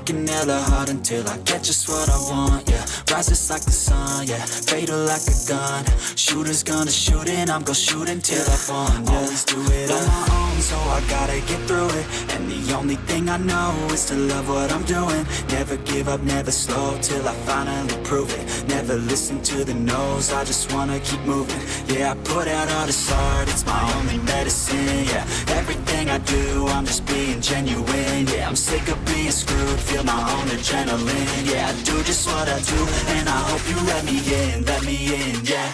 working hella hard until I get just what I want, yeah. Rises like the sun, yeah, fatal like a gun. Shooters gonna shoot and I'm gonna shoot until I fall, yeah. Always do it on my own, so I gotta get through it. And the only thing I know is to love what I'm doing. Never give up, never slow, till I finally prove it. Never listen to the no's, I just wanna keep moving. Yeah, I put out all this art, it's my only medicine, yeah. Everything I do, I'm just being genuine, yeah. I'm sick of being screwed, feel my own adrenaline, yeah. I do just what I do, and I hope you let me in, yeah.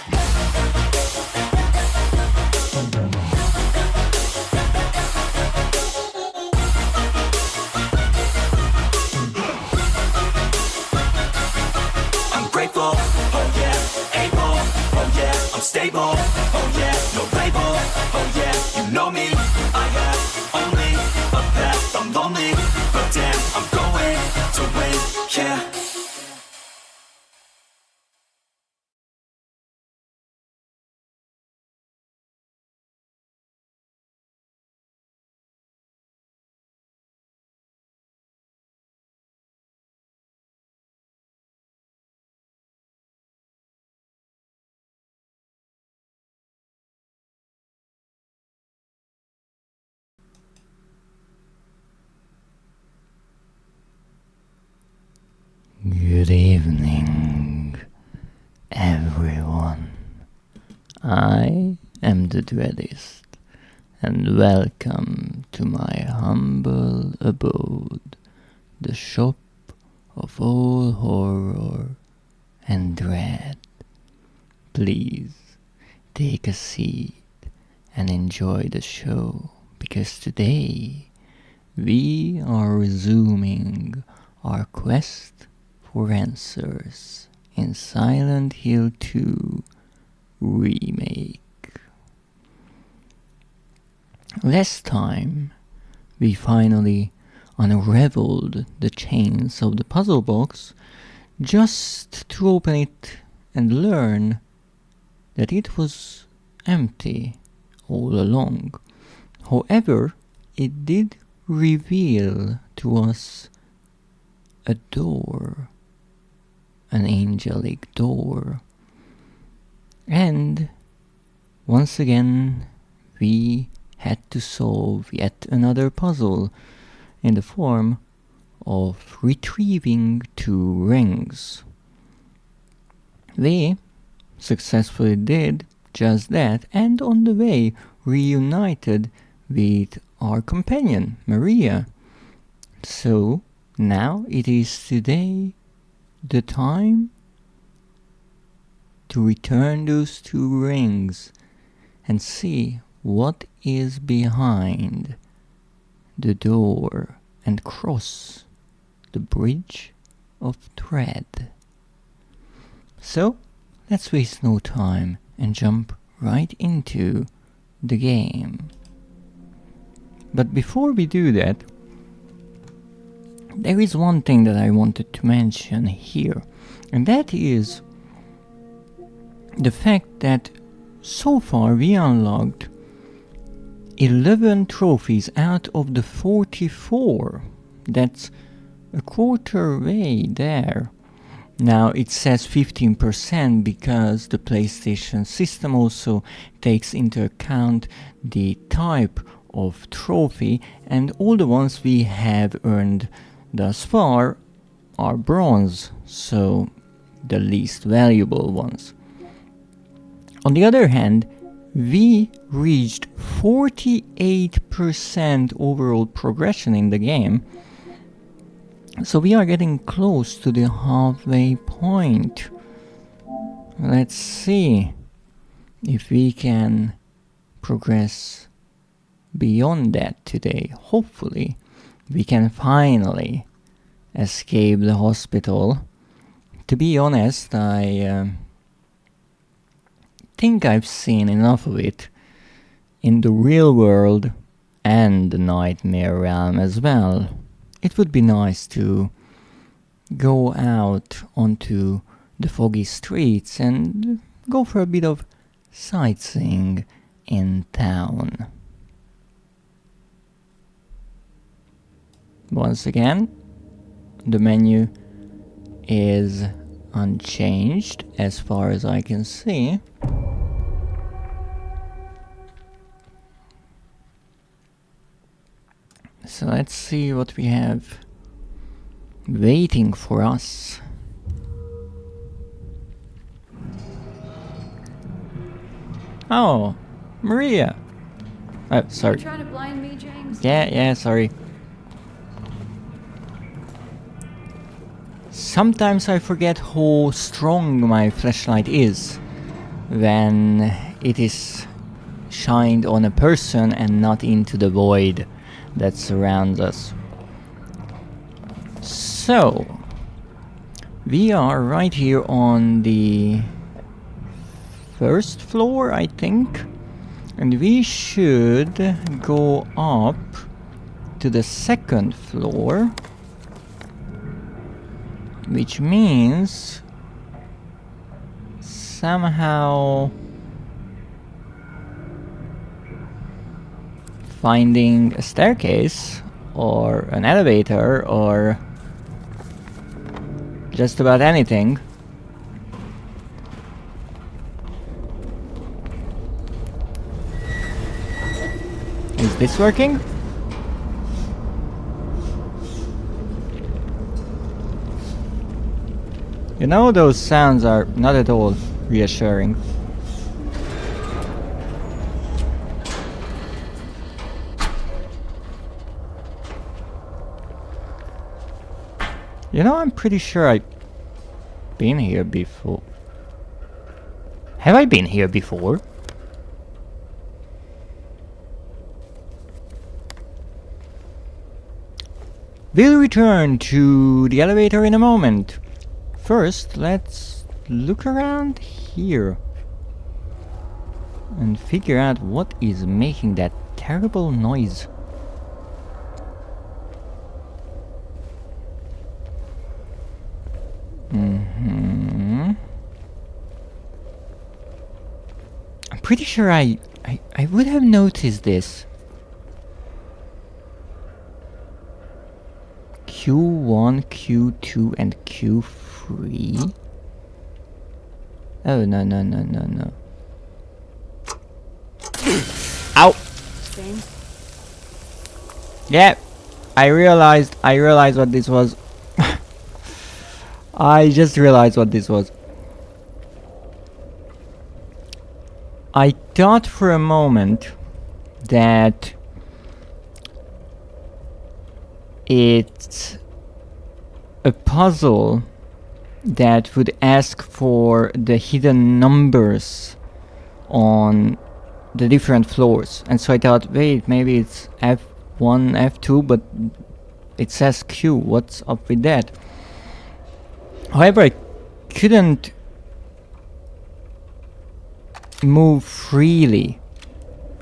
I'm grateful, oh yeah, able, oh yeah, I'm stable, oh yeah, no label, oh yeah, you know me, I have only a path, I'm lonely, but damn, I'm going to win, yeah. Good evening, everyone. I am the Dreadist, and welcome to my humble abode, the shop of all horror and dread. Please take a seat and enjoy the show, because today we are resuming our quest for answers in Silent Hill 2 Remake. Last time, we finally unraveled the chains of the puzzle box just to open it and learn that it was empty all along. However, it did reveal to us a door, an angelic door. And once again, we had to solve yet another puzzle in the form of retrieving 2 rings. We successfully did just that, and on the way reunited with our companion, Maria. So now it is today the time to return those 2 rings and see what is behind the door and cross the bridge of dread. So let's waste no time and jump right into the game. But before we do that, there is one thing that I wanted to mention here, and that is the fact that so far we unlocked 11 trophies out of the 44. That's a quarter way there. Now it says 15% because the PlayStation system also takes into account the type of trophy, and all the ones we have earned thus far are bronze, so the least valuable ones. On the other hand, we reached 48% overall progression in the game, so we are getting close to the halfway point. Let's see if we can progress beyond that today. Hopefully we can finally escape the hospital. To be honest, I think I've seen enough of it in the real world and the nightmare realm as well. It would be nice to go out onto the foggy streets and go for a bit of sightseeing in town. Once again, the menu is unchanged as far as I can see. So let's see what we have waiting for us. Oh, Maria. Oh, sorry. You trying to blind me, James? Yeah, sorry. Sometimes I forget how strong my flashlight is when it is shined on a person and not into the void that surrounds us. So, we are right here on the first floor, I think, and we should go up to the second floor, which means somehow finding a staircase or an elevator or just about anything. Is this working? You know, those sounds are not at all reassuring. You know, I'm pretty sure I've been here before. Have I been here before? We'll return to the elevator in a moment. First, let's look around here and figure out what is making that terrible noise. I'm pretty sure I would have noticed this. Q1, Q2, and Q3. Oh, no. Ow! James? Yeah, I realized what this was. I just realized what this was. I thought for a moment that it's a puzzle that would ask for the hidden numbers on the different floors, and so I thought, wait, maybe it's F1, F2, but it says Q. What's up with that? However, I couldn't move freely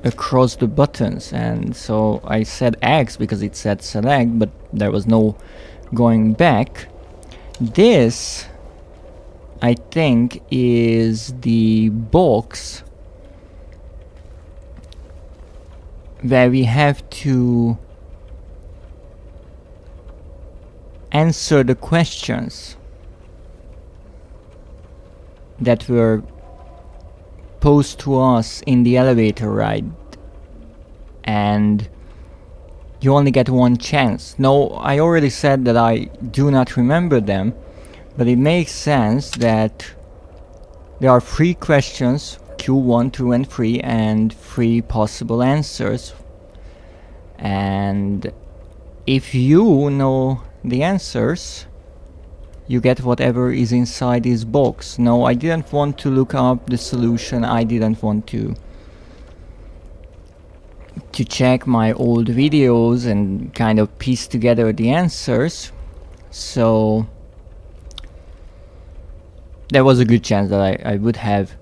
across the buttons, and so I said X because it said select, but there was no going back. This, I think, is the box where we have to answer the questions that were posed to us in the elevator ride, and you only get one chance. No, I already said that I do not remember them, but it makes sense that there are 3 questions, Q1, 2, and 3, and 3 possible answers. And if you know the answers, you get whatever is inside this box. No, I didn't want to look up the solution. I didn't want to check my old videos and kind of piece together the answers. So there was a good chance that I would have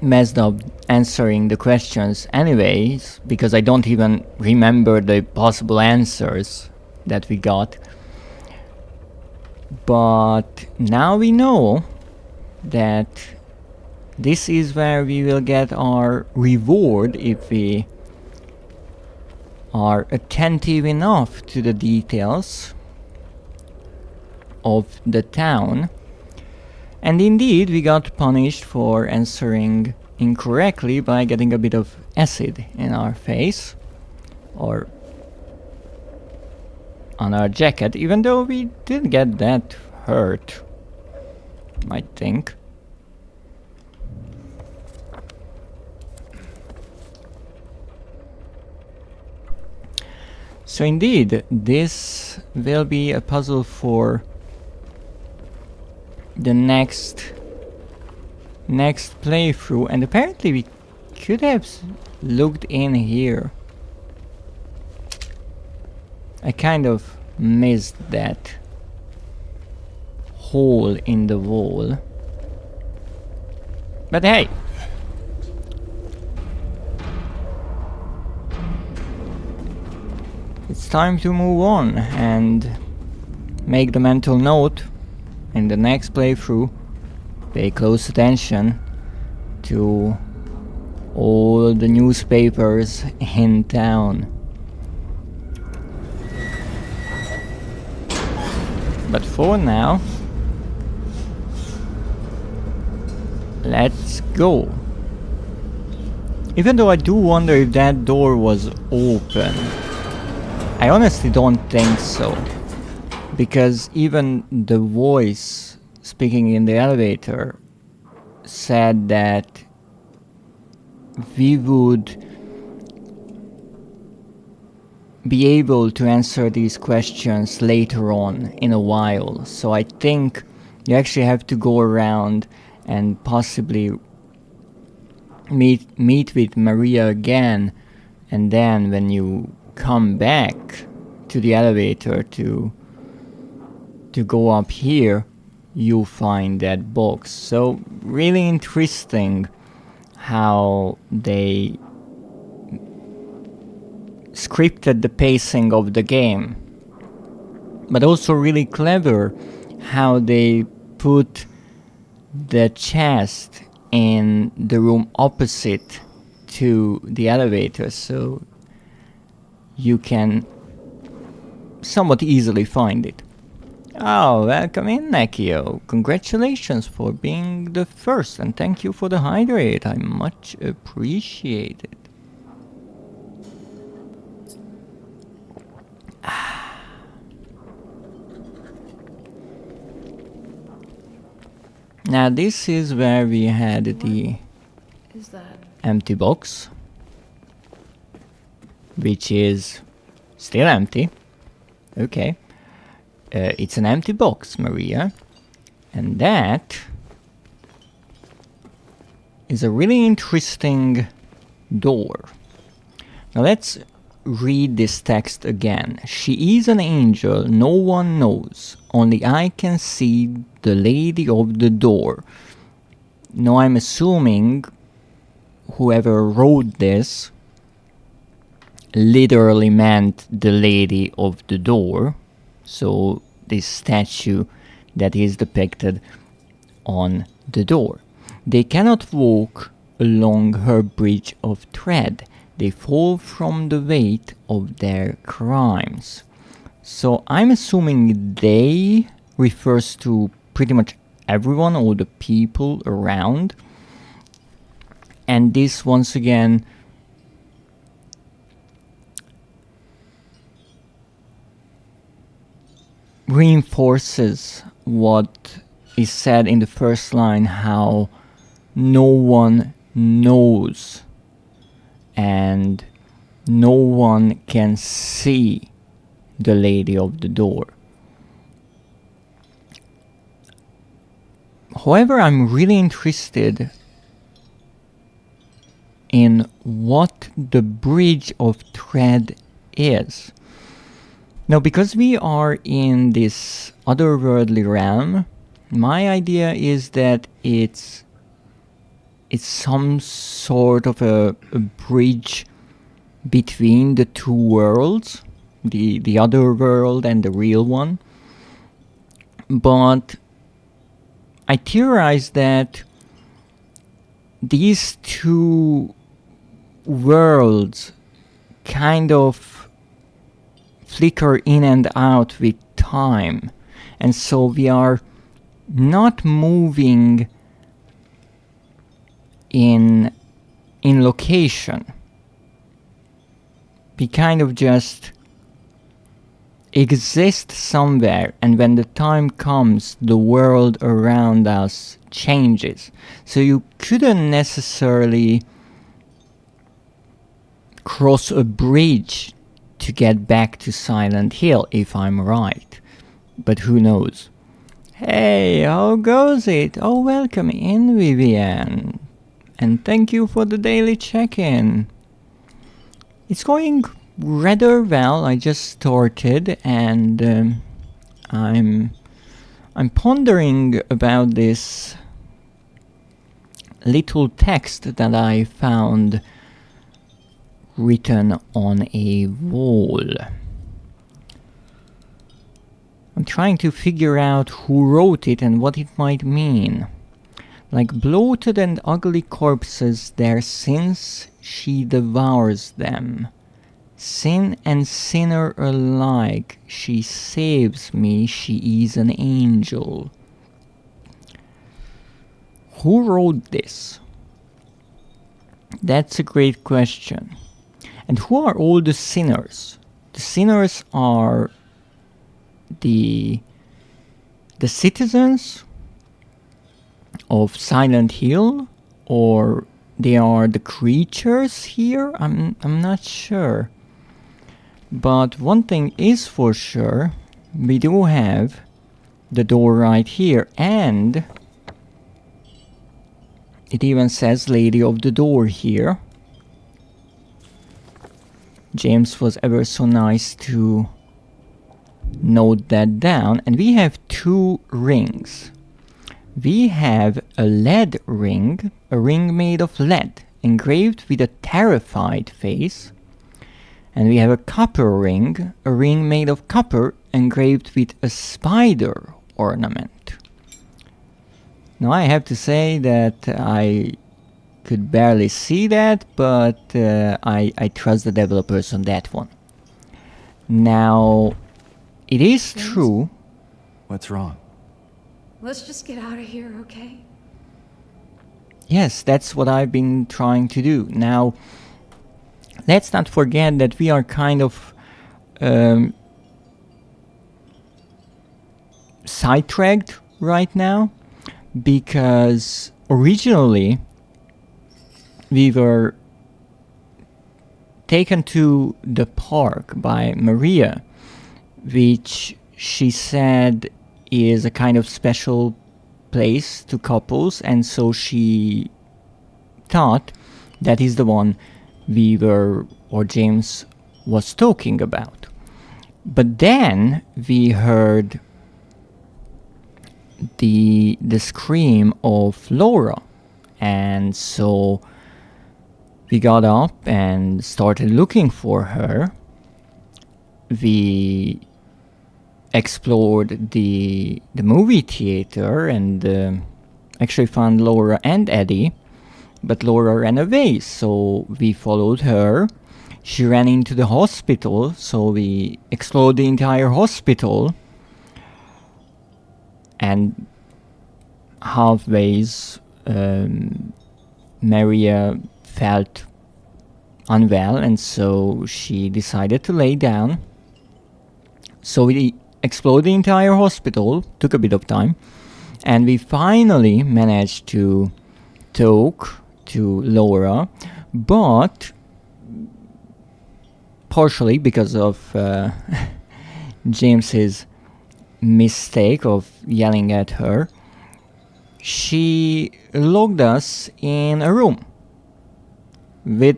messed up answering the questions anyways, because I don't even remember the possible answers that we got. But now we know that this is where we will get our reward if we are attentive enough to the details of the town. And indeed, we got punished for answering incorrectly by getting a bit of acid in our face or on our jacket, even though we didn't get that hurt, I think. So indeed, this will be a puzzle for the next playthrough, and apparently we could have looked in here. I kind of missed that hole in the wall. But hey! It's time to move on and make the mental note in the next playthrough. Pay close attention to all the newspapers in town. But for now, let's go. Even though I do wonder if that door was open. I honestly don't think so. Because even the voice speaking in the elevator said that we would be able to answer these questions later on in a while. So I think you actually have to go around and possibly meet with Maria again, and then when you come back to the elevator to go up here, you find that box. So really interesting how they scripted the pacing of the game, but also really clever how they put the chest in the room opposite to the elevator, so you can somewhat easily find it. Oh, welcome in, Nekio. Congratulations for being the first, and thank you for the hydrate. I much appreciate it. Now this is where we had the Is that? empty box, which is still empty. Okay. It's an empty box, Maria. And that is a really interesting door. Now let's read this text again. She is an angel, no one knows. Only I can see the lady of the door. Now I'm assuming whoever wrote this literally meant the lady of the door. So this statue that is depicted on the door. They cannot walk along her bridge of thread. They fall from the weight of their crimes. So I'm assuming they refers to pretty much everyone, all the people around. And this once again reinforces what is said in the first line, how no one knows and no one can see the lady of the door. However, I'm really interested in what the bridge of thread is. Now, because we are in this otherworldly realm, my idea is that it's some sort of a bridge between the two worlds, the other world and the real one. But I theorize that these two worlds kind of flicker in and out with time, and so we are not moving in location. We kind of just exist somewhere, and when the time comes, the world around us changes. So you couldn't necessarily cross a bridge to get back to Silent Hill, if I'm right. But who knows? Hey, how goes it? Oh, welcome in, Vivian. And thank you for the daily check-in. It's going rather well. I just started, and I'm pondering about this little text that I found written on a wall. I'm trying to figure out who wrote it and what it might mean. Like bloated and ugly corpses, their sins she devours them. Sin and sinner alike, she saves me, she is an angel. Who wrote this? That's a great question. And who are all the sinners? The sinners are the citizens of Silent Hill, or they are the creatures here? I'm not sure. But one thing is for sure, we do have the door right here, and it even says Lady of the Door here. James was ever so nice to note that down. And we have two rings. We have a lead ring, a ring made of lead, engraved with a terrified face. And we have a copper ring, a ring made of copper, engraved with a spider ornament. Now I have to say that I could barely see that, but I trust the developers on that one. Now, it is true. What's wrong? Let's just get out of here, okay? Yes, that's what I've been trying to do. Now, let's not forget that we are kind of sidetracked right now, because originally we were taken to the park by Maria, which she said is a kind of special place to couples, and so she thought that is the one we were, or James was talking about. But then we heard the scream of Laura, and so we got up and started looking for her. We explored the movie theater and actually found Laura and Eddie, but Laura ran away, so we followed her. She ran into the hospital, so we explored the entire hospital, and halfways Maria felt unwell, and so she decided to lay down. So we explored the entire hospital, took a bit of time, and we finally managed to talk to Laura, but partially because of James's mistake of yelling at her, she locked us in a room with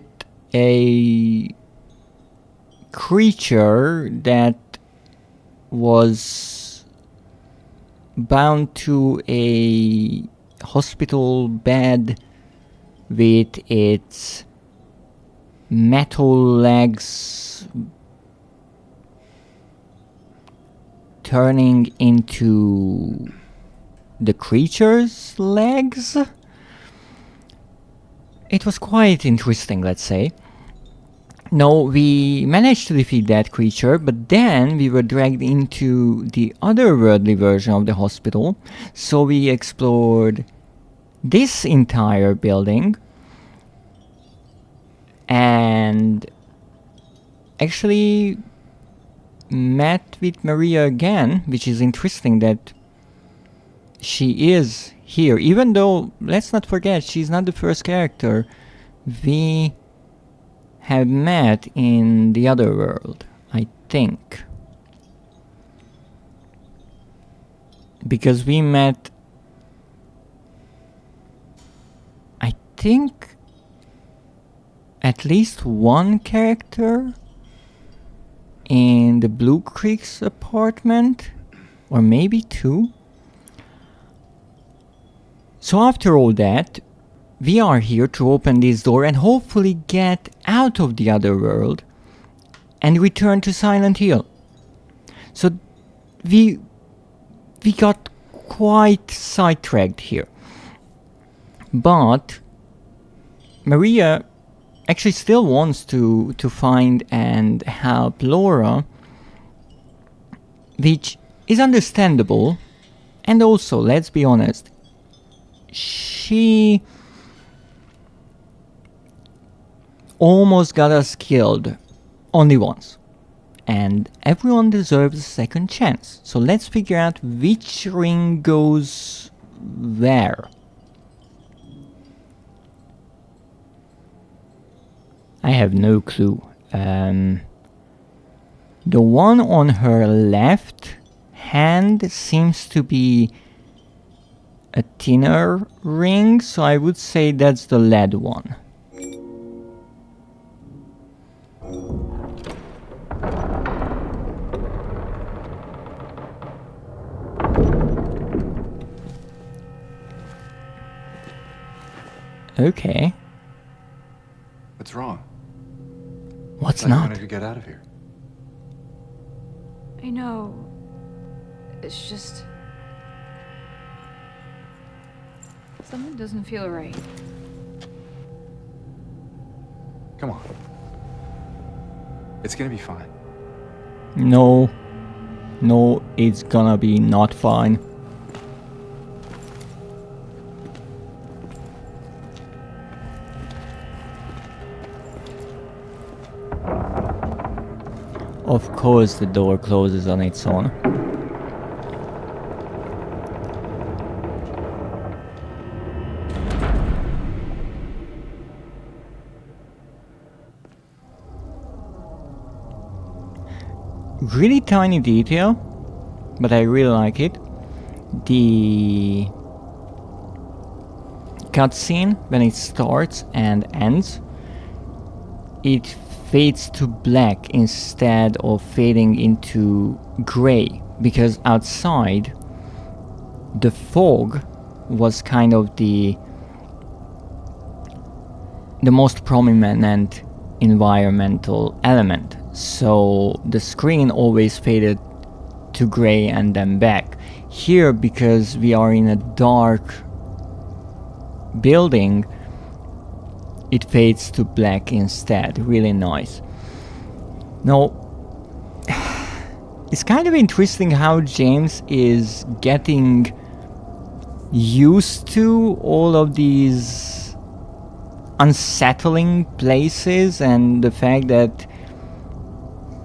a creature that was bound to a hospital bed with its metal legs turning into the creature's legs. It was quite interesting, let's say. No, we managed to defeat that creature, but then we were dragged into the otherworldly version of the hospital. So we explored this entire building and actually met with Maria again, which is interesting that she is here, even though, let's not forget, she's not the first character we have met in the other world, I think. Because we met, I think, at least one character in the Blue Creek's apartment, or maybe two. So after all that, we are here to open this door and hopefully get out of the other world and return to Silent Hill. So we got quite sidetracked here. But Maria actually still wants to find and help Laura, which is understandable. And also, let's be honest, she almost got us killed only once, and everyone deserves a second chance. So let's figure out which ring goes where. I have no clue. The one on her left hand seems to be a thinner ring, so I would say that's the lead one. Okay. What's wrong? What's I thought you not? wanted to get out of here. I know. It's just... something doesn't feel right. Come on. It's gonna be fine. No. No, it's gonna be not fine. Of course the door closes on its own. Really tiny detail, but I really like it. The cutscene, when it starts and ends, it fades to black instead of fading into gray, because outside the fog was kind of the most prominent environmental element. So the screen always faded to gray and then back. Here, because we are in a dark building, it fades to black instead. Really nice. Now, it's kind of interesting how James is getting used to all of these unsettling places and the fact that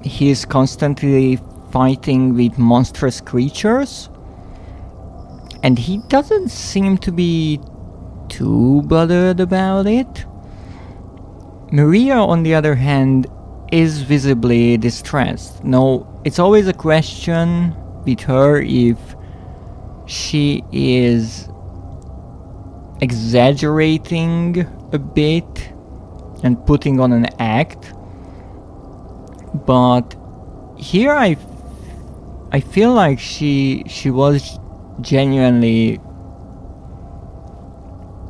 he is constantly fighting with monstrous creatures, and he doesn't seem to be too bothered about it. Maria, on the other hand, is visibly distressed. Now, it's always a question with her if she is exaggerating a bit and putting on an act. But here I feel like she was genuinely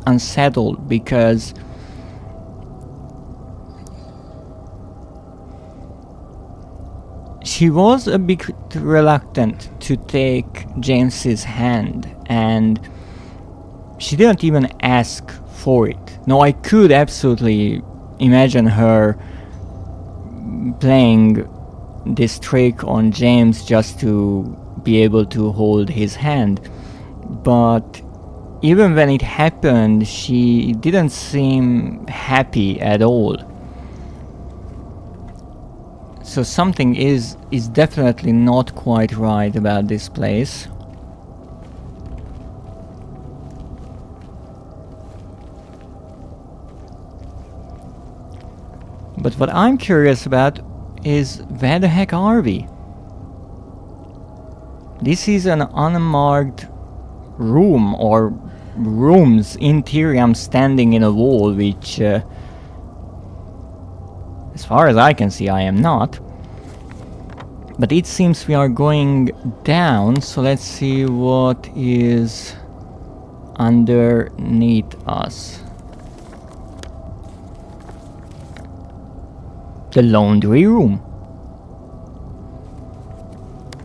unsettled, because she was a bit reluctant to take James's hand, and she didn't even ask for it. Now, I could absolutely imagine her playing this trick on James just to be able to hold his hand. But even when it happened, she didn't seem happy at all. So something is definitely not quite right about this place. But what I'm curious about is, where the heck are we? This is an unmarked room, or rooms. In theory, I'm standing in a wall, which as far as I can see, I am not. But it seems we are going down, so let's see what is underneath us. The laundry room.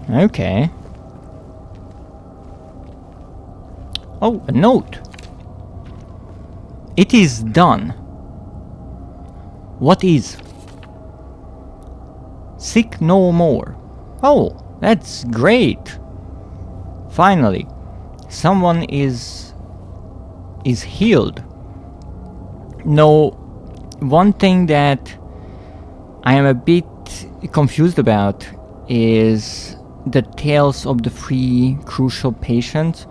Okay. Oh, a note. It is done. What is? Sick no more. Oh, that's great. Finally, someone is healed. No, one thing that I am a bit confused about is the tales of the 3 crucial patients,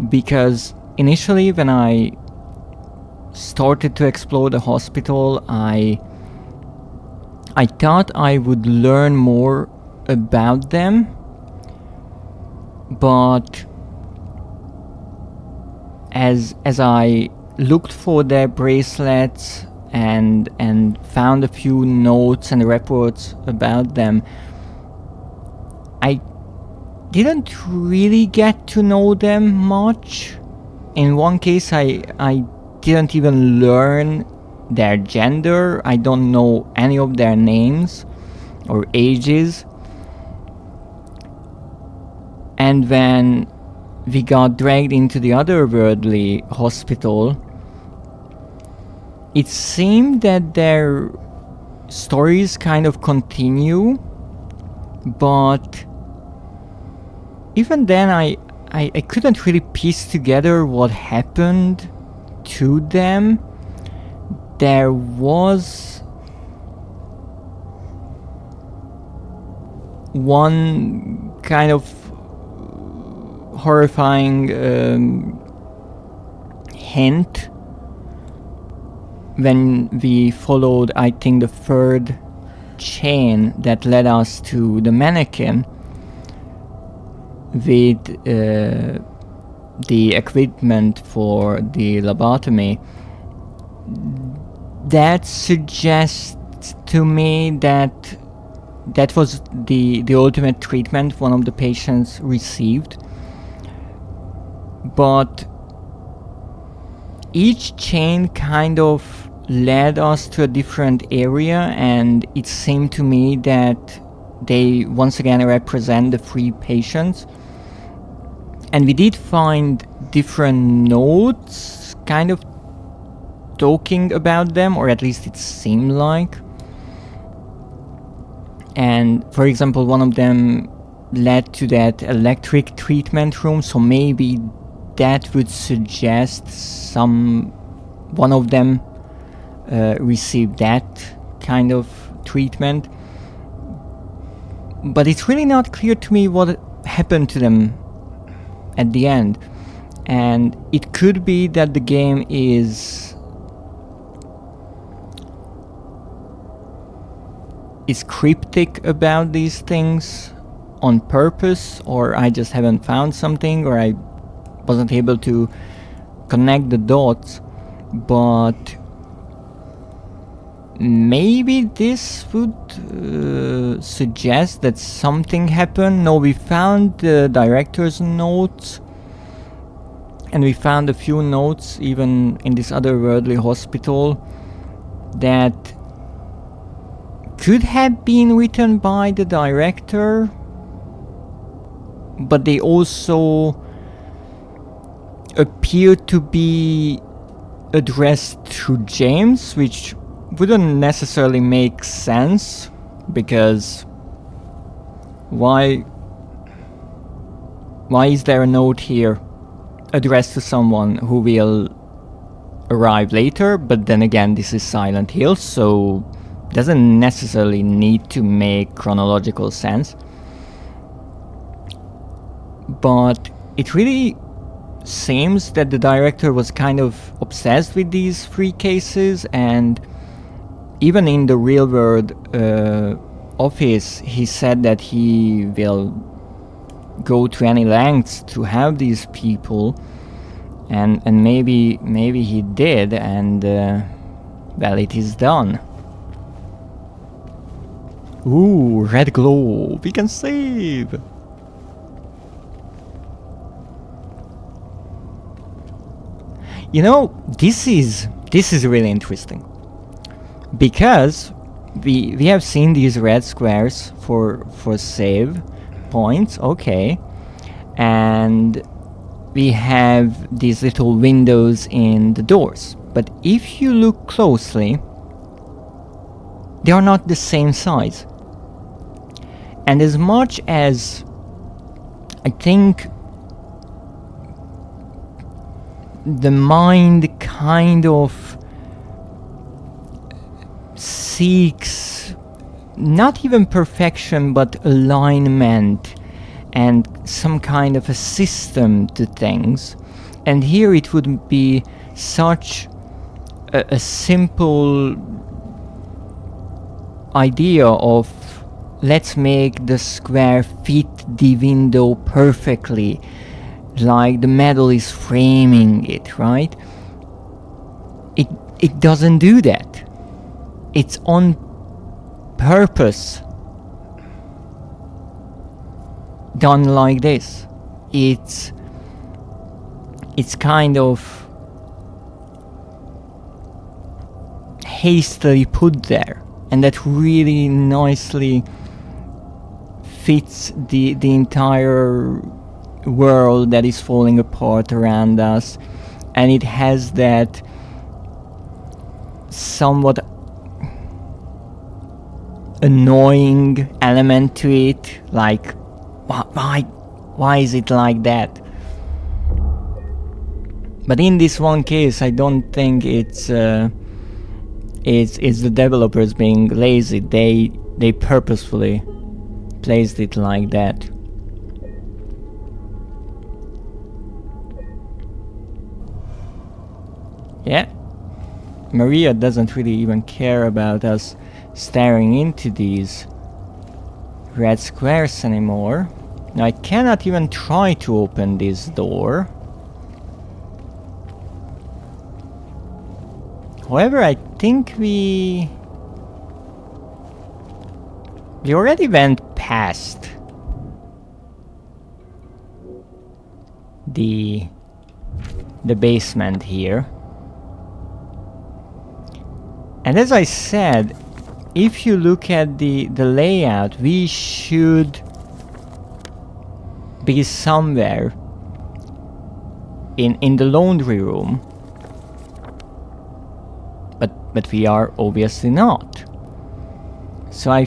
because initially when I started to explore the hospital, I thought I would learn more about them, but as I looked for their bracelets and found a few notes and reports about them, I didn't really get to know them much. In one case, I didn't even learn their gender. I don't know any of their names or ages. And when we got dragged into the otherworldly hospital, it seemed that their stories kind of continue, but even then I couldn't really piece together what happened to them. There was one kind of horrifying hint when we followed, I think, the 3rd chain that led us to the mannequin with the equipment for the lobotomy. That suggests to me that that was the ultimate treatment one of the patients received. But each chain kind of led us to a different area, and it seemed to me that they once again represent the 3 patients. And we did find different notes kind of talking about them, or at least it seemed like. And for example, one of them led to that electric treatment room, so maybe that would suggest one of them received that kind of treatment. But it's really not clear to me what happened to them at the end. And it could be that the game is cryptic about these things on purpose, or I just haven't found something, or I wasn't able to connect the dots. But maybe this would suggest that something happened. No, we found the director's notes, and we found a few notes even in this otherworldly hospital that could have been written by the director, but they also appear to be addressed to James, which wouldn't necessarily make sense Because why is there a note here addressed to someone who will arrive later? But then again, this is Silent Hill, so doesn't necessarily need to make chronological sense. But it really seems that the director was kind of obsessed with these 3 cases, and even in the real world office he said that he will go to any lengths to have these people, and maybe he did, and well, it is done. Ooh, red glow, we can save. You know, this is really interesting, because we have seen these red squares for save points, okay, and we have these little windows in the doors, but if you look closely, they are not the same size. And as much as I think the mind kind of seeks not even perfection but alignment and some kind of a system to things, and here it would be such a simple idea of let's make the square fit the window perfectly, like the metal is framing it, right? It doesn't do that. It's on purpose done like this. It's kind of hastily put there, and that really nicely fits the entire world that is falling apart around us, and it has that somewhat annoying element to it, like why is it like that? But in this one case, I don't think it's the developers being lazy. They purposefully placed it like that. Yeah, Maria doesn't really even care about us staring into these red squares anymore. Now I cannot even try to open this door. However, I think we already went past the basement here. And as I said, if you look at the layout, we should be somewhere in the laundry room. But we are obviously not. So I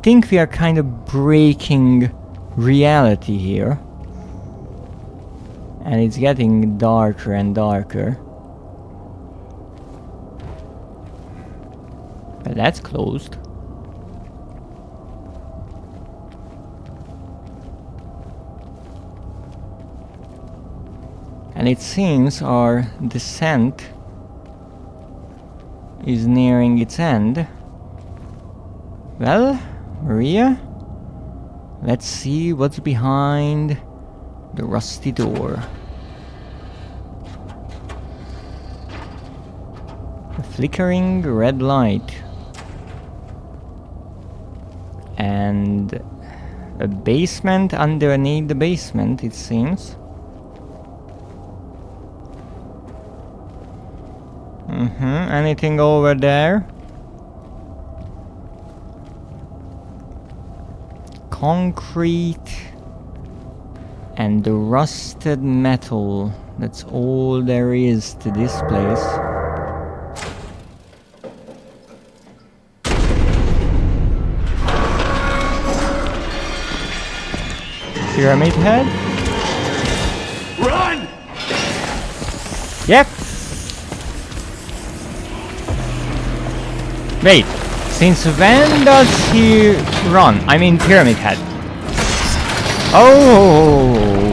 think we are kind of breaking reality here. And it's getting darker and darker. But that's closed. And it seems our descent is nearing its end. Well, Maria, let's see what's behind the rusty door. A flickering red light. And a basement underneath the basement, it seems. Anything over there? Concrete and the rusted metal. That's all there is to this place. Pyramid Head. Run! Yep. Wait, since when does he run? I mean Pyramid Head. Oh.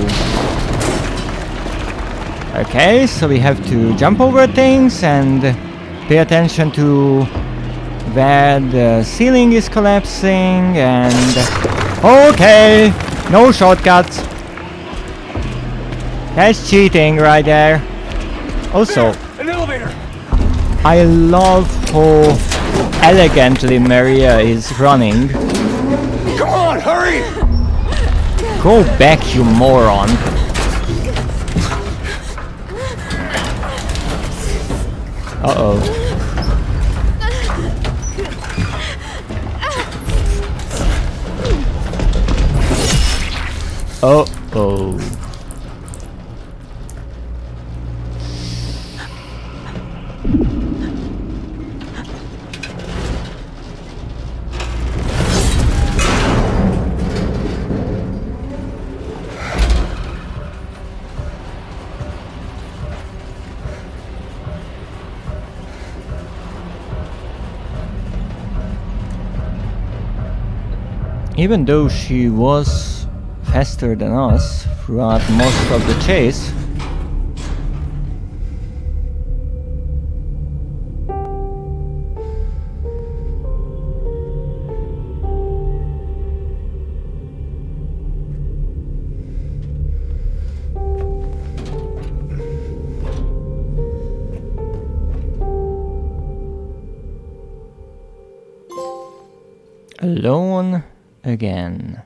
Okay, so we have to jump over things and pay attention to where the ceiling is collapsing and... Okay, no shortcuts. That's cheating right there. Also, An elevator! I love how elegantly Maria is running. Come on, hurry! Go back, you moron. Uh-oh. Uh-oh. Even though she was faster than us throughout most of the chase, alone again.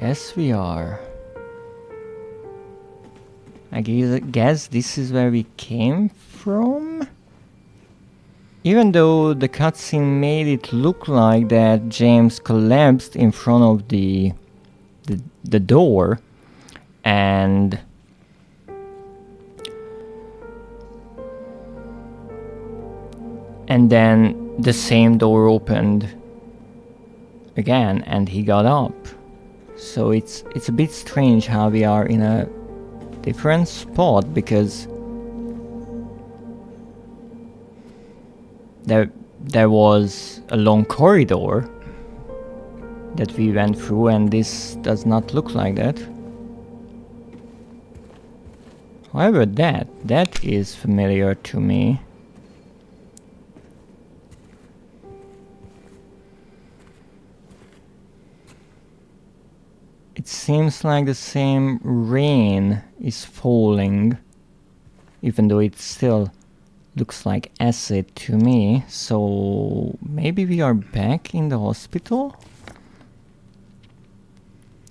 Yes, we are. I guess this is where we came from? Even though the cutscene made it look like that James collapsed in front of the door, and then the same door opened again and he got up. So it's a bit strange how we are in a different spot, because there was a long corridor that we went through, and this does not look like that. However, that is familiar to me. It seems like the same rain is falling, even though it still looks like acid to me. So maybe we are back in the hospital?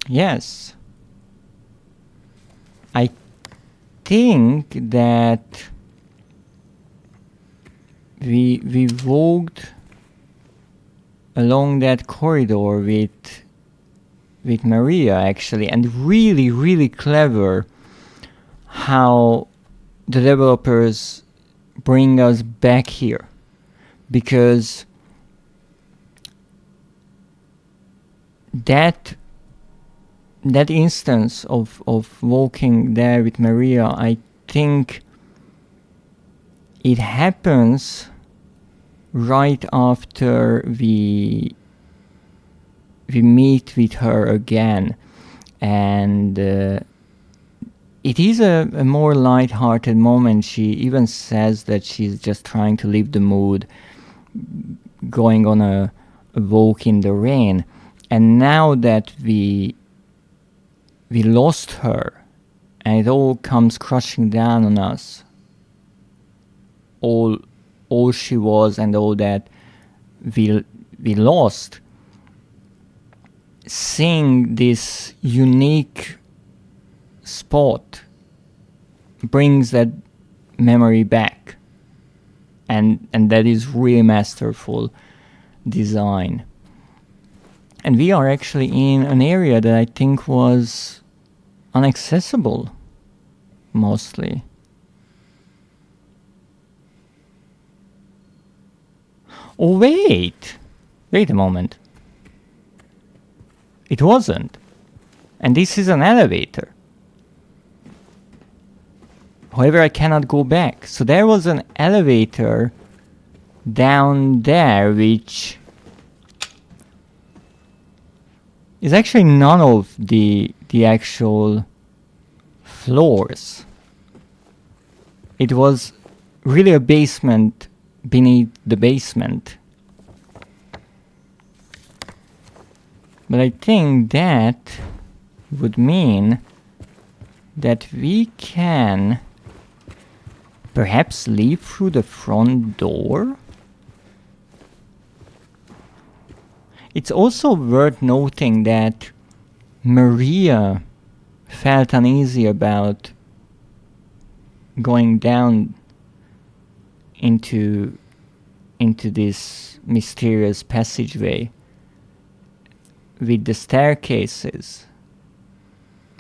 Yes. I think that we walked along that corridor with Maria, actually, and really clever how the developers bring us back here, because that instance of walking there with Maria, I think it happens right after we meet with her again, and it is a more light-hearted moment. She even says that she's just trying to leave the mood, going on a walk in the rain. And now that we lost her, and it all comes crashing down on us, all she was and all that we lost, seeing this unique spot brings that memory back, and that is really masterful design. And we are actually in an area that I think was inaccessible mostly. Oh wait a moment. It wasn't. And this is an elevator. However, I cannot go back. So there was an elevator down there, which is actually none of the actual floors. It was really a basement beneath the basement. But I think that would mean that we can perhaps leave through the front door. It's also worth noting that Maria felt uneasy about going down into this mysterious passageway with the staircases.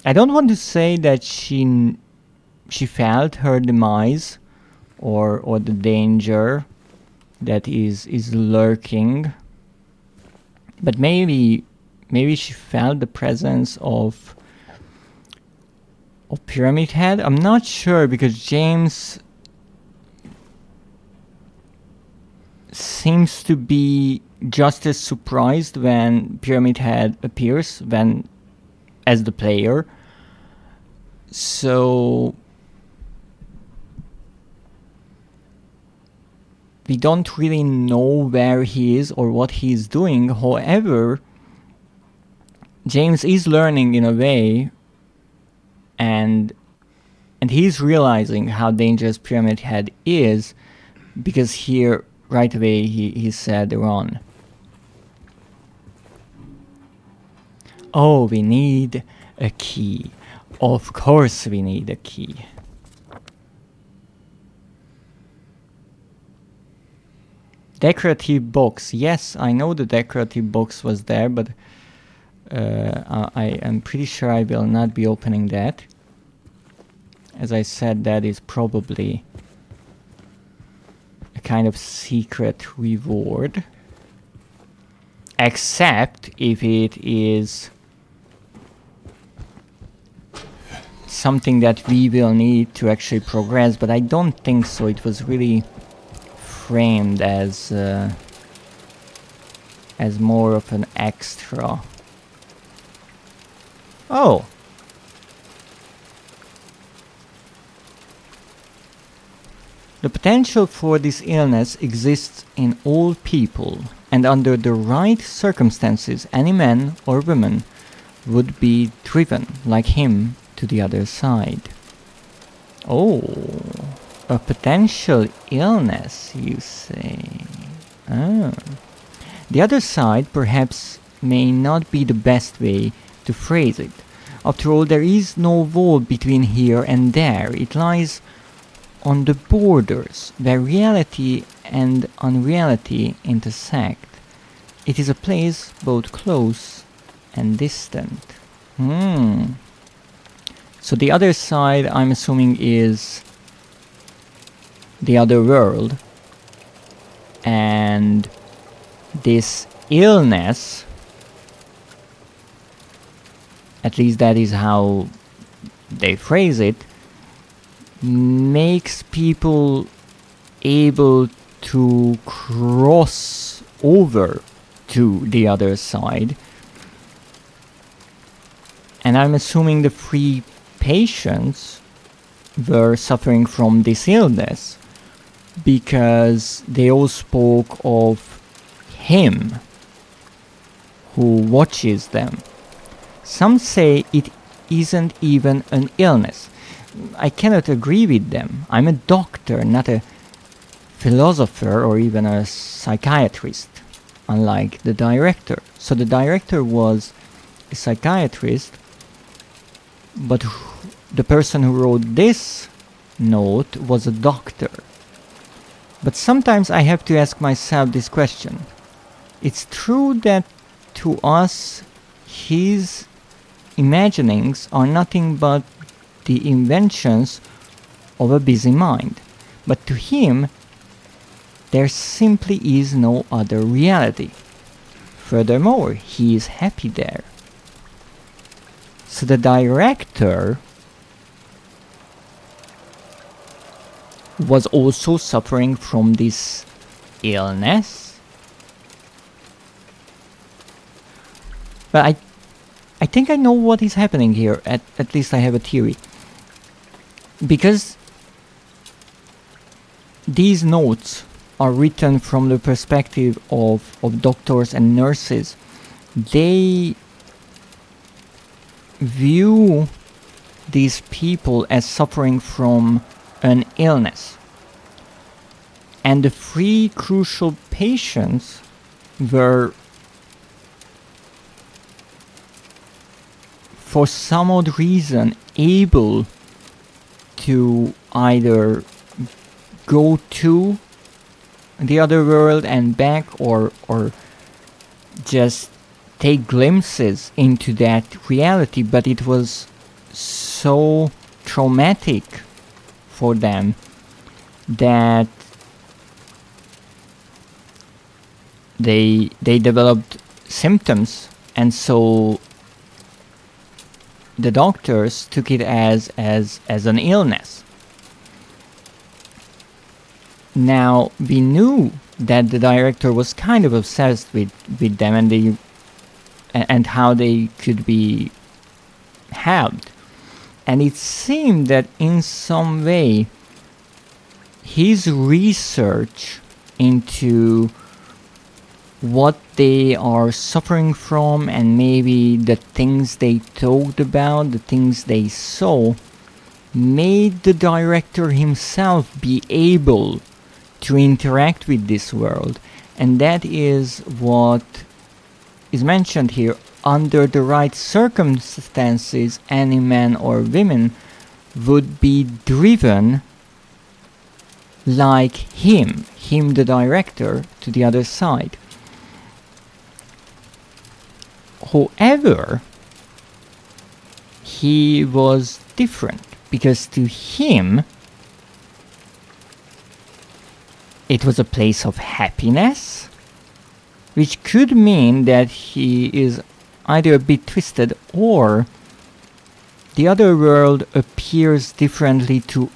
I don't want to say that she felt her demise or the danger that is lurking, but maybe she felt the presence of Pyramid Head. I'm not sure, because James seems to be just as surprised when Pyramid Head appears as the player. So we don't really know where he is or what he is doing. However, James is learning in a way, and he's realizing how dangerous Pyramid Head is, because here right away he said run. Oh, we need a key. Of course we need a key. Decorative box. Yes, I know the decorative box was there, but I am pretty sure I will not be opening that. As I said, that is probably a kind of secret reward. Except if it is something that we will need to actually progress, but I don't think so. It was really framed as more of an extra. Oh. The potential for this illness exists in all people, and under the right circumstances, any man or woman would be driven, like him, to the other side. Oh, a potential illness, you say? Ah. The other side perhaps may not be the best way to phrase it. After all, there is no wall between here and there. It lies on the borders where reality and unreality intersect. It is a place both close and distant. So the other side, I'm assuming, is the other world, and this illness, at least that is how they phrase it, makes people able to cross over to the other side. And I'm assuming the 3 patients were suffering from this illness because they all spoke of him who watches them. Some say it isn't even an illness. I cannot agree with them. I'm a doctor, not a philosopher or even a psychiatrist, unlike the director. So the director was a psychiatrist, but the person who wrote this note was a doctor. But sometimes I have to ask myself this question. It's true that to us his imaginings are nothing but the inventions of a busy mind. But to him, there simply is no other reality. Furthermore, he is happy there. So the director was also suffering from this illness. But I think I know what is happening here. At least I have a theory. Because these notes are written from the perspective of doctors and nurses. They view these people as suffering from an illness. And the 3 crucial patients were, for some odd reason, able to either go to the other world and back, or just take glimpses into that reality, but it was so traumatic for them that they developed symptoms, and so the doctors took it as an illness. Now, we knew that the director was kind of obsessed with them, and how they could be helped. And it seemed that in some way his research into what they are suffering from, and maybe the things they talked about, the things they saw, made the director himself be able to interact with this world. And that is what is mentioned here. Under the right circumstances, any man or women would be driven like him the director, to the other side. However, he was different, because to him it was a place of happiness, which could mean that he is either a bit twisted, or the other world appears differently to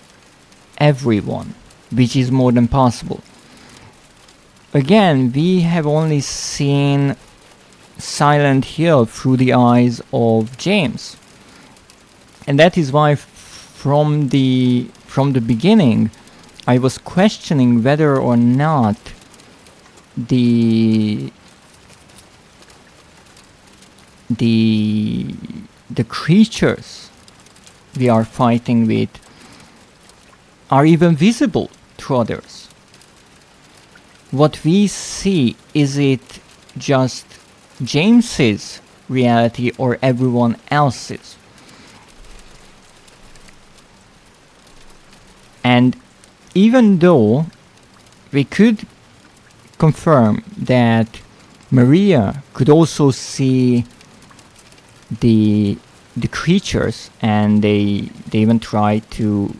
everyone, which is more than possible. Again, we have only seen Silent Hill through the eyes of James, and that is why from the beginning I was questioning whether or not the creatures we are fighting with are even visible to others. What we see, is it just James's reality or everyone else's? And even though we could confirm that Maria could also see the creatures, and they even tried to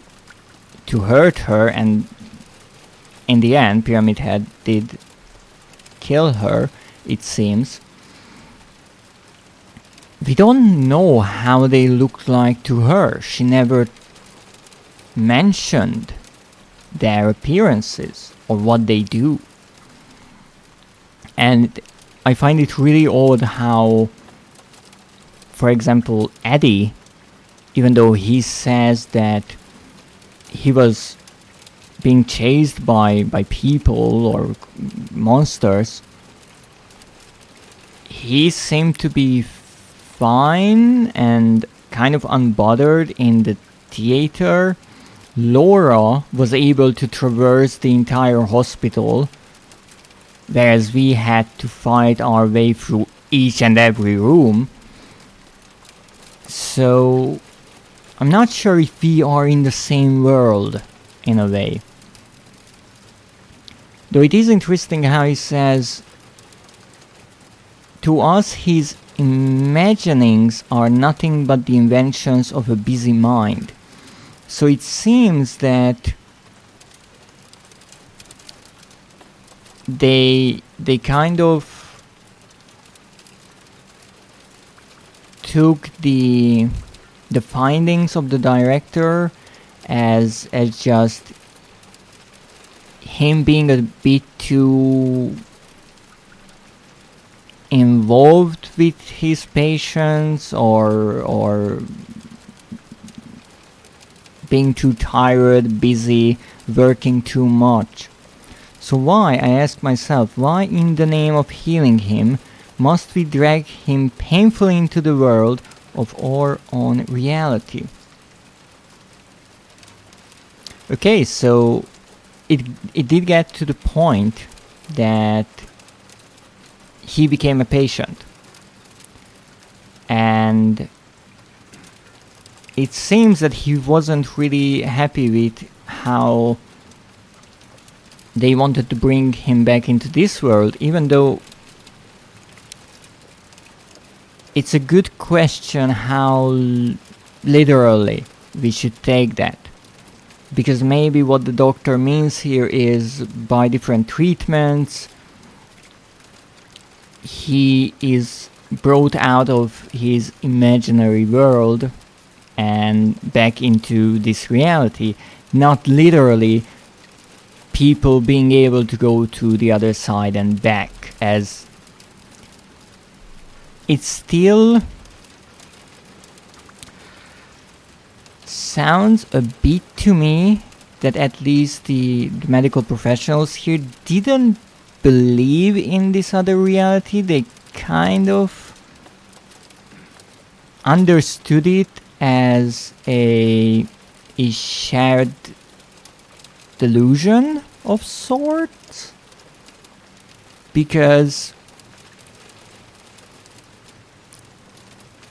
hurt her, and in the end Pyramid Head did kill her, it seems. We don't know how they looked like to her. She never mentioned their appearances or what they do. And I find it really odd how, for example, Eddie, even though he says that he was being chased by people or monsters, he seemed to be fine and kind of unbothered in the theater. Laura was able to traverse the entire hospital, whereas we had to fight our way through each and every room. So I'm not sure if we are in the same world, in a way. Though it is interesting how he says, to us his imaginings are nothing but the inventions of a busy mind. So it seems that they kind of took the findings of the director as just him being a bit too involved with his patients, or being too tired, busy, working too much. So why, I asked myself, why in the name of healing him must we drag him painfully into the world of our own reality? Okay, so it did get to the point that he became a patient. And it seems that he wasn't really happy with how they wanted to bring him back into this world, even though it's a good question how literally we should take that. Because maybe what the doctor means here is by different treatments, he is brought out of his imaginary world and back into this reality, not literally people being able to go to the other side and back, as it still sounds a bit to me that at least the medical professionals here didn't believe in this other reality. They kind of understood it as a shared delusion of sorts, because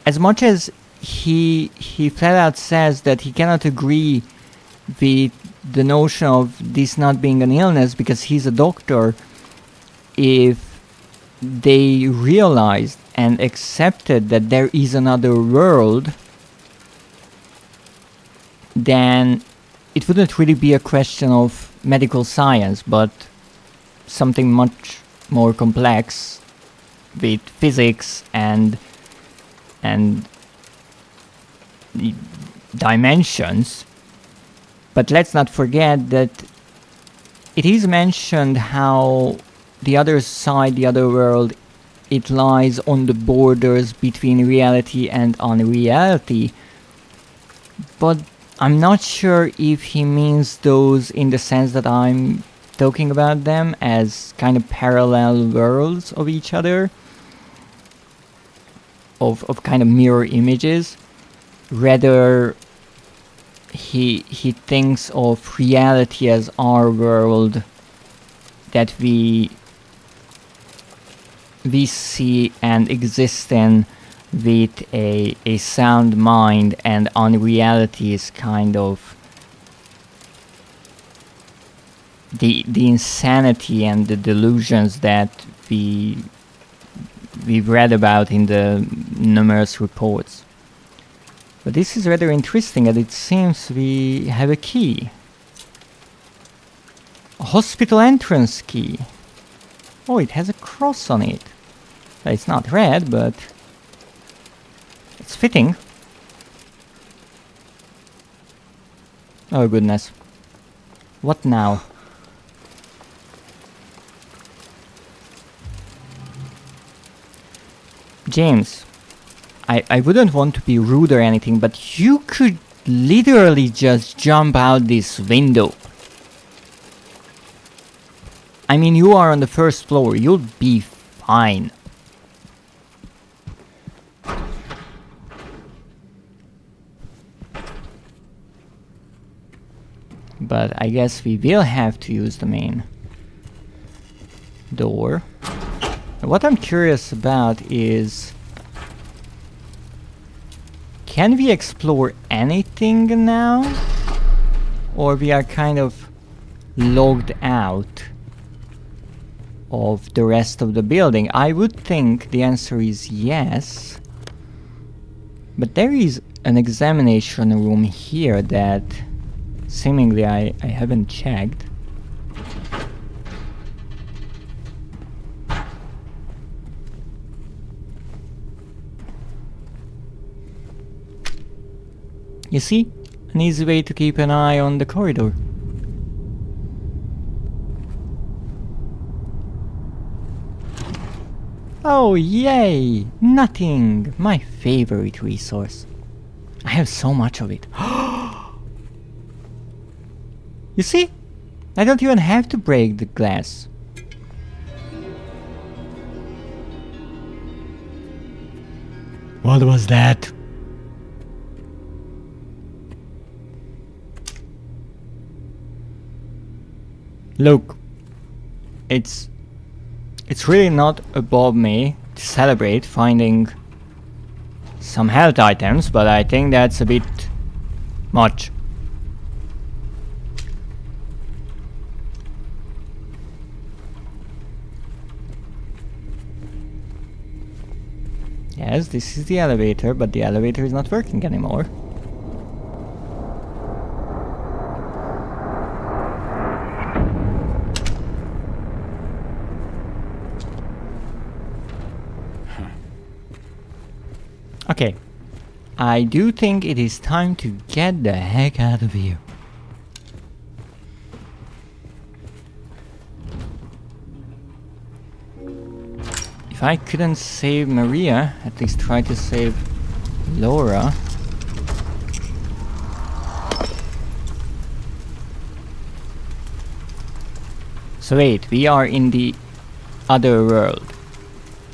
as much as he flat out says that he cannot agree with the notion of this not being an illness because he's a doctor, if they realized and accepted that there is another world, then it wouldn't really be a question of medical science, but something much more complex with physics and dimensions. But let's not forget that it is mentioned how the other side, the other world, it lies on the borders between reality and unreality. But I'm not sure if he means those in the sense that I'm talking about them as kind of parallel worlds of each other, of kind of mirror images. Rather, he thinks of reality as our world that we see and exist in with a sound mind, and unreality is kind of the insanity and the delusions that we've read about in the numerous reports. But this is rather interesting, and it seems we have a key. A hospital entrance key. Oh, it has a cross on it. It's not red, but it's fitting. Oh goodness. What now? James, I wouldn't want to be rude or anything, but you could literally just jump out this window. I mean, you are on the first floor, you'll be fine. But I guess we will have to use the main door. What I'm curious about is, can we explore anything now? Or we are kind of logged out of the rest of the building? I would think the answer is yes. But there is an examination room here that seemingly I haven't checked. You see? An easy way to keep an eye on the corridor. Oh yay! Nothing! My favorite resource. I have so much of it. You see? I don't even have to break the glass. What was that? Look, it's really not above me to celebrate finding some health items, but I think that's a bit much. Yes, this is the elevator, but the elevator is not working anymore. Okay, I do think it is time to get the heck out of here. If I couldn't save Maria, at least try to save Laura. So wait, we are in the other world.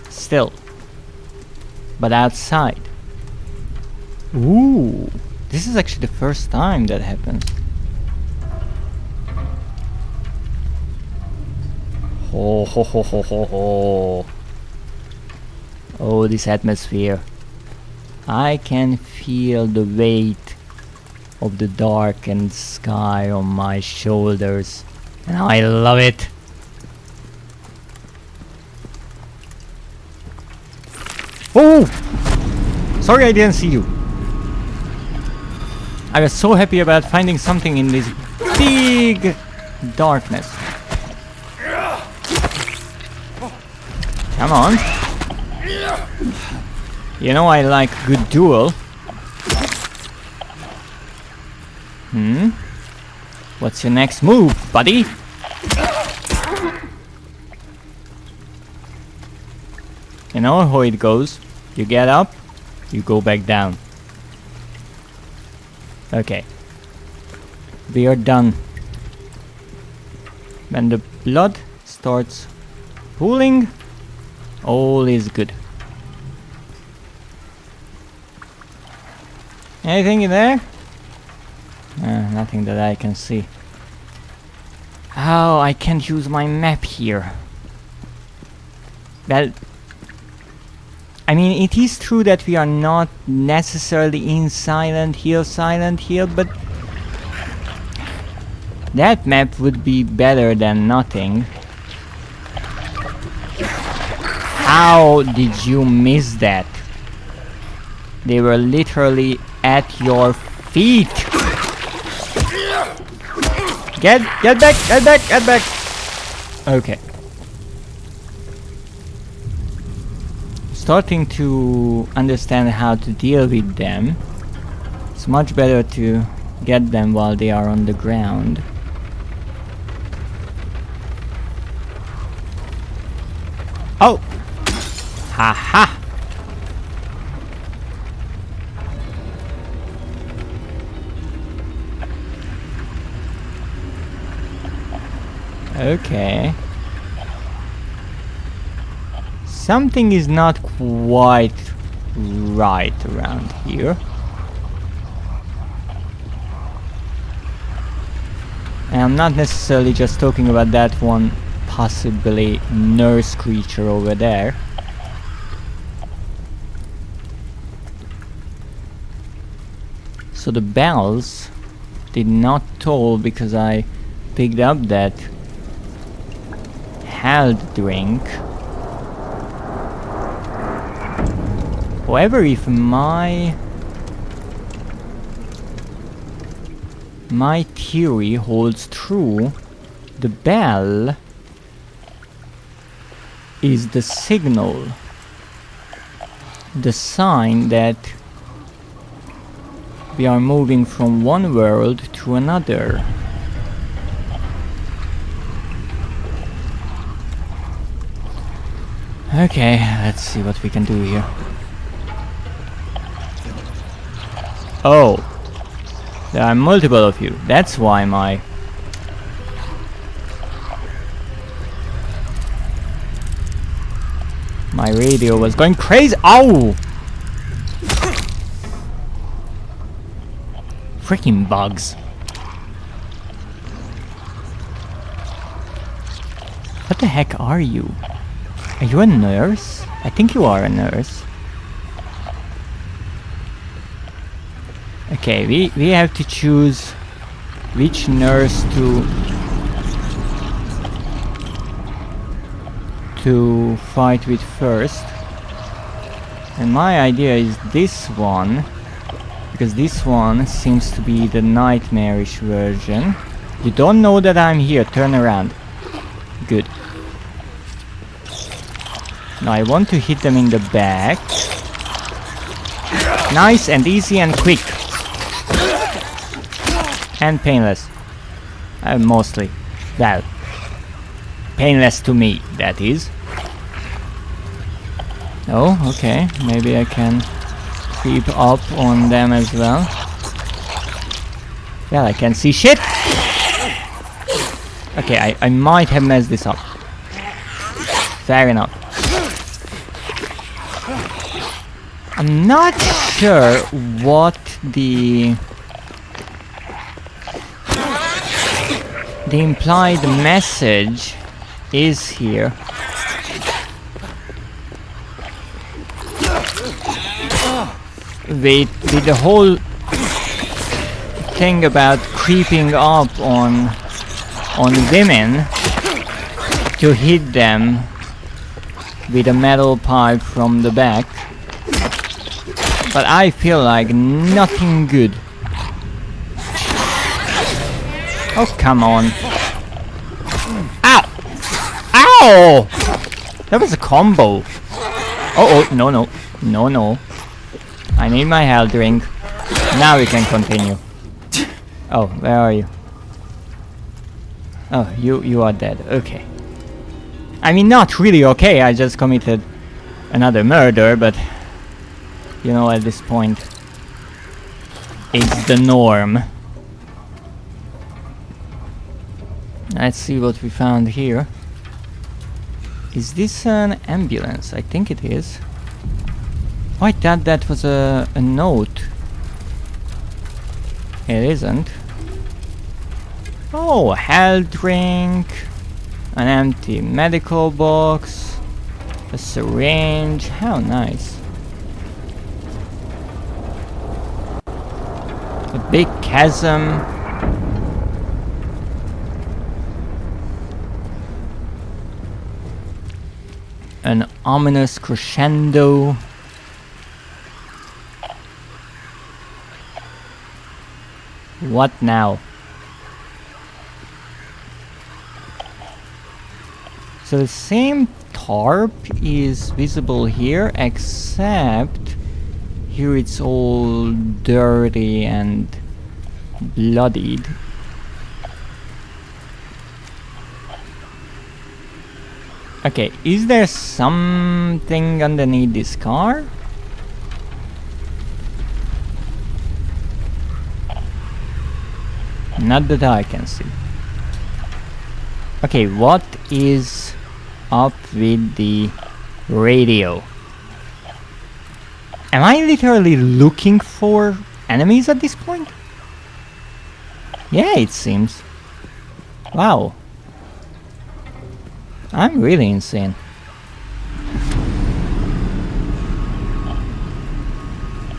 Still. But outside. Ooh, this is actually the first time that happens. Ho ho ho ho ho ho. Oh, this atmosphere. I can feel the weight of the darkened sky on my shoulders, and I love it. Oh! Sorry I didn't see you. I was so happy about finding something in this big darkness. Come on. You know I like good duel. What's your next move, buddy? You know how it goes. You get up, you go back down. Okay. We are done. When the blood starts pooling, all is good. Anything in there? Nothing that I can see. Oh, I can't use my map here. Well, I mean, it is true that we are not necessarily in Silent Hill, but that map would be better than nothing. How did you miss that? They were literally at your feet. Get back. Okay. Starting to understand how to deal with them. It's much better to get them while they are on the ground. Oh! Haha! Okay. Something is not quite right around here. And I'm not necessarily just talking about that one possibly nurse creature over there. So the bells did not toll because I picked up that health drink. However, if my theory holds true, the bell is the signal, the sign that we are moving from one world to another. Okay, let's see what we can do here. Oh, there are multiple of you. That's why my radio was going crazy. Ow! Freaking bugs. What the heck are you? Are you a nurse? I think you are a nurse. Okay, we have to choose which nurse to fight with first. And my idea is this one, because this one seems to be the nightmarish version. You don't know that I'm here, turn around. Good. Now I want to hit them in the back. Nice and easy and quick. And painless. Mostly. Well, painless to me, that is. Oh, okay. Maybe I can creep up on them as well. Well, I can see shit! Okay, I might have messed this up. Fair enough. I'm not sure what the implied message is here. With the whole thing about creeping up on women to hit them with a metal pipe from the back. But I feel like nothing good. Oh, come on. Ow! Ow! That was a combo. Oh, no, no. No, no. I need my health drink. Now we can continue. Oh, where are you? Oh, you are dead. Okay. I mean, not really okay. I just committed another murder, but you know, at this point, it's the norm. Let's see what we found here. Is this an ambulance? I think it is. Oh, I thought that was a note. It isn't. Oh, a health drink, an empty medical box, a syringe. How nice. A big chasm. An ominous crescendo. What now? So the same tarp is visible here, except here it's all dirty and bloodied. Okay, is there something underneath this car? Not that I can see. Okay, what is up with the radio? Am I literally looking for enemies at this point? Yeah, it seems. Wow. I'm really insane.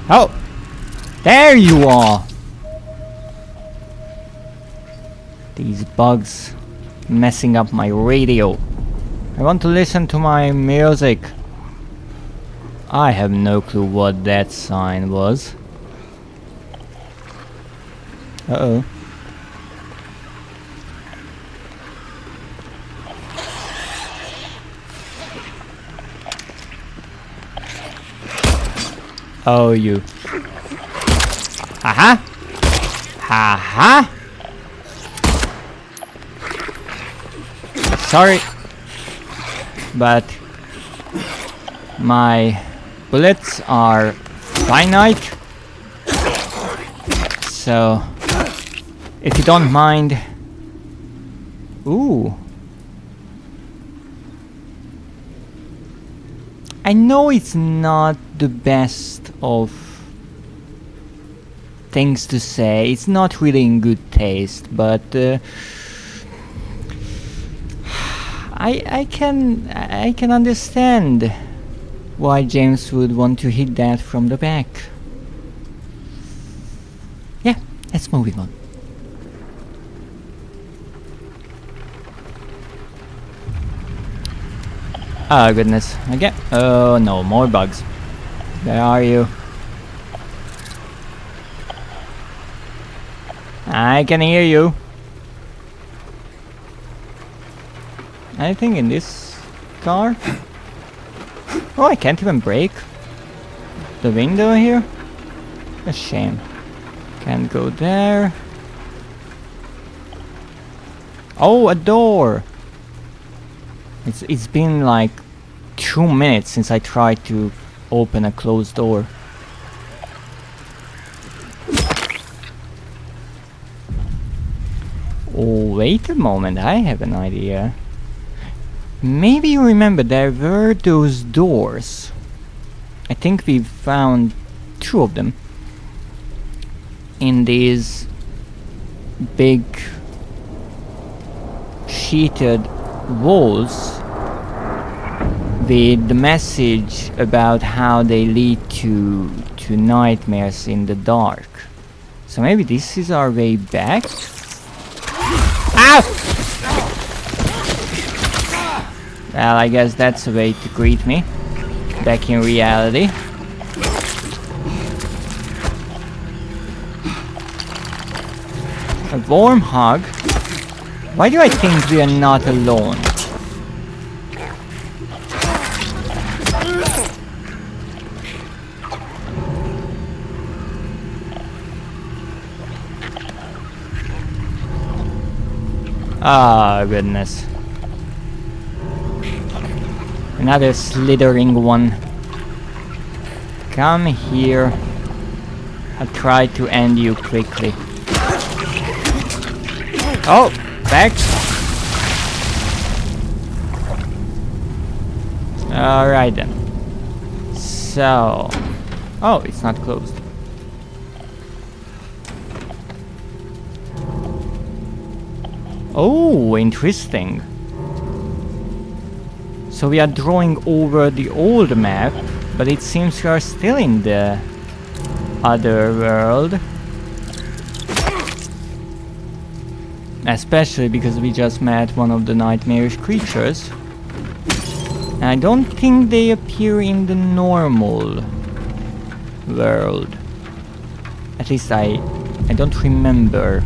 Oh! There you are! These bugs messing up my radio. I want to listen to my music. I have no clue what that sign was. Uh-oh. Oh, you. Haha! Haha! Sorry, but my bullets are finite, so if you don't mind. Ooh. I know it's not the best of things to say, it's not really in good taste, but I can understand why James would want to hit that from the back. Yeah, let's move on. Oh goodness, again. Oh no, more bugs. Where are you? I can hear you. Anything in this car? Oh, I can't even break the window here. A shame. Can't go there. Oh, a door. It's been like 2 minutes since I tried to open a closed door. Oh, wait a moment, I have an idea. Maybe you remember there were those doors. I think we found 2 of them in these big sheeted walls with the message about how they lead to nightmares in the dark. So maybe this is our way back? Ah! Well, I guess that's a way to greet me back in reality. A warm hug? Why do I think we are not alone? Ah, goodness. Another slithering one. Come here. I'll try to end you quickly. Oh, back. Alright then. So... oh, it's not closed. Oh, interesting. So we are drawing over the old map, but it seems we are still in the other world. Especially because we just met one of the nightmarish creatures. And I don't think they appear in the normal world. At least I don't remember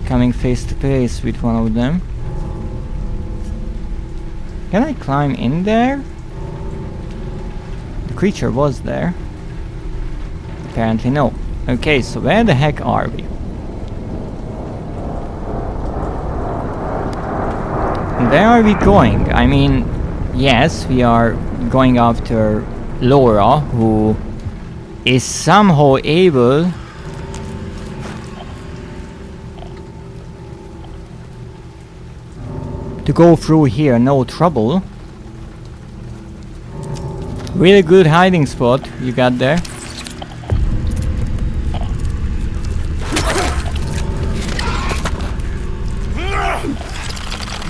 coming face to face with one of them. Can I climb in there? The creature was there. Apparently no. Okay, so where the heck are we? Where are we going? I mean, yes, we are going after Laura, who is somehow able to go through here, no trouble. Really good hiding spot you got there.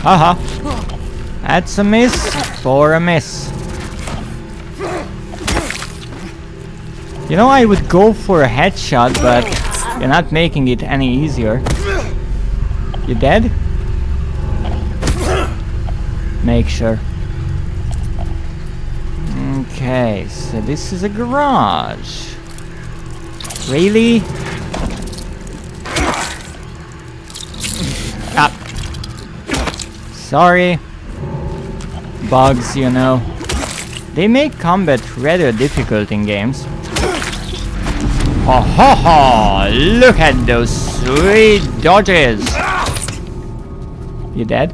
Haha. That's a miss for a miss. You know, I would go for a headshot, but you're not making it any easier. You dead? Make sure. Okay, so this is a garage. Really? Ah. Sorry. Bugs, you know. They make combat rather difficult in games. Ho ho ho! Look at those sweet dodges! You dead?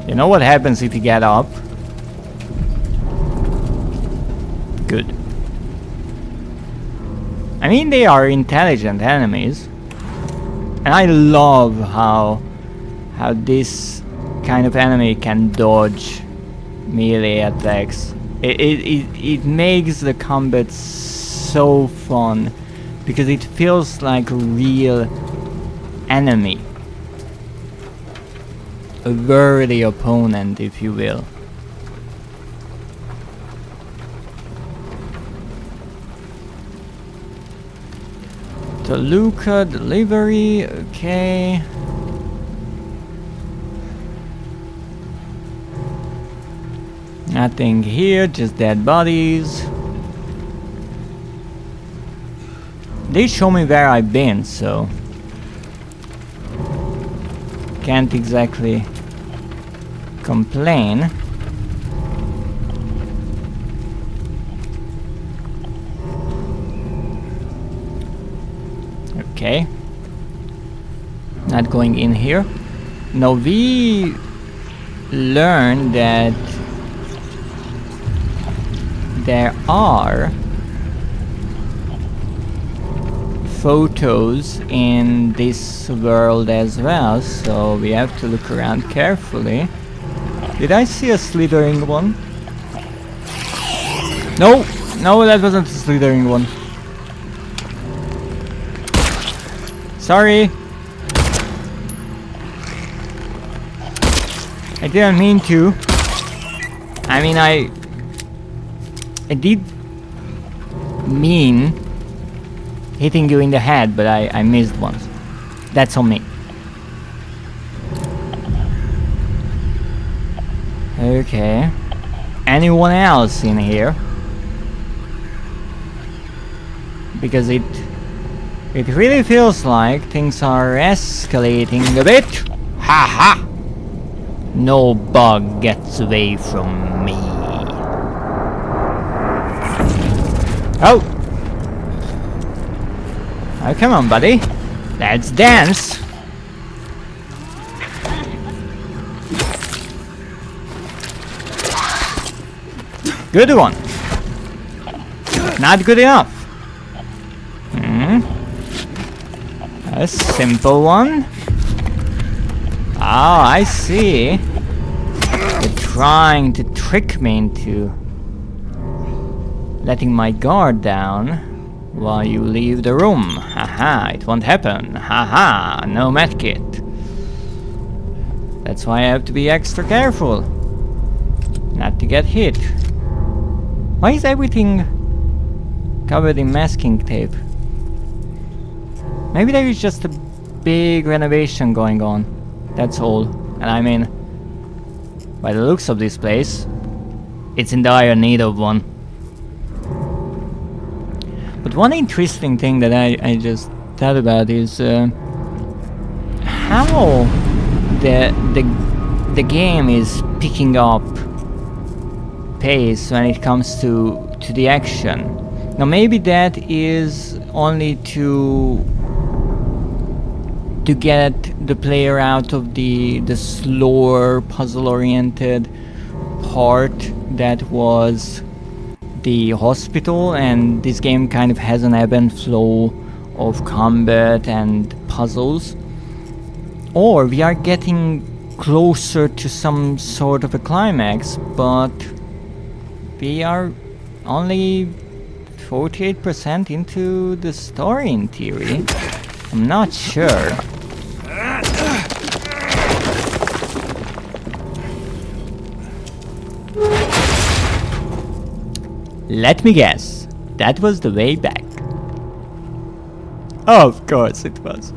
You know what happens if you get up? Good. I mean, they are intelligent enemies. And I love how this kind of enemy can dodge melee attacks. It makes the combat so fun because it feels like a real enemy, a worthy opponent, if you will. Toluca delivery, okay. Nothing here, just dead bodies. They show me where I've been, so can't exactly complain. Okay. Not going in here. Now we learned that there are photos in this world as well, so we have to look around carefully. Did I see a slithering one? No! No, that wasn't a slithering one. Sorry! I didn't mean to. I mean, I did mean hitting you in the head, but I missed once. That's on me. Okay. Anyone else in here? Because it really feels like things are escalating a bit. Ha ha! No bug gets away from me. Oh! Oh, come on, buddy. Let's dance. Good one. Not good enough. A simple one. Ah, I see. You're trying to trick me into letting my guard down while you leave the room. Haha, it won't happen. Haha, no medkit. That's why I have to be extra careful not to get hit. Why is everything covered in masking tape? Maybe there is just a big renovation going on. That's all. And I mean, by the looks of this place, it's in dire need of one. But one interesting thing that I just thought about is how the game is picking up pace when it comes to the action. Now maybe that is only to get the player out of the slower puzzle-oriented part that was the hospital, and this game kind of has an ebb and flow of combat and puzzles. Or we are getting closer to some sort of a climax, but we are only 48% into the story in theory. I'm not sure. Let me guess. That was the way back. Oh, of course it was.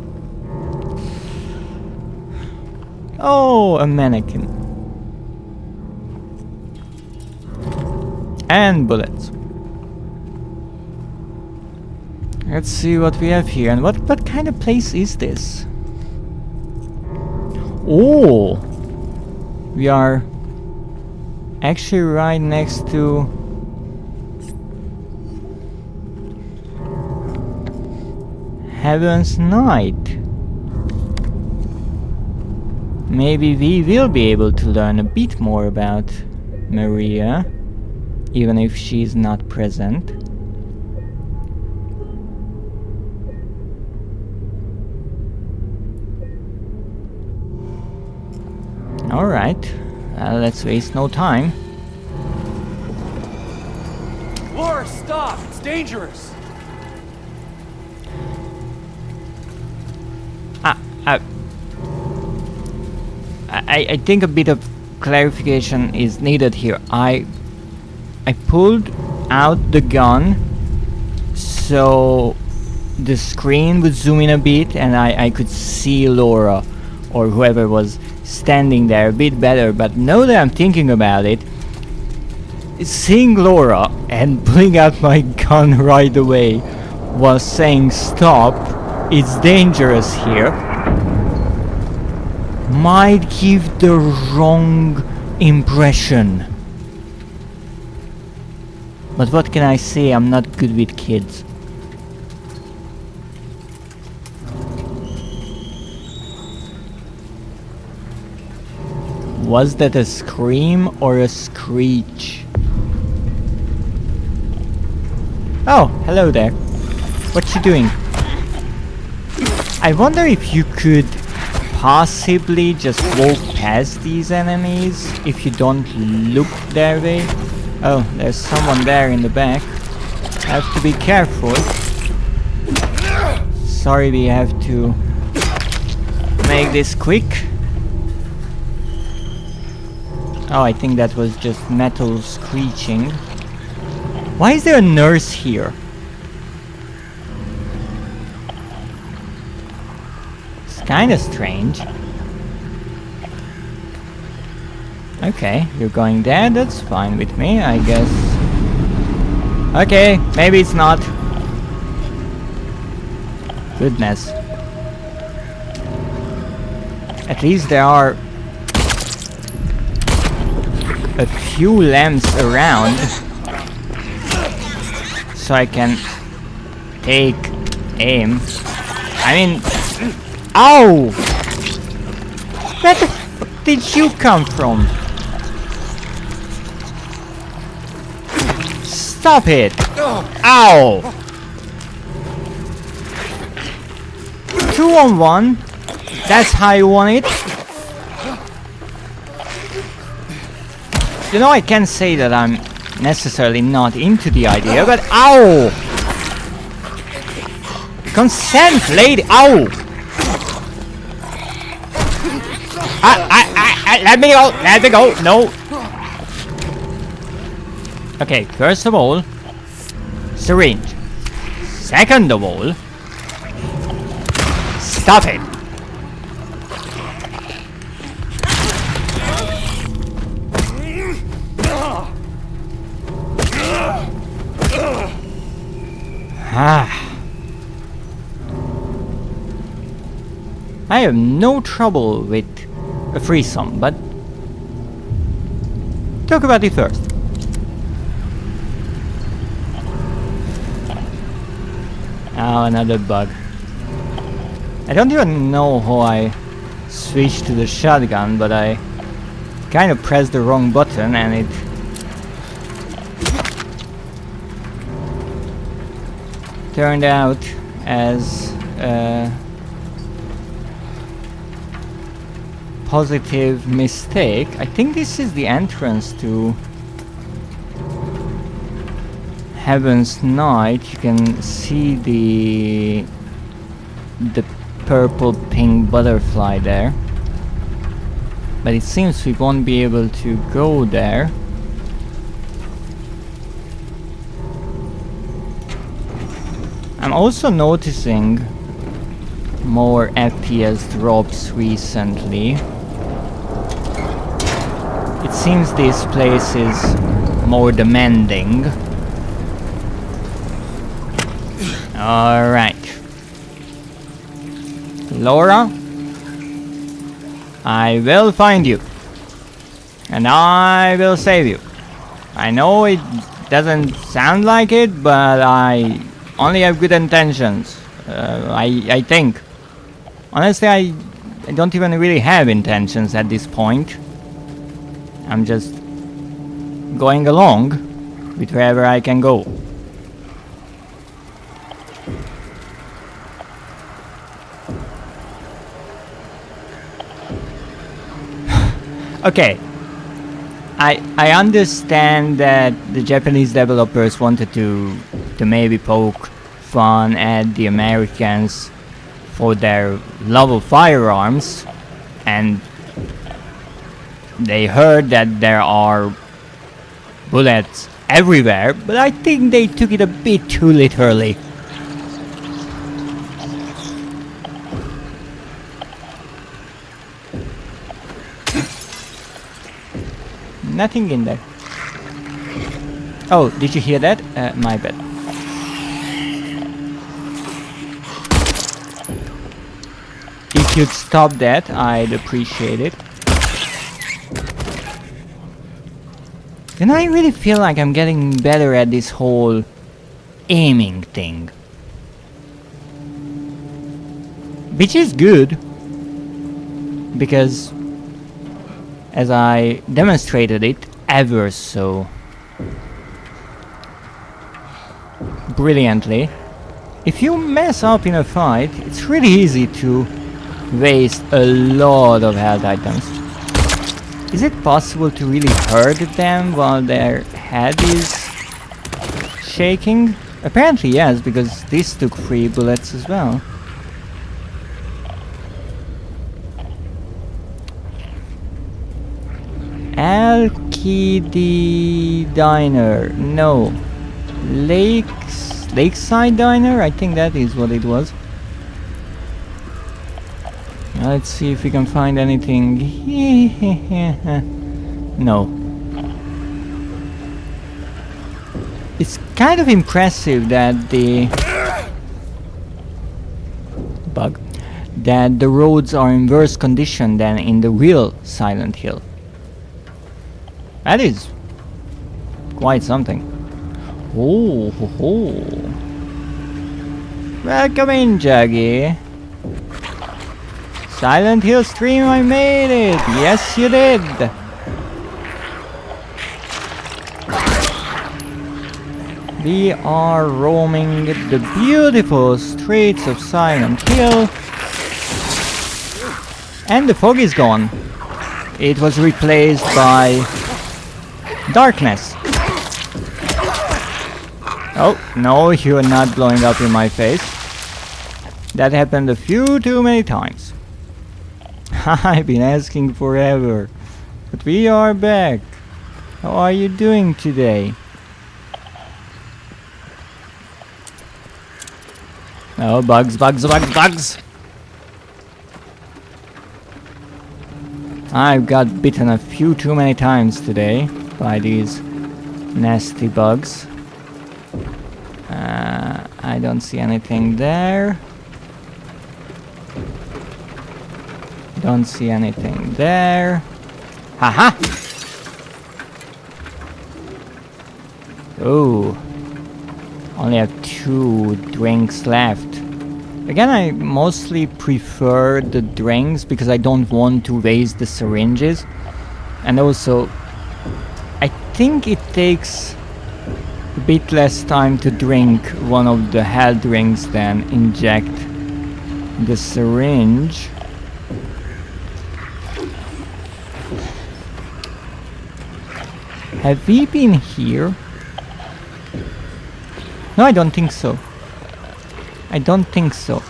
Oh, a mannequin. And bullets. Let's see what we have here. And what kind of place is this? Oh! We are actually right next to Heaven's Knight. Maybe we will be able to learn a bit more about Maria, even if she's not present. Alright, let's waste no time. Laura, stop! It's dangerous! I think a bit of clarification is needed here. I pulled out the gun so the screen would zoom in a bit and I could see Laura or whoever was standing there a bit better, but now that I'm thinking about it, seeing Laura and pulling out my gun right away while saying stop, it's dangerous here, might give the wrong impression. But what can I say? I'm not good with kids. Was that a scream or a screech? Oh, hello there. What you doing? I wonder if you could possibly just walk past these enemies if you don't look their way. Oh, there's someone there in the back. Have to be careful. Sorry, we have to make this quick. Oh, I think that was just metal screeching. Why is there a nurse here? It's kinda strange. Okay, you're going there, that's fine with me, I guess. Okay, maybe it's not. Goodness. At least there are a few lamps around, so I can take aim. I mean, ow! Where the fuck did you come from? Stop it! Ow! 2-on-1? That's how you want it? You know, I can't say that I'm necessarily not into the idea, but ow! Consent, lady! Ow! Let me go! Let me go! No! Okay, first of all, syringe. Second of all, stop it! I have no trouble with a threesome, but talk about it first. Oh, another bug. I don't even know how I switched to the shotgun, but I kind of pressed the wrong button and it turned out as a positive mistake. I think this is the entrance to Heaven's Knight. You can see the purple pink butterfly there, but it seems we won't be able to go there. I'm also noticing more FPS drops recently. It seems this place is more demanding. Alright. Laura, I will find you. And I will save you. I know it doesn't sound like it, but I only have good intentions. I think. Honestly, I don't even really have intentions at this point. I'm just going along with wherever I can go. Okay, I understand that the Japanese developers wanted to maybe poke fun at the Americans for their love of firearms, and they heard that there are bullets everywhere, but I think they took it a bit too literally. Nothing in there. Oh, did you hear that? My bad. If you'd stop that, I'd appreciate it. And I really feel like I'm getting better at this whole aiming thing. Which is good, because as I demonstrated it ever so brilliantly, if you mess up in a fight, it's really easy to waste a lot of health items. Is it possible to really hurt them while their head is shaking? Apparently yes, because this took 3 bullets as well. Alkidi Diner. No. Lakeside Diner? I think that is what it was. Let's see if we can find anything. No. It's kind of impressive that the roads are in worse condition than in the real Silent Hill. That is quite something. Oh, ho, ho. Welcome in, Juggy. Silent Hill stream, I made it! Yes, you did! We are roaming the beautiful streets of Silent Hill. And the fog is gone. It was replaced by darkness. Oh, no, you're not blowing up in my face. That happened a few too many times. I've been asking forever. But we are back. How are you doing today? Oh, bugs. I've got bitten a few too many times today by these nasty bugs. I don't see anything there. Don't see anything there. Haha! Oh, only have 2 drinks left. Again, I mostly prefer the drinks because I don't want to waste the syringes. And also, I think it takes a bit less time to drink one of the health drinks than inject the syringe. Have we been here? No, I don't think so. I don't think so.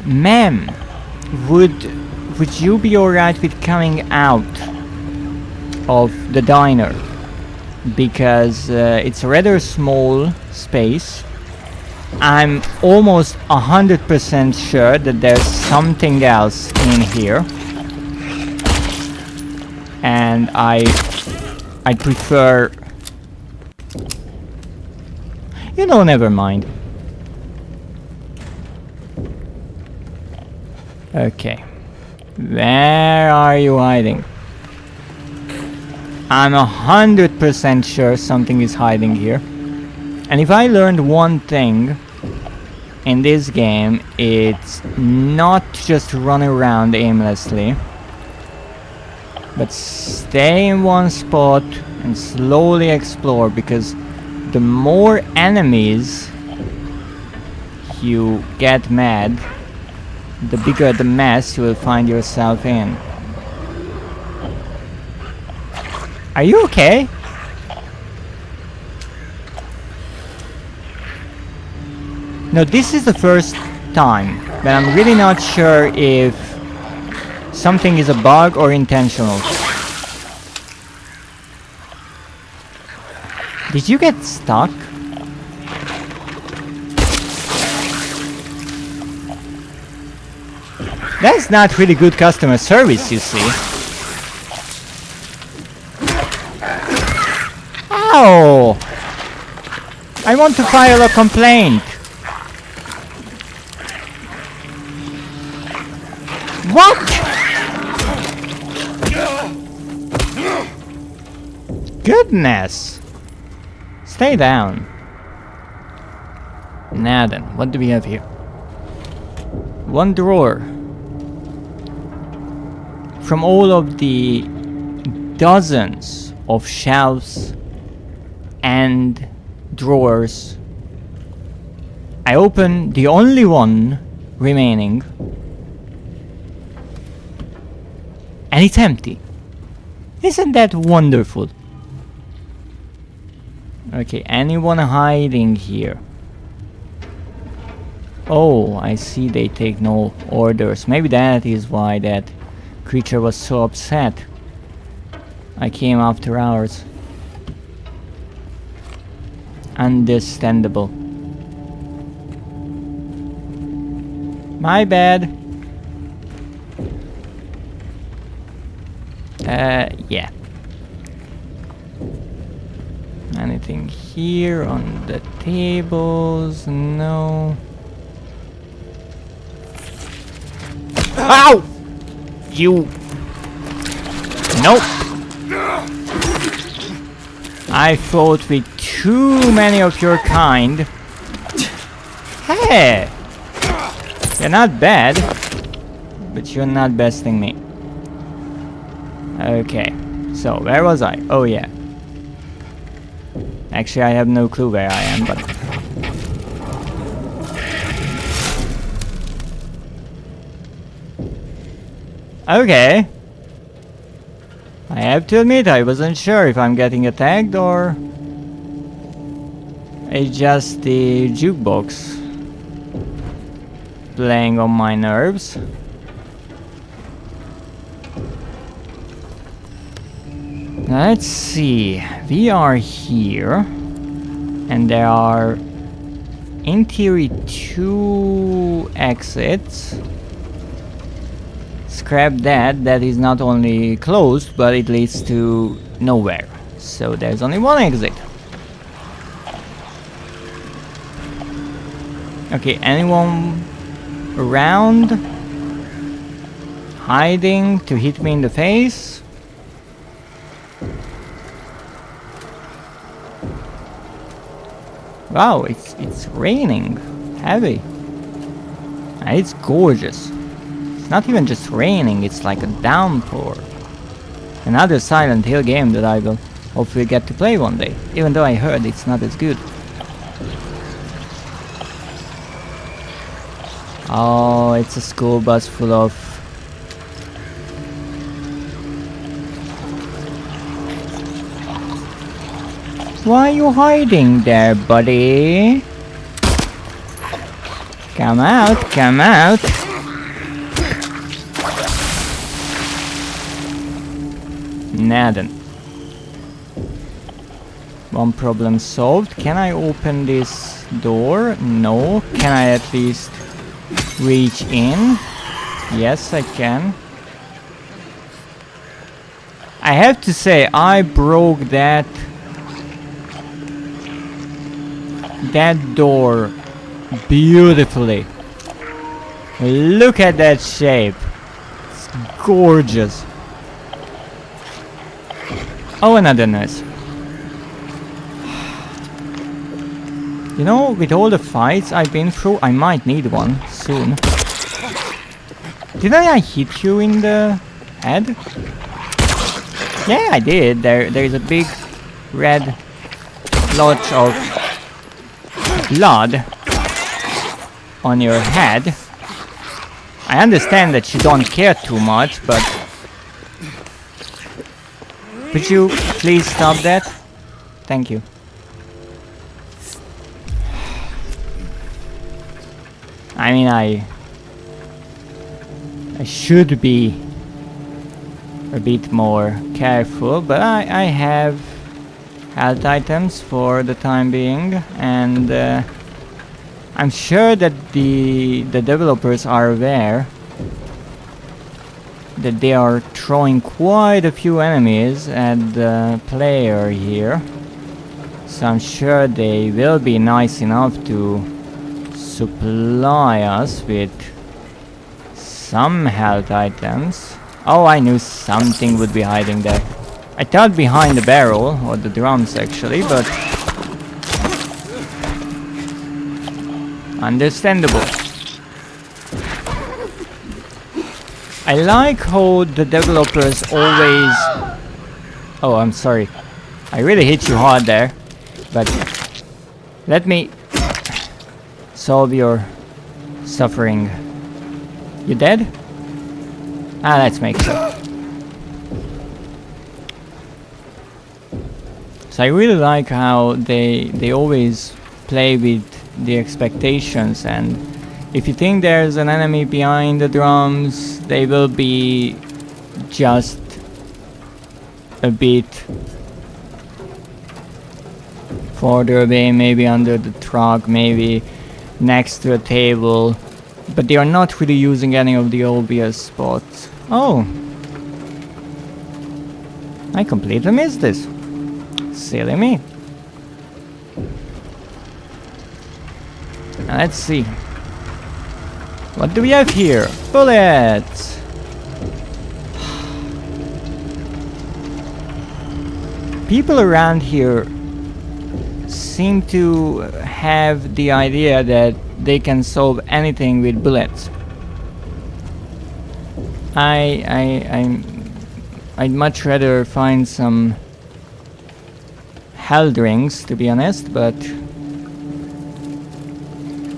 Ma'am, would you be alright with coming out of the diner? Because it's a rather small space. I'm almost 100% sure that there's something else in here. And I prefer... You know, never mind. Okay. Where are you hiding? I'm 100% sure something is hiding here. And if I learned one thing in this game, it's not just run around aimlessly, but stay in one spot and slowly explore, because the more enemies you get mad, the bigger the mess you will find yourself in. Are you okay? No, this is the first time, but I'm really not sure if something is a bug or intentional. Did you get stuck? That's not really good customer service, you see. Ow! I want to file a complaint. What? Goodness! Stay down. Now then, what do we have here? One drawer. From all of the dozens of shelves and drawers, I open the only one remaining, and it's empty. Isn't that wonderful? Okay, anyone hiding here? Oh, I see they take no orders. Maybe that is why that creature was so upset. I came after hours. Understandable. My bad. Yeah. Anything here on the tables? No. Ow! You. Nope. I fought with too many of your kind. Hey! You're not bad, but you're not besting me. Okay, so where was I? Oh yeah. Actually, I have no clue where I am, but... Okay. I have to admit, I wasn't sure if I'm getting attacked or... it's just the jukebox playing on my nerves. Let's see, we are here, and there are, in theory, 2 exits. Scrap that, that is not only closed, but it leads to nowhere. So there's only 1 exit. Okay, anyone around? Hiding to hit me in the face? Wow, it's raining heavy. And it's gorgeous. It's not even just raining, it's like a downpour. Another Silent Hill game that I will hopefully get to play one day, even though I heard it's not as good. Oh, it's a school bus full of... Why are you hiding there, buddy? Come out, come out. Now then. 1 problem solved. Can I open this door? No. Can I at least reach in? Yes, I can. I have to say, I broke that door beautifully. Look at that shape. It's gorgeous. Oh, another nurse. You know, with all the fights I've been through, I might need one soon. Did I hit you in the head? Yeah, I did. There is a big red blotch of blood on your head. I understand that you don't care too much, but could you please stop that? Thank you. I mean, I should be a bit more careful, but I have health items for the time being, and I'm sure that the developers are aware that they are throwing quite a few enemies at the player here, so I'm sure they will be nice enough to supply us with some health items. Oh, I knew something would be hiding there. I thought behind the barrel, or the drums actually, but understandable. I like how the developers always... Oh, I'm sorry. I really hit you hard there, but let me solve your suffering. You dead? Ah, let's make sure. So I really like how they always play with the expectations, and if you think there's an enemy behind the drums, they will be just a bit farther away, maybe under the truck, maybe next to a table, but they are not really using any of the obvious spots. Oh, I completely missed this. Silly me. Now let's see. What do we have here? Bullets! People around here seem to have the idea that they can solve anything with bullets. I'd much rather find some hell drinks, to be honest, but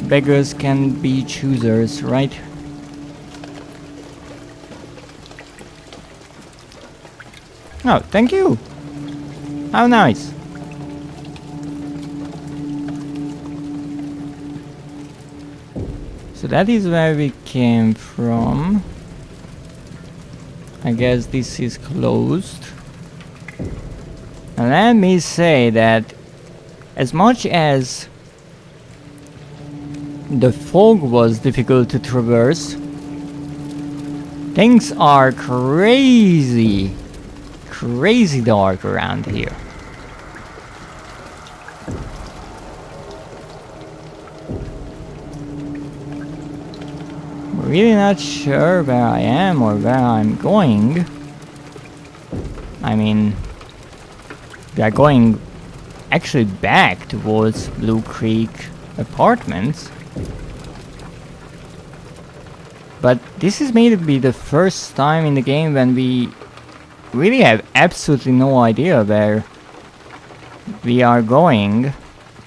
beggars can be choosers, right? Oh, thank you! How nice! So that is where we came from. I guess this is closed. And let me say that as much as the fog was difficult to traverse, things are crazy dark around here. Really not sure where I am or where I'm going. I mean, we are going actually back towards Blue Creek Apartments. But this is maybe the first time in the game when we really have absolutely no idea where we are going.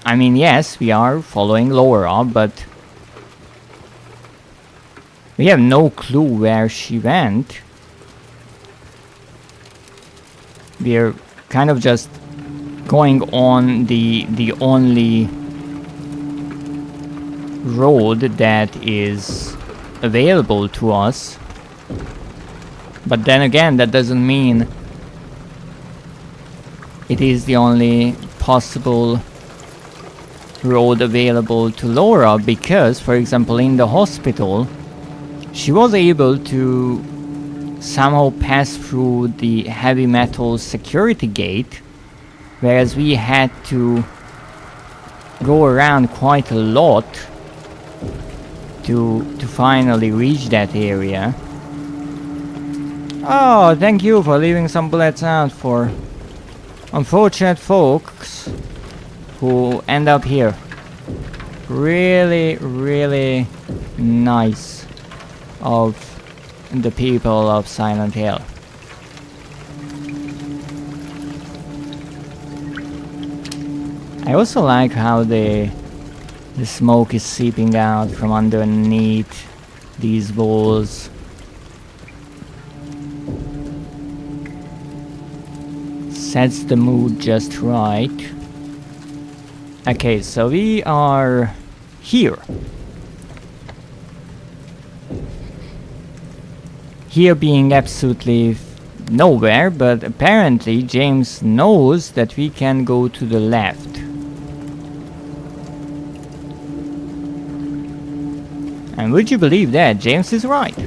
I mean, yes, we are following Laura, but we have no clue where she went. We're kind of just going on the only road that is available to us. But then again, that doesn't mean it is the only possible road available to Laura, because, for example, in the hospital, she was able to somehow pass through the heavy metal security gate, whereas we had to go around quite a lot to finally reach that area. Oh, thank you for leaving some bullets out for unfortunate folks who end up here. really, really nice of the people of Silent Hill. I also like how the smoke is seeping out from underneath these walls. Sets the mood just right. Okay, so we are here. Here being absolutely nowhere, but apparently James knows that we can go to the left. And would you believe that? James is right.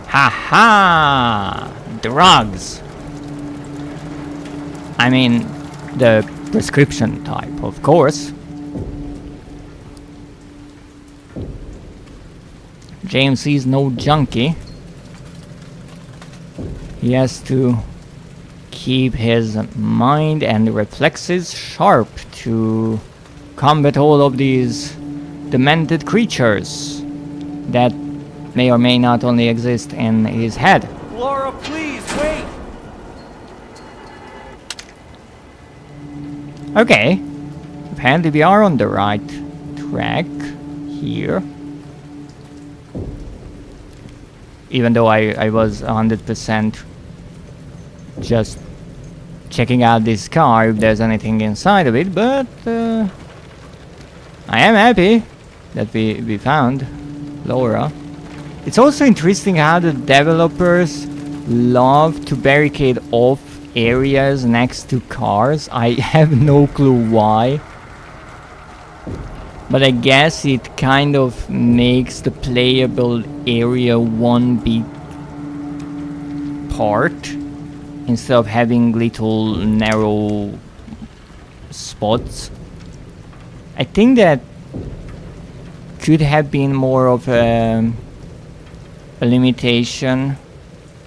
Ha ha! Drugs! I mean, the prescription type, of course. James is no junkie. He has to keep his mind and reflexes sharp to combat all of these demented creatures that may or may not only exist in his head. Laura, please, wait! Okay, apparently we are on the right track here. Even though I was 100% just checking out this car if there's anything inside of it, but I am happy that we found Laura. It's also interesting how the developers love to barricade off areas next to cars. I have no clue why, but I guess it kind of makes the playable area one big part instead of having little narrow spots. I think that could have been more of a limitation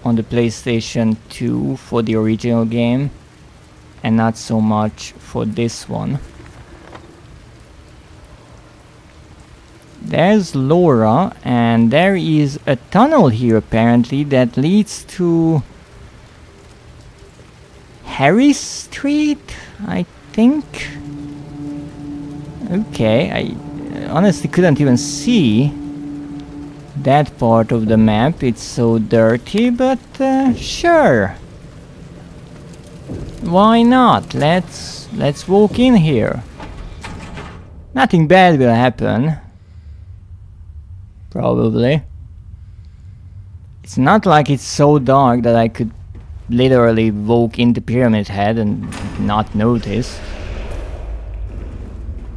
on the PlayStation 2 for the original game and not so much for this one. There's Laura, and there is a tunnel here apparently that leads to Harris Street, I think. Okay, I honestly couldn't even see that part of the map. It's so dirty, but sure. Why not? Let's walk in here. Nothing bad will happen. Probably. It's not like it's so dark that I could literally walk into Pyramid Head and not notice.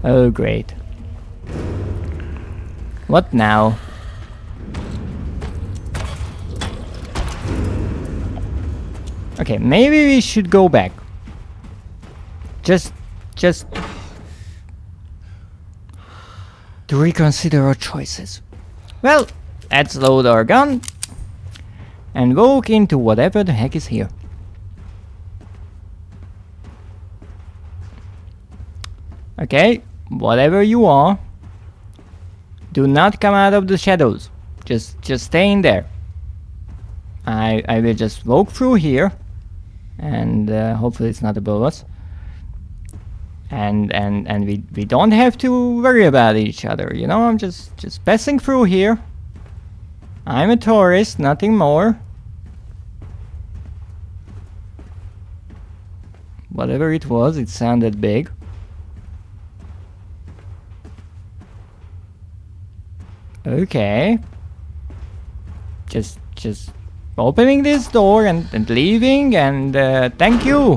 Oh great. What now? Okay, maybe we should go back. Just to reconsider our choices. Well, let's load our gun and walk into whatever the heck is here. Okay, whatever you are, do not come out of the shadows. Just stay in there. I will just walk through here, and hopefully it's not above us. And we don't have to worry about each other, you know. I'm just passing through here. I'm a tourist, nothing more. Whatever it was, it sounded big. Okay. Just opening this door and leaving, and thank you.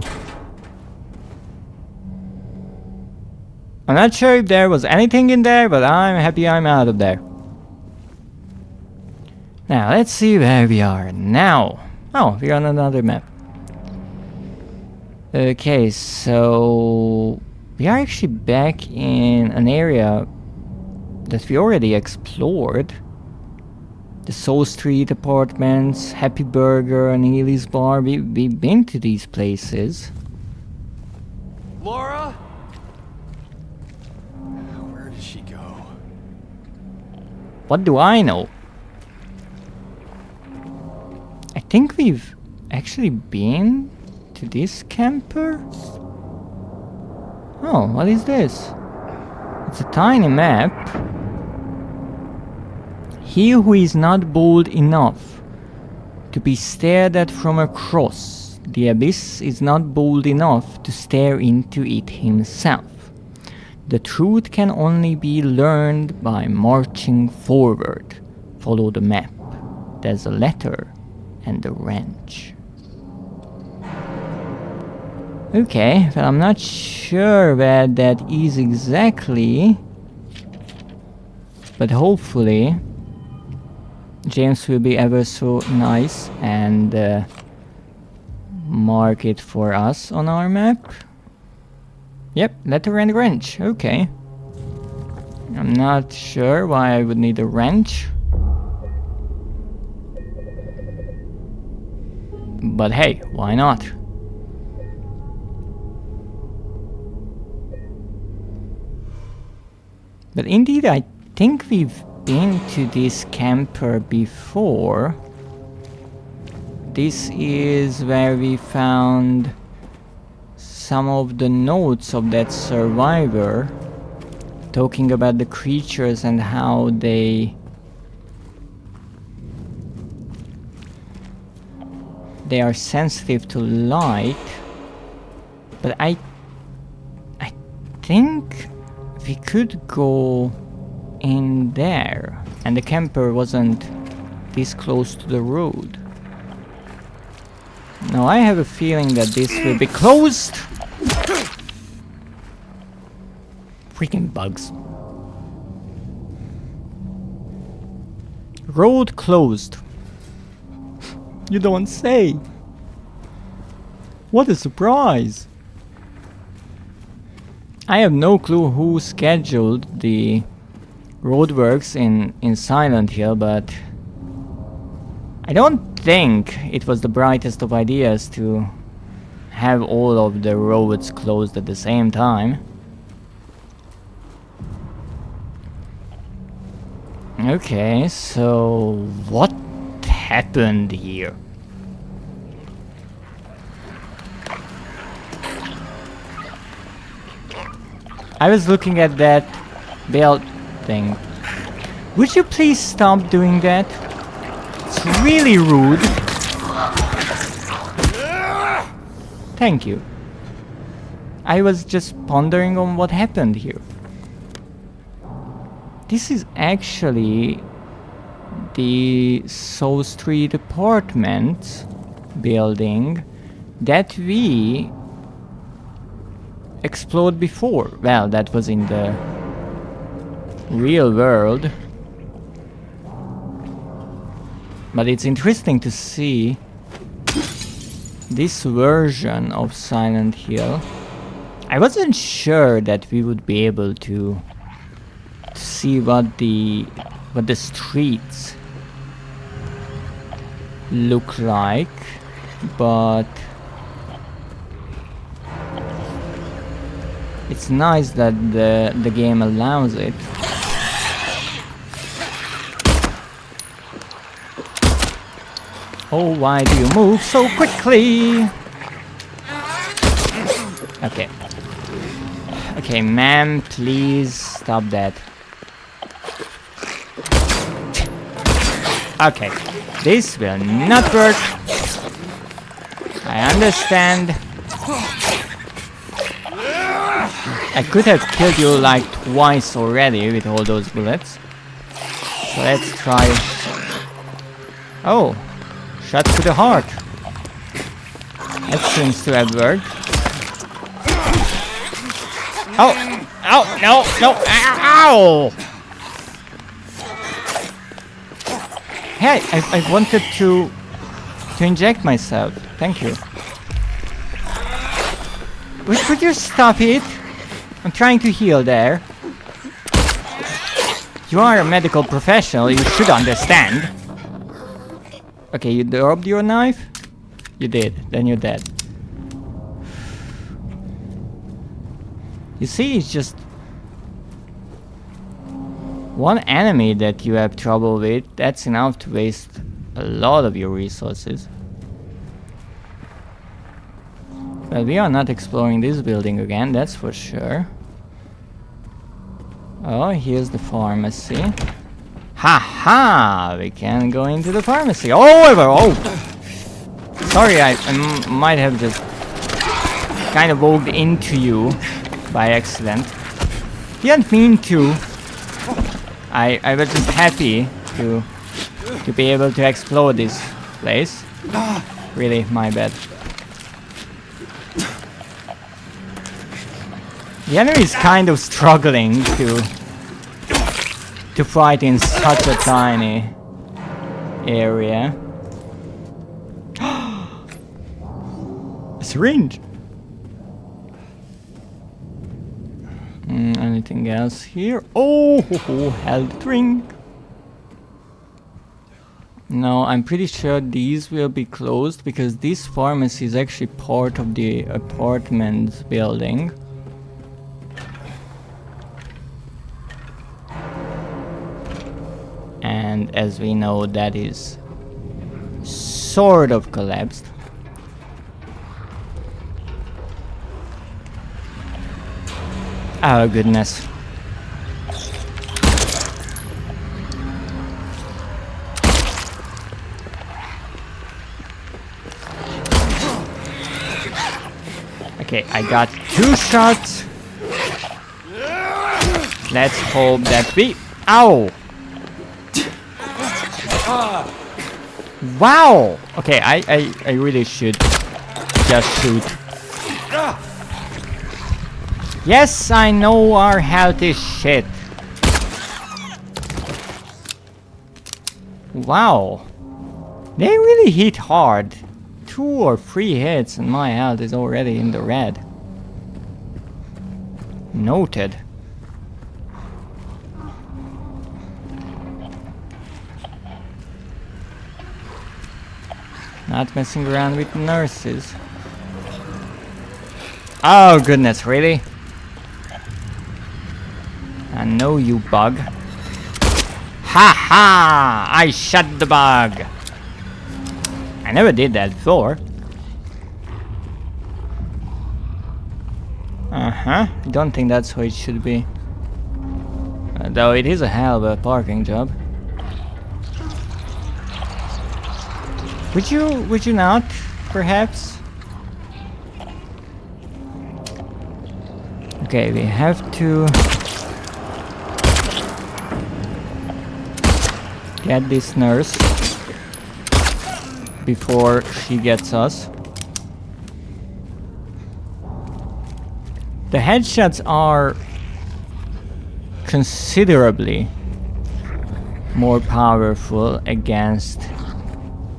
I'm not sure if there was anything in there, but I'm happy I'm out of there. Now, let's see where we are now. Oh, we're on another map. Okay, so we are actually back in an area that we already explored. The Soul Street Apartments, Happy Burger, and Healy's Bar. We've been to these places. Laura? Where did she go? What do I know? I think we've actually been to this camper? Oh, what is this? It's a tiny map. He who is not bold enough to be stared at from across the abyss is not bold enough to stare into it himself. The truth can only be learned by marching forward. Follow the map. There's a letter and a wrench. Okay, well, I'm not sure where that is exactly, but hopefully James will be ever so nice and mark it for us on our map. Yep, letter and wrench, okay. I'm not sure why I would need a wrench. But hey, why not? But indeed, I think we've been to this camper before. This is where we found some of the notes of that survivor talking about the creatures and how they are sensitive to light. But I think we could go in there, and the camper wasn't this close to the road. Now I have a feeling that this will be closed. Freaking bugs. Road closed. You don't say. What a surprise. I have no clue who scheduled the roadworks in Silent Hill, but I don't think it was the brightest of ideas to have all of the roads closed at the same time. Okay, so what happened here? I was looking at that belt thing. Would you please stop doing that? It's really rude. Thank you. I was just pondering on what happened here. This is actually the South Street apartment building that we explored before. Well, that was in the real world. But it's interesting to see this version of Silent Hill. I wasn't sure that we would be able to see what the streets look like, but it's nice that the game allows it. Oh, why do you move so quickly? Okay. Okay, ma'am, please stop that. Okay, this will not work. I understand. I could have killed you like twice already with all those bullets. So let's try. Oh, shot to the heart. That seems to have worked. Oh, oh, no, no, ow! Hey, I wanted to inject myself. Thank you. Could you stop it? I'm trying to heal there. You are a medical professional, you should understand. Okay, you dropped your knife? You did, then you're dead. You see, it's just one enemy that you have trouble with. That's enough to waste a lot of your resources. Well, we are not exploring this building again, that's for sure. Oh, here's the pharmacy. Ha ha! We can go into the pharmacy. However, oh! Sorry, I might have just kind of walked into you by accident. Didn't mean to. I was just happy to be able to explore this place. Really, my bad. The enemy is kind of struggling to fight in such a tiny area. A syringe. Anything else here? Oh, health drink. No, I'm pretty sure these will be closed because this pharmacy is actually part of the apartment building. And as we know, that is sort of collapsed. Oh goodness. Okay, I got 2 shots. Let's hope that we... Ow! Wow! Okay, I really should just shoot. Yes, I know our health is shit. Wow. They really hit hard. 2 or 3 hits and my health is already in the red. Noted. Not messing around with nurses. Oh goodness, really? I know you, bug. Ha ha! I shot the bug! I never did that before. Uh-huh. I don't think that's how it should be. Though it is a hell of a parking job. Would you not, perhaps? Okay, we have to get this nurse before she gets us. The headshots are considerably more powerful against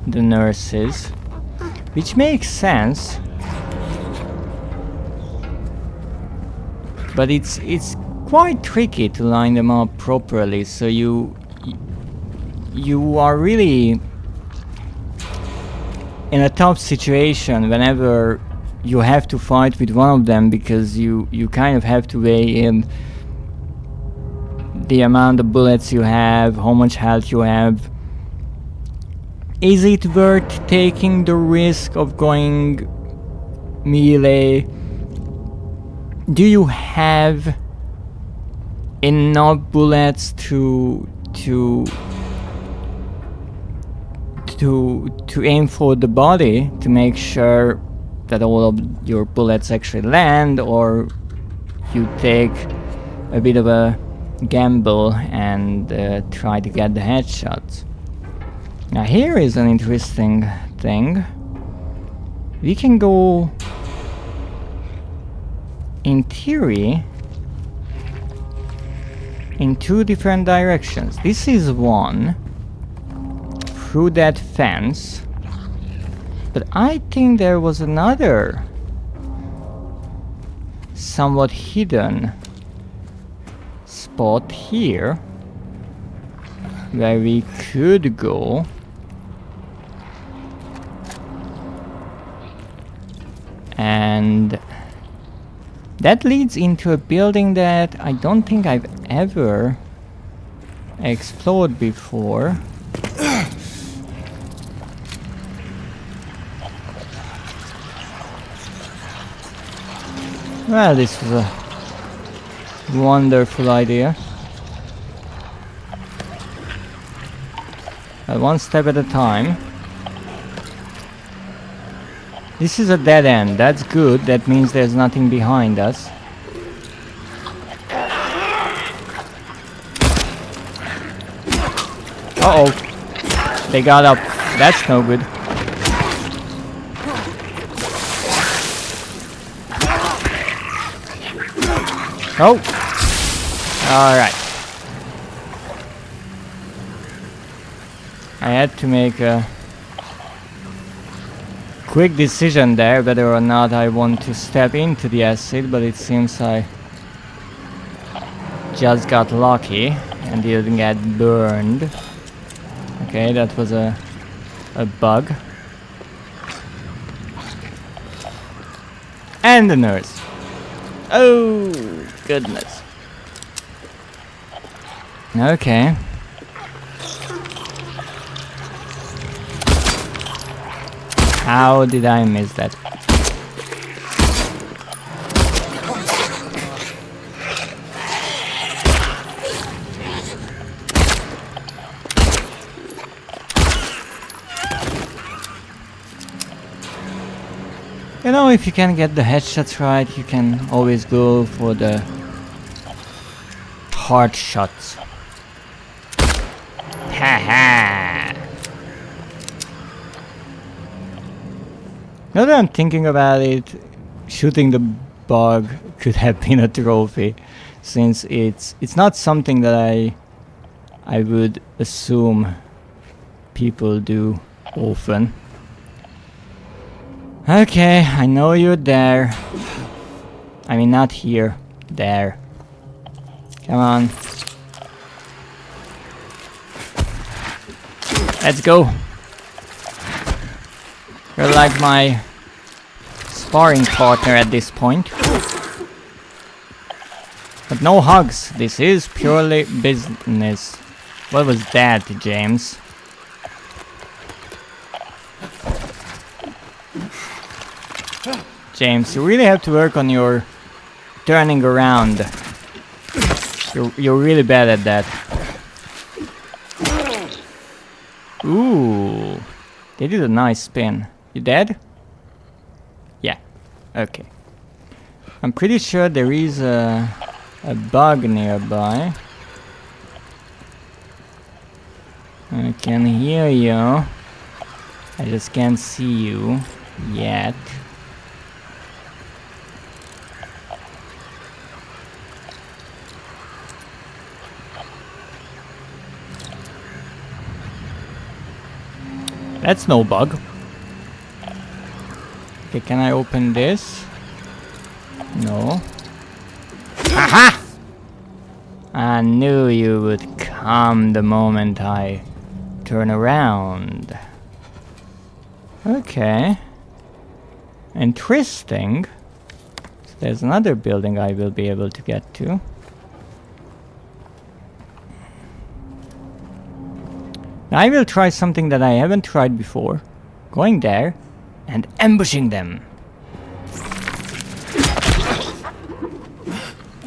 the nurses, which makes sense, but it's quite tricky to line them up properly, so you are really in a tough situation whenever you have to fight with one of them, because you kind of have to weigh in the amount of bullets you have, how much health you have. Is it worth taking the risk of going melee? Do you have enough bullets to aim for the body to make sure that all of your bullets actually land, or you take a bit of a gamble and try to get the headshots? Now here is an interesting thing. We can go, in theory, in 2 different directions. This is one, through that fence, but I think there was another somewhat hidden spot here where we could go. And That leads into a building that I don't think I've ever explored before. Well, this was a wonderful idea. One step at a time. This is a dead end. That's good. That means there's nothing behind us. Uh-oh. They got up. That's no good. Oh. Alright. I had to make a quick decision there whether or not I want to step into the acid, but it seems I just got lucky and didn't get burned. Okay, that was a bug. And the nurse. Oh, goodness. Okay. How did I miss that? You know, if you can get the headshots right, you can always go for the hard shots. Haha! Now that I'm thinking about it, shooting the bug could have been a trophy, since it's not something that I would assume people do often. Okay, I know you're there. I mean, not here. There. Come on. Let's go. You're like my sparring partner at this point. But no hugs. This is purely business. What was that, James? James, you really have to work on your turning around. You're really bad at that. Ooh, they did a nice spin. You dead? Yeah. Okay. I'm pretty sure there is a bug nearby. I can hear you. I just can't see you yet. That's no bug. Okay, can I open this? No. Aha! I knew you would come the moment I turn around. Okay. Interesting. So there's another building I will be able to get to. I will try something that I haven't tried before. Going there and ambushing them.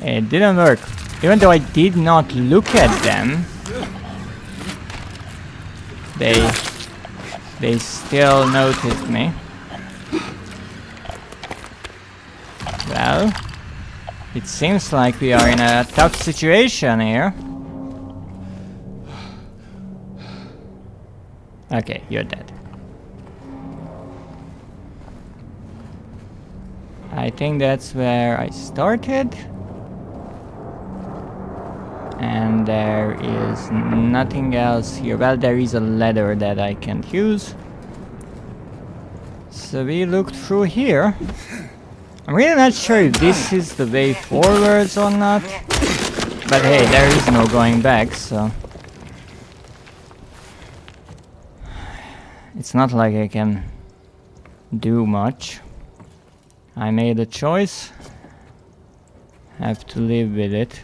It didn't work. Even though I did not look at them, they still noticed me. Well, it seems like we are in a tough situation here. Okay, you're dead. I think that's where I started. And there is nothing else here. Well, there is a ladder that I can't use. So we looked through here. I'm really not sure if this is the way forwards or not. But hey, there is no going back, so... It's not like I can do much. I made a choice, Have to live with it.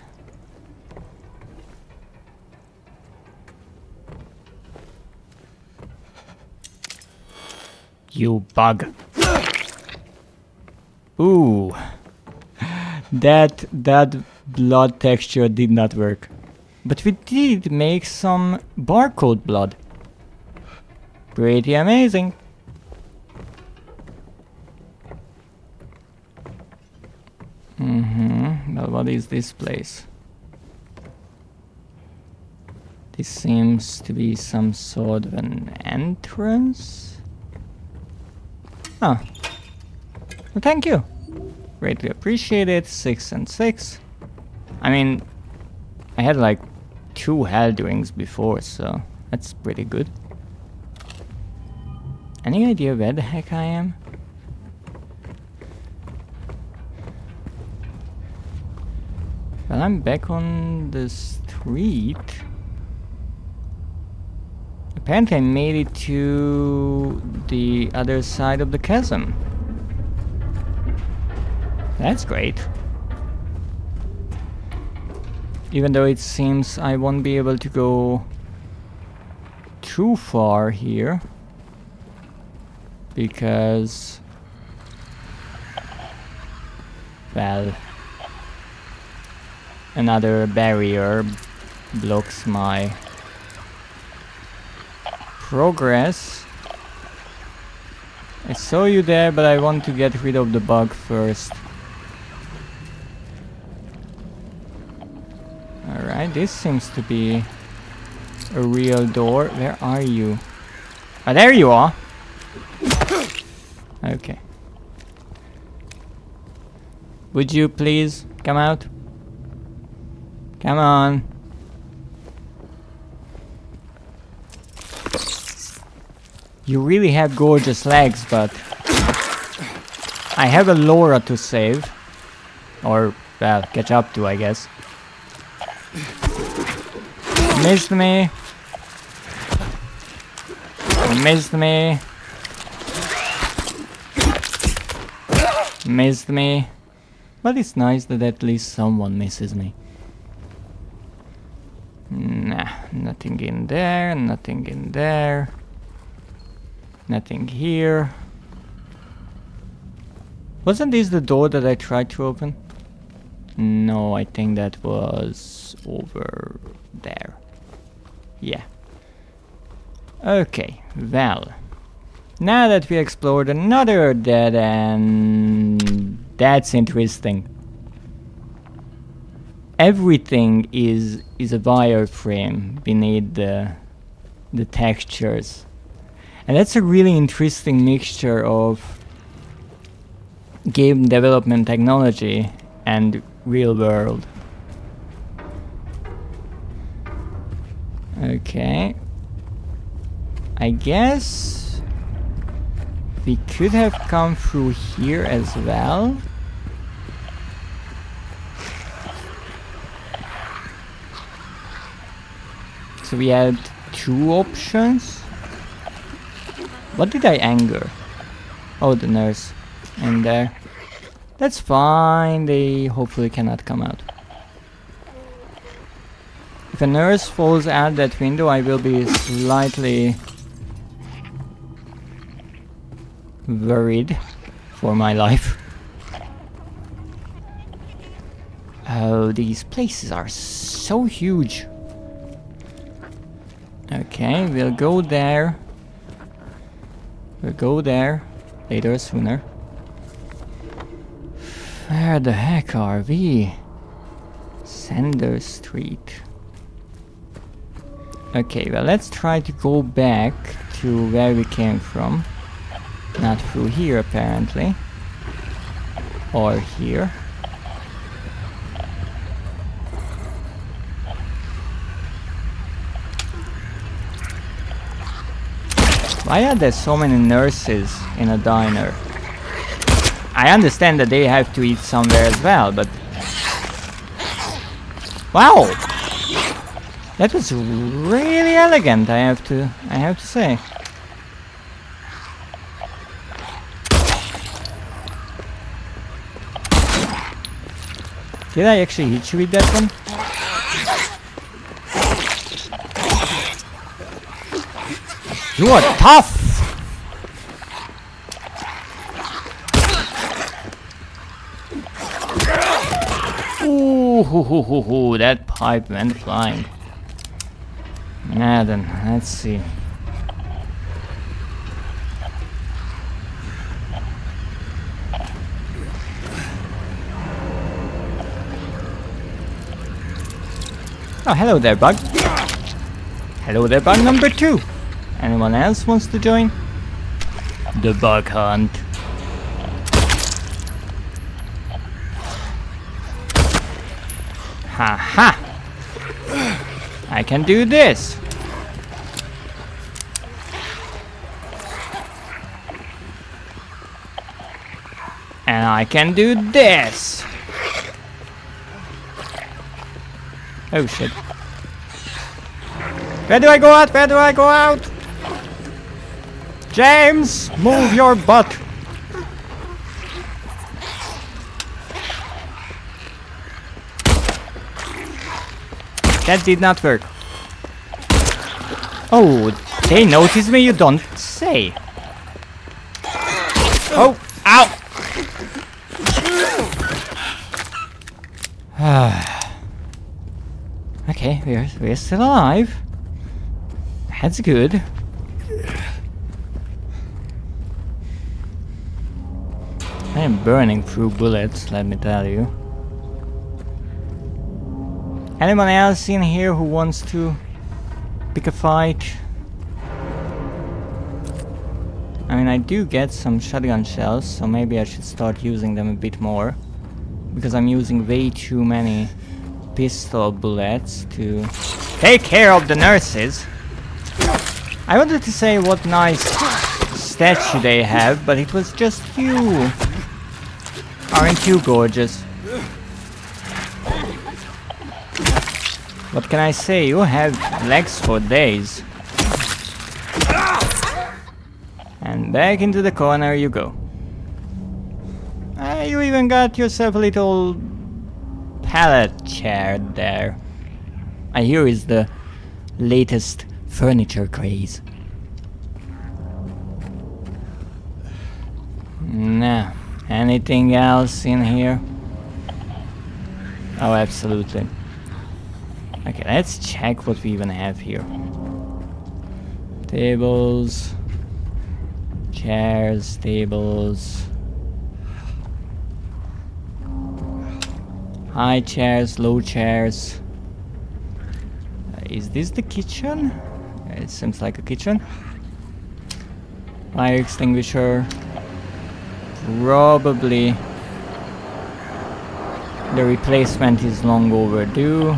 You bug. Ooh. That blood texture did not work. But we did make some barcode blood. Pretty amazing. Well, what is this place? This seems to be some sort of an entrance. Oh. Well, thank you. Greatly appreciate it. 6 and 6. I mean, I had like 2 health drinks before, so that's pretty good. Any idea where the heck I am? Well, I'm back on the street. Apparently I made it to the other side of the chasm. That's great. Even though it seems I won't be able to go too far here. Because... well... another barrier blocks my progress. I saw you there, but I want to get rid of the bug first. Alright, this seems to be a real door. Where are you? Ah, there you are! Okay. Would you please come out? Come on. You really have gorgeous legs, but I have a Laura to save. Or, well, catch up to, I guess. Missed me. Missed me. Missed me. But it's nice that at least someone misses me. Nah, nothing in there, nothing in there. Nothing here. Wasn't this the door that I tried to open? No, I think that was over there. Yeah. Okay, well. Now that we explored another dead end, that's interesting. Everything is a wireframe beneath the textures. And that's a really interesting mixture of game development technology and real world. Okay. I guess we could have come through here as well. So we had 2 options. What did I anger? Oh, the nurse in there. That's fine, they hopefully cannot come out. If a nurse falls out that window, I will be slightly worried for my life. Oh, these places are so huge. Okay, we'll go there. We'll go there later, sooner. Where the heck are we? Sender Street. Okay, well, let's try to go back to where we came from. Not through here, apparently. Or here. Why are there so many nurses in a diner? I understand that they have to eat somewhere as well, but... wow! That was really elegant, I have to say. Did I actually hit you with that one? You are tough! Ooh, that pipe went flying. Now then, let's see. Oh, hello there, bug. Hello there, bug number 2. Anyone else wants to join? The bug hunt. Ha ha! I can do this. And I can do this. Oh shit. Where do I go out? Where do I go out? James, move your butt. That did not work. Oh, they notice me, you don't say. Oh, ow! Okay, we're still alive. That's good. I am burning through bullets, let me tell you. Anyone else in here who wants to pick a fight? I mean, I do get some shotgun shells, so maybe I should start using them a bit more. Because I'm using way too many pistol bullets to take care of the nurses. I wanted to say what nice statue they have, but it was just you. Aren't you gorgeous? What can I say? You have legs for days. And back into the corner you go. You even got yourself a little pallet chair there. I hear is the latest furniture craze. Nah. Anything else in here? Oh, absolutely. Okay, let's check what we even have here. Tables, chairs, tables, high chairs, low chairs. Is this the kitchen? It seems like a kitchen. Fire extinguisher. Probably the replacement is long overdue.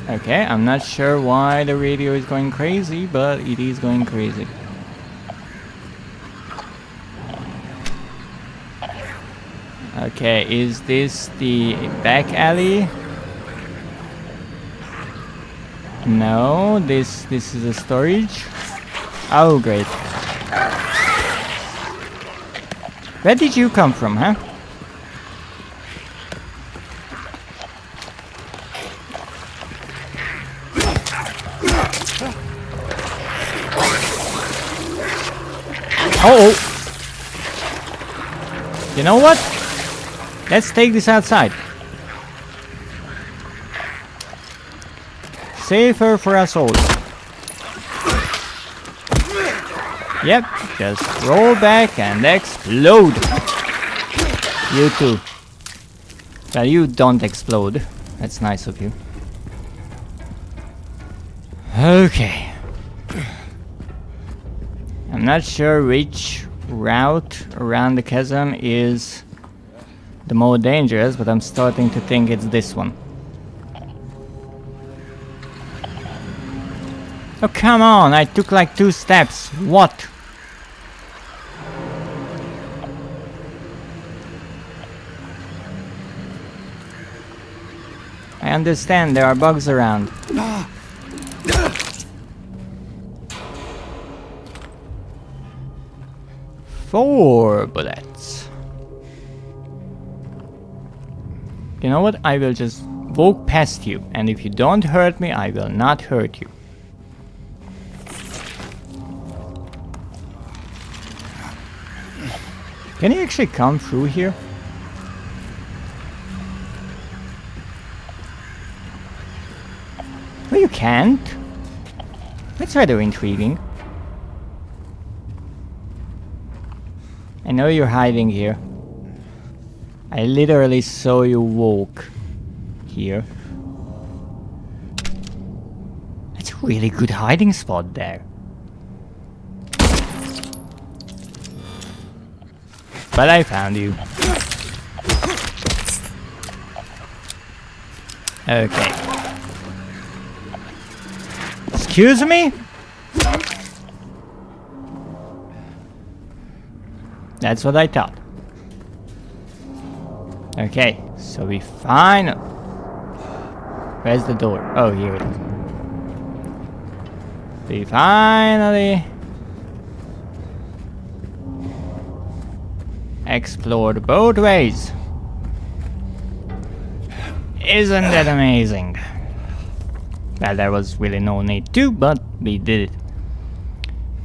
Okay, I'm not sure why the radio is going crazy, but it is going crazy. Okay, is this the back alley? No, this is a storage. Oh, great. Where did you come from, huh? Oh! You know what? Let's take this outside. Safer for us all. Yep, just roll back and explode. You too. Well, you don't explode. That's nice of you. Okay. I'm not sure which route around the chasm is the more dangerous, but I'm starting to think it's this one. Oh, come on! I took like 2 steps. What? I understand there are bugs around. 4 bullets. You know what? I will just walk past you, and if you don't hurt me, I will not hurt you. Can you actually come through here? No, you can't. That's rather intriguing. I know you're hiding here. I literally saw you walk here. That's a really good hiding spot there. But I found you. Okay. Excuse me? That's what I thought. Okay, so we find... Where's the door? Oh, here it is. We finally... explored both ways. Isn't that amazing? Well, there was really no need to, but we did it.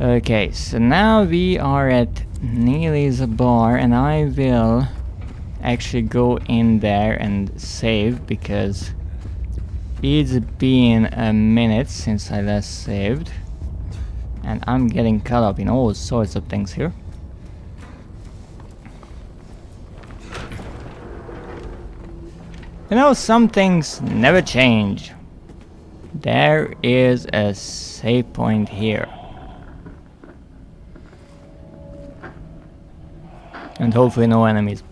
Okay, so now we are at Neely's bar, and I will actually go in there and save, because it's been a minute since I last saved, and I'm getting caught up in all sorts of things here. You know, some things never change. There is a save point here. And hopefully no enemies.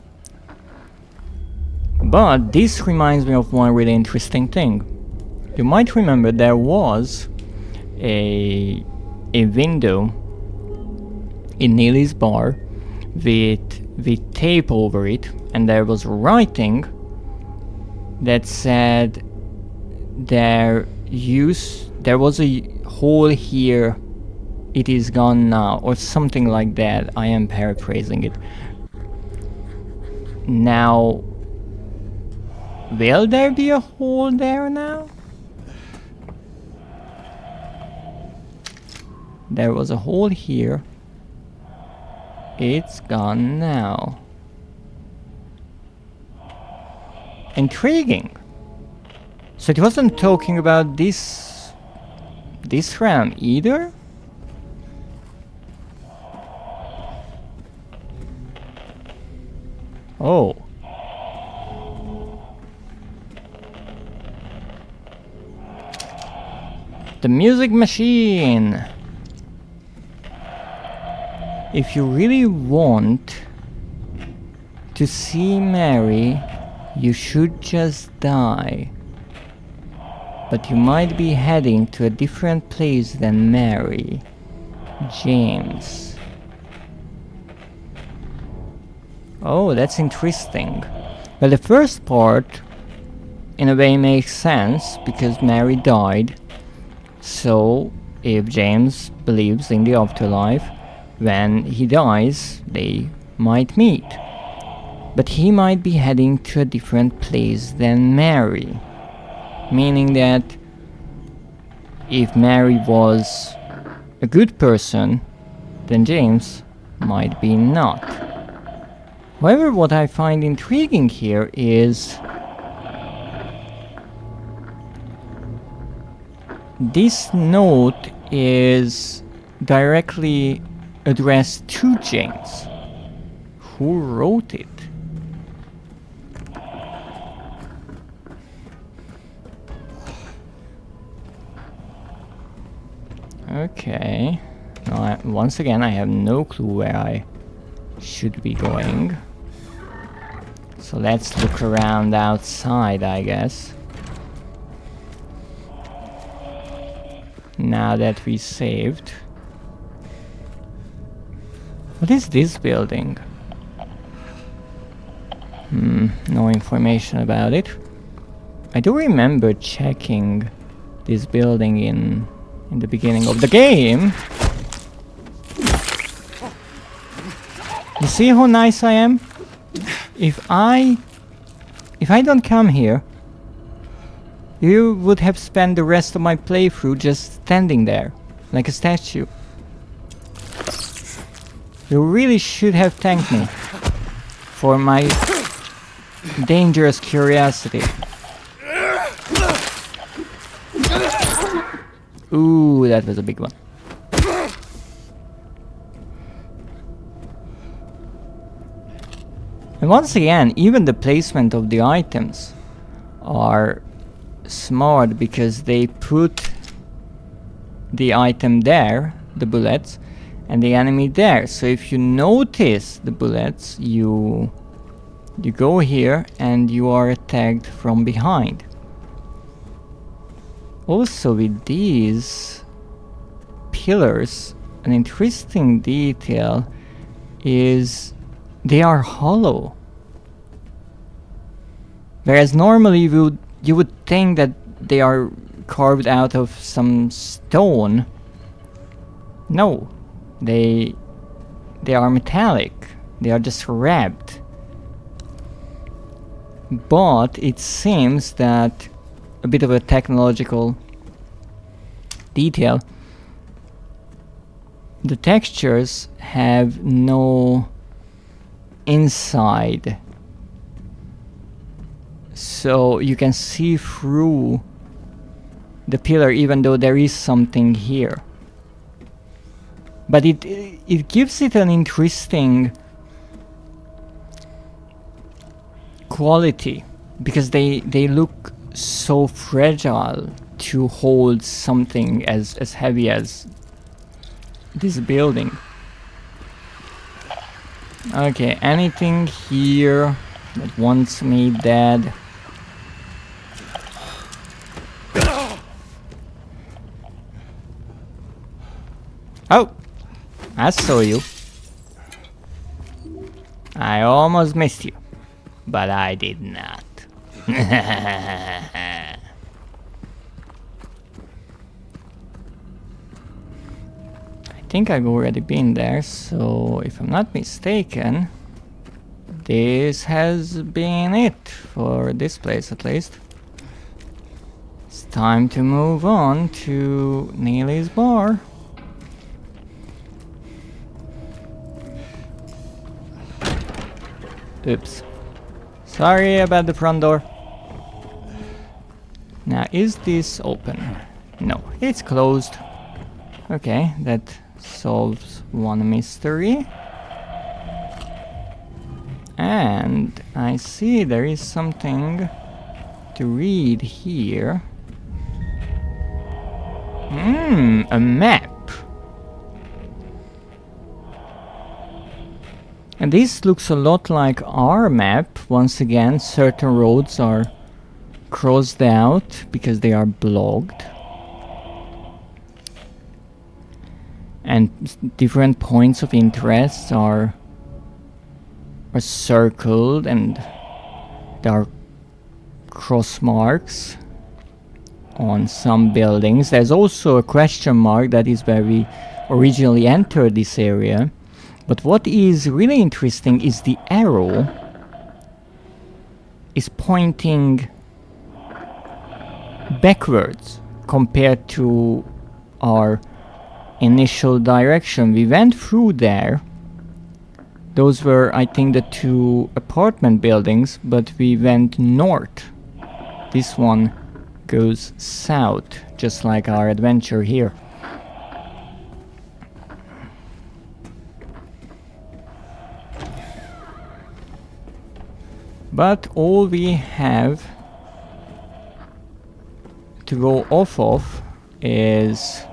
But this reminds me of one really interesting thing. You might remember there was a window in Neely's bar with tape over it, and there was writing that said there was a hole here, it is gone now, or something like that. I am paraphrasing it. Now, will there be a hole there now? There was a hole here. It's gone now. Intriguing. So it wasn't talking about this RAM either? Oh. The music machine. If you really want to see Mary, you should just die. But you might be heading to a different place than Mary. James. Oh, that's interesting. Well, the first part, in a way, makes sense, because Mary died. So, if James believes in the afterlife, when he dies, they might meet. But he might be heading to a different place than Mary. Meaning that if Mary was a good person, then James might be not. However, what I find intriguing here is this note is directly addressed to James. Who wrote it? Okay. Now, once again, I have no clue where I should be going. So let's look around outside, I guess. Now that we saved. What is this building? No information about it. I do remember checking this building in the beginning of the game. You see how nice I am? If I don't come here, you would have spent the rest of my playthrough just standing there, like a statue. You really should have thanked me for my dangerous curiosity. Ooh, that was a big one. And once again, even the placement of the items are smart because they put the item there, the bullets, and the enemy there. So if you notice the bullets, you go here and you are attacked from behind. Also with these pillars, an interesting detail is they are hollow. Whereas normally you would think that they are carved out of some stone. No, they are metallic. They are just wrapped. But it seems that a bit of a technological detail. The textures have no inside, so you can see through the pillar even though there is something here. But it gives it an interesting quality because they look so fragile to hold something as heavy as this building. Okay, anything here that wants me dead? Oh, I saw you. I almost missed you, but I did not. I think I've already been there, so if I'm not mistaken, this has been it for this place at least. It's time to move on to Neely's bar. Oops. Sorry about the front door. Now, is this open? No, it's closed. Okay, that solves one mystery. And I see there is something to read here. A map. And this looks a lot like our map. Once again, certain roads are crossed out because they are blocked. And different points of interest are circled, and there are cross marks on some buildings. There's also a question mark, that is where we originally entered this area. But what is really interesting is the arrow is pointing backwards compared to our initial direction. We went through there. Those were, I think, the two apartment buildings, but we went north. This one goes south, just like our adventure here. But all we have to go off of is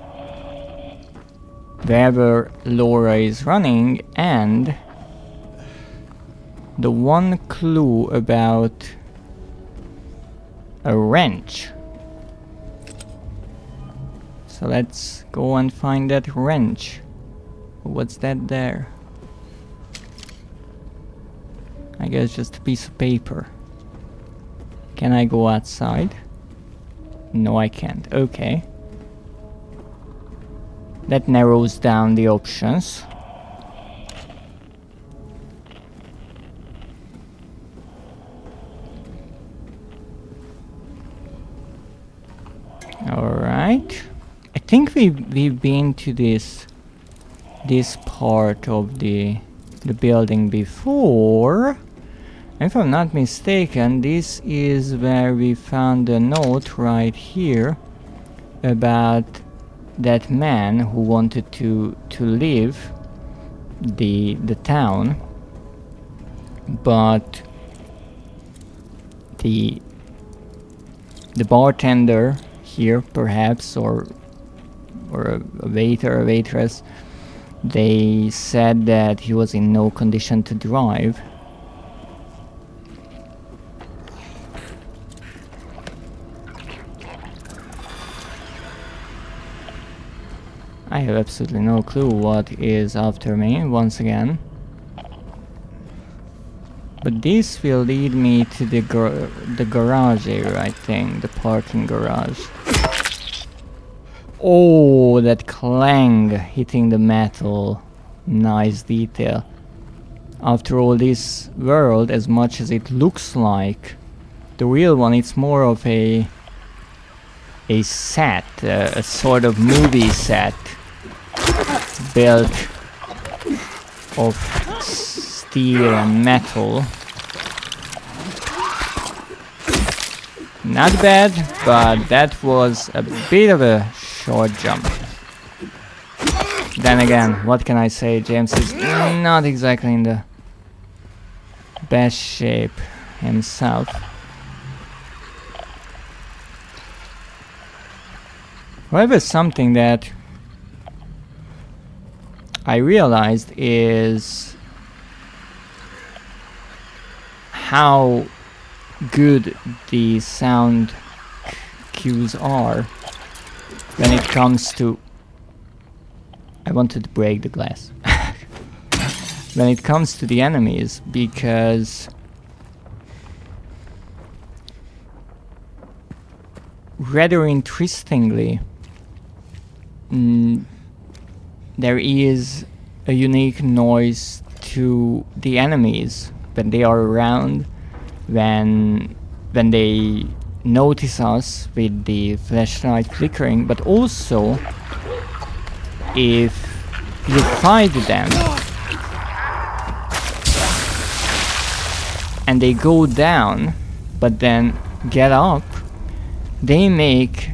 wherever Laura is running, and the one clue about a wrench. So let's go and find that wrench. What's that there? I guess just a piece of paper. Can I go outside? No, I can't. Okay. That narrows down the options. think we've been to this part of the building before. If I'm not mistaken, this is where we found a note right here about that man who wanted to leave the town, but the bartender here, perhaps, or a waiter or waitress, they said that he was in no condition to drive. I have absolutely no clue what is after me once again. But this will lead me to the garage area, I think, the parking garage. Oh, that clang hitting the metal. Nice detail. After all, this world, as much as it looks like the real one, it's more of a set, a sort of movie set built of steel and metal. Not bad, but that was a bit of a short jump. Then again, what can I say? James is not exactly in the best shape himself. However, something that I realized is how good the sound cues are when it comes to... I wanted to break the glass. When it comes to the enemies, because rather interestingly, there is a unique noise to the enemies when they are around, when they notice us with the flashlight flickering, but also if you fight them and they go down but then get up, they make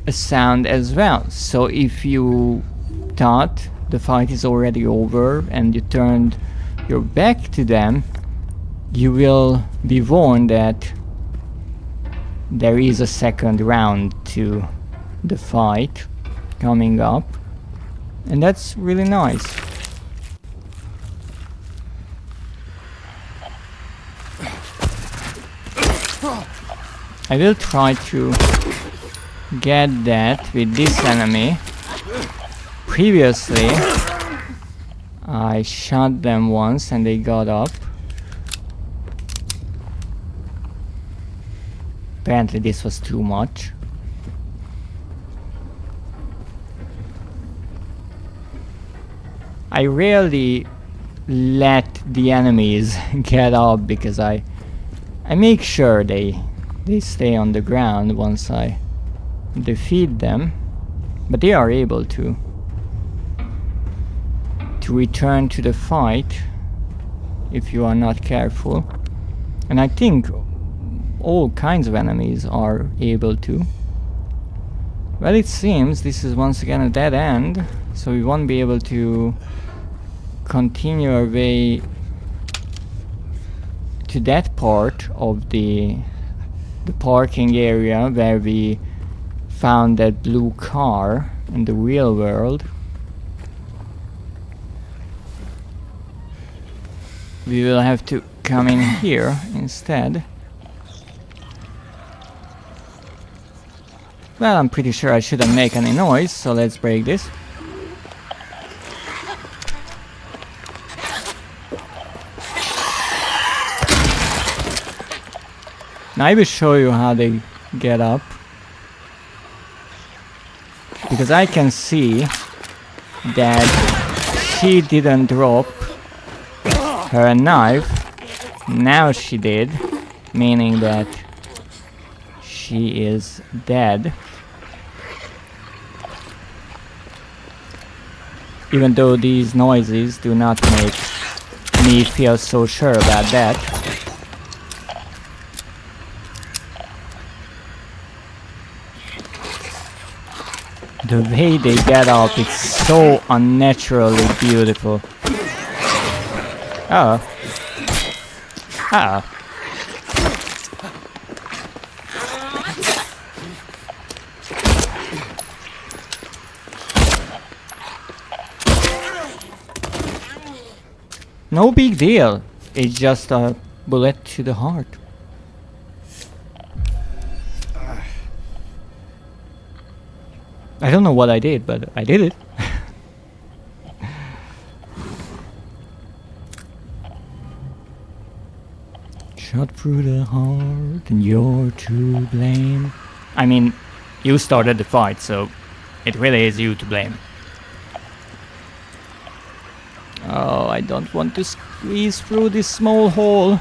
a sound as well. So if you thought the fight is already over and you turned your back to them, you will be warned that there is a second round to the fight coming up, and that's really nice. I will try to get that with this enemy. Previously I shot them once and they got up. Apparently this was too much. I rarely let the enemies get up because I make sure they stay on the ground once I defeat them, but they are able to return to the fight if you are not careful. And I think all kinds of enemies are able to. Well, it seems this is once again a dead end, so we won't be able to continue our way to that part of the parking area where we found that blue car in the real world. We will have to come in here instead. Well, I'm pretty sure I shouldn't make any noise, so let's break this. Now I will show you how they get up, because I can see that she didn't drop her knife. Now she did, meaning that she is dead. Even though these noises do not make me feel so sure about that. The way they get up, it's so unnaturally beautiful. Oh. Oh. No big deal. It's just a bullet to the heart. I don't know what I did, but I did it. Shot through the heart and you're to blame. I mean, you started the fight, so it really is you to blame. Oh, I don't want to squeeze through this small hole.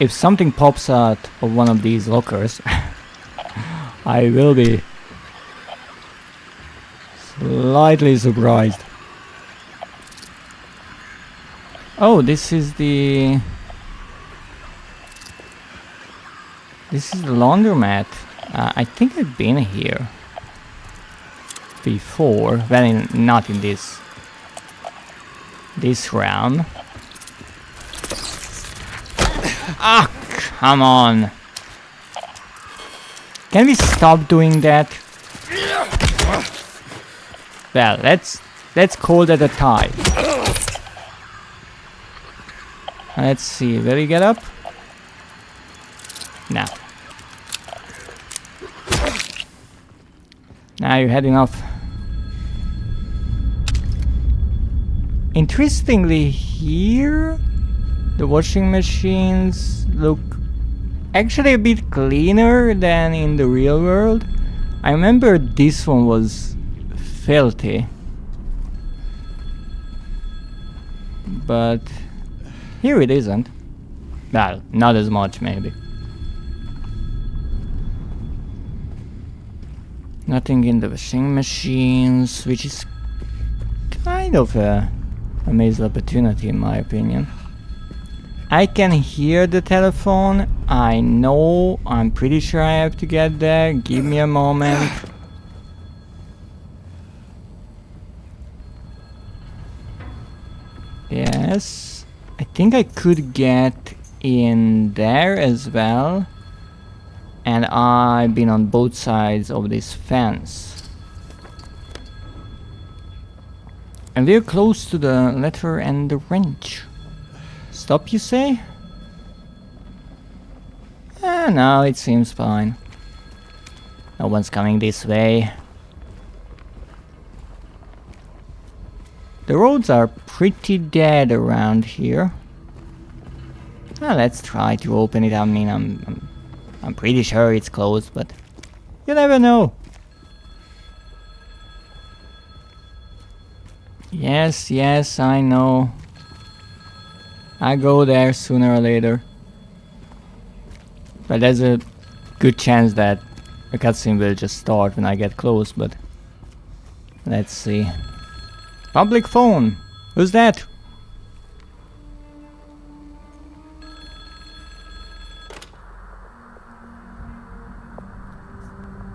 If something pops out of one of these lockers, I will be slightly surprised. Oh, this is the laundromat. I think I've been here before. Well, not in this realm. Ah, come on. Can we stop doing that? Well, let's call that a tie. Let's see, will he get up? No. Now you're heading off. Interestingly, here the washing machines look actually a bit cleaner than in the real world. I remember this one was filthy, but here it isn't. Well, not as much maybe. Nothing in the washing machines, which is kind of a missed opportunity in my opinion. I can hear the telephone. I know, I'm pretty sure I have to get there. Give me a moment. Yes, I think I could get in there as well. And I've been on both sides of this fence. And we're close to the letter and the wrench. Stop, you say? No, it seems fine. No one's coming this way. The roads are pretty dead around here. Well, let's try to open it. I mean, I'm pretty sure it's closed, but you never know. Yes, yes, I know. I go there sooner or later. But there's a good chance that a cutscene will just start when I get close, but let's see. Public phone! Who's that?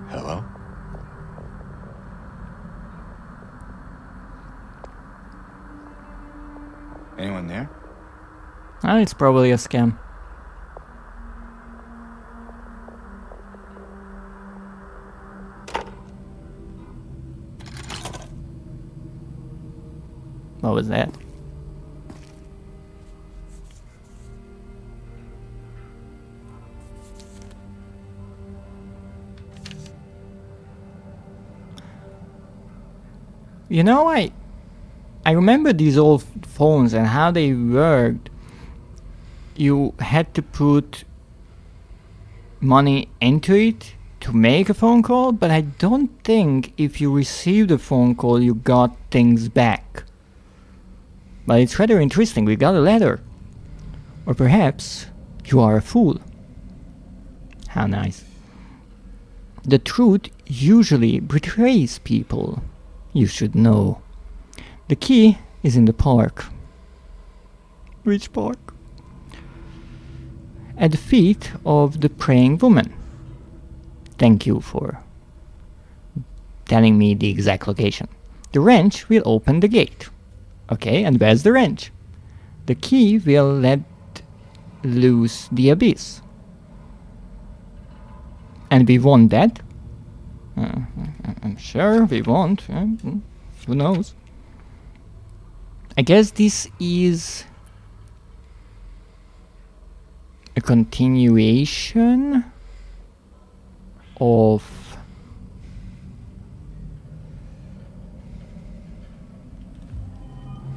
Hello? Anyone there? Oh, it's probably a scam. What was that? You know, I remember these old phones and how they worked. You had to put money into it to make a phone call, but I don't think if you received a phone call you got things back. But it's rather interesting, we got a letter. Or perhaps you are a fool. How nice. The truth usually betrays people. You should know. The key is in the park. Which park? At the feet of the praying woman. Thank you for telling me the exact location. The wrench will open the gate. Okay, and where's the wrench? The key will let loose the abyss. And we want that? I'm sure we want. Who knows? I guess this is a continuation of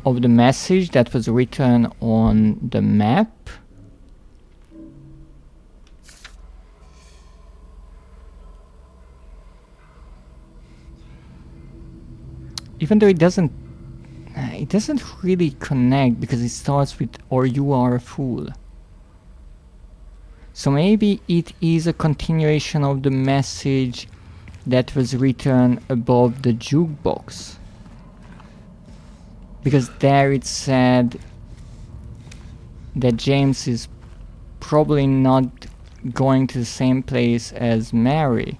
the message that was written on the map. Even though it doesn't really connect because it starts with "or you are a fool." So maybe it is a continuation of the message that was written above the jukebox. Because there it said that James is probably not going to the same place as Mary.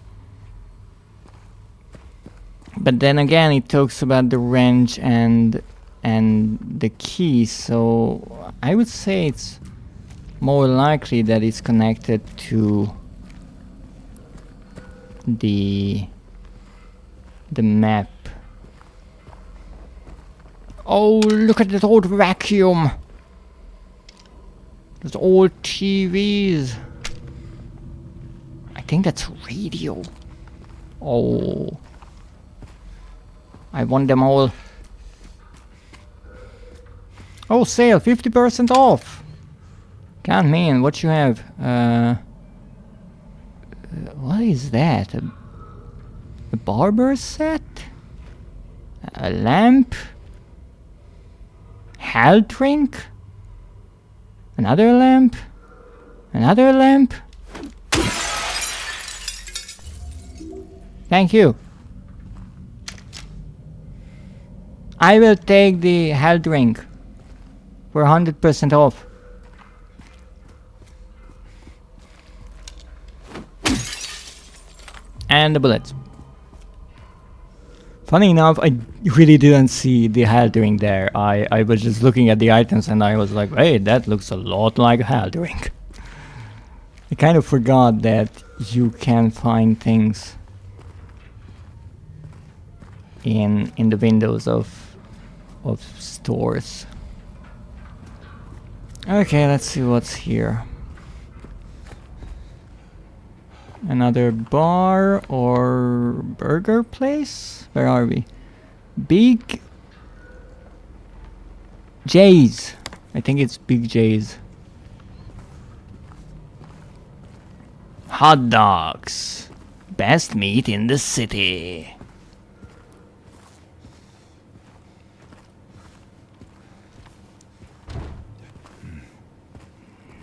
But then again, it talks about the wrench and the key, so I would say it's more likely that it's connected to the map. Oh, look at that old vacuum! Those old TVs. I think that's radio. Oh. I want them all. Oh, sale, 50% off! Can't mean, what you have? What is that? A barber set? A lamp? Hell drink? Another lamp? Another lamp? Thank you. I will take the hell drink for 100% off. And the bullets. Funny enough, I really didn't see the hell drink there. I was just looking at the items and I was like, hey, that looks a lot like a hell drink. I kind of forgot that you can find things in the windows of stores. Okay, let's see what's here. Another bar or burger place? Where are we? Big J's. I think it's Big J's. Hot dogs. Best meat in the city.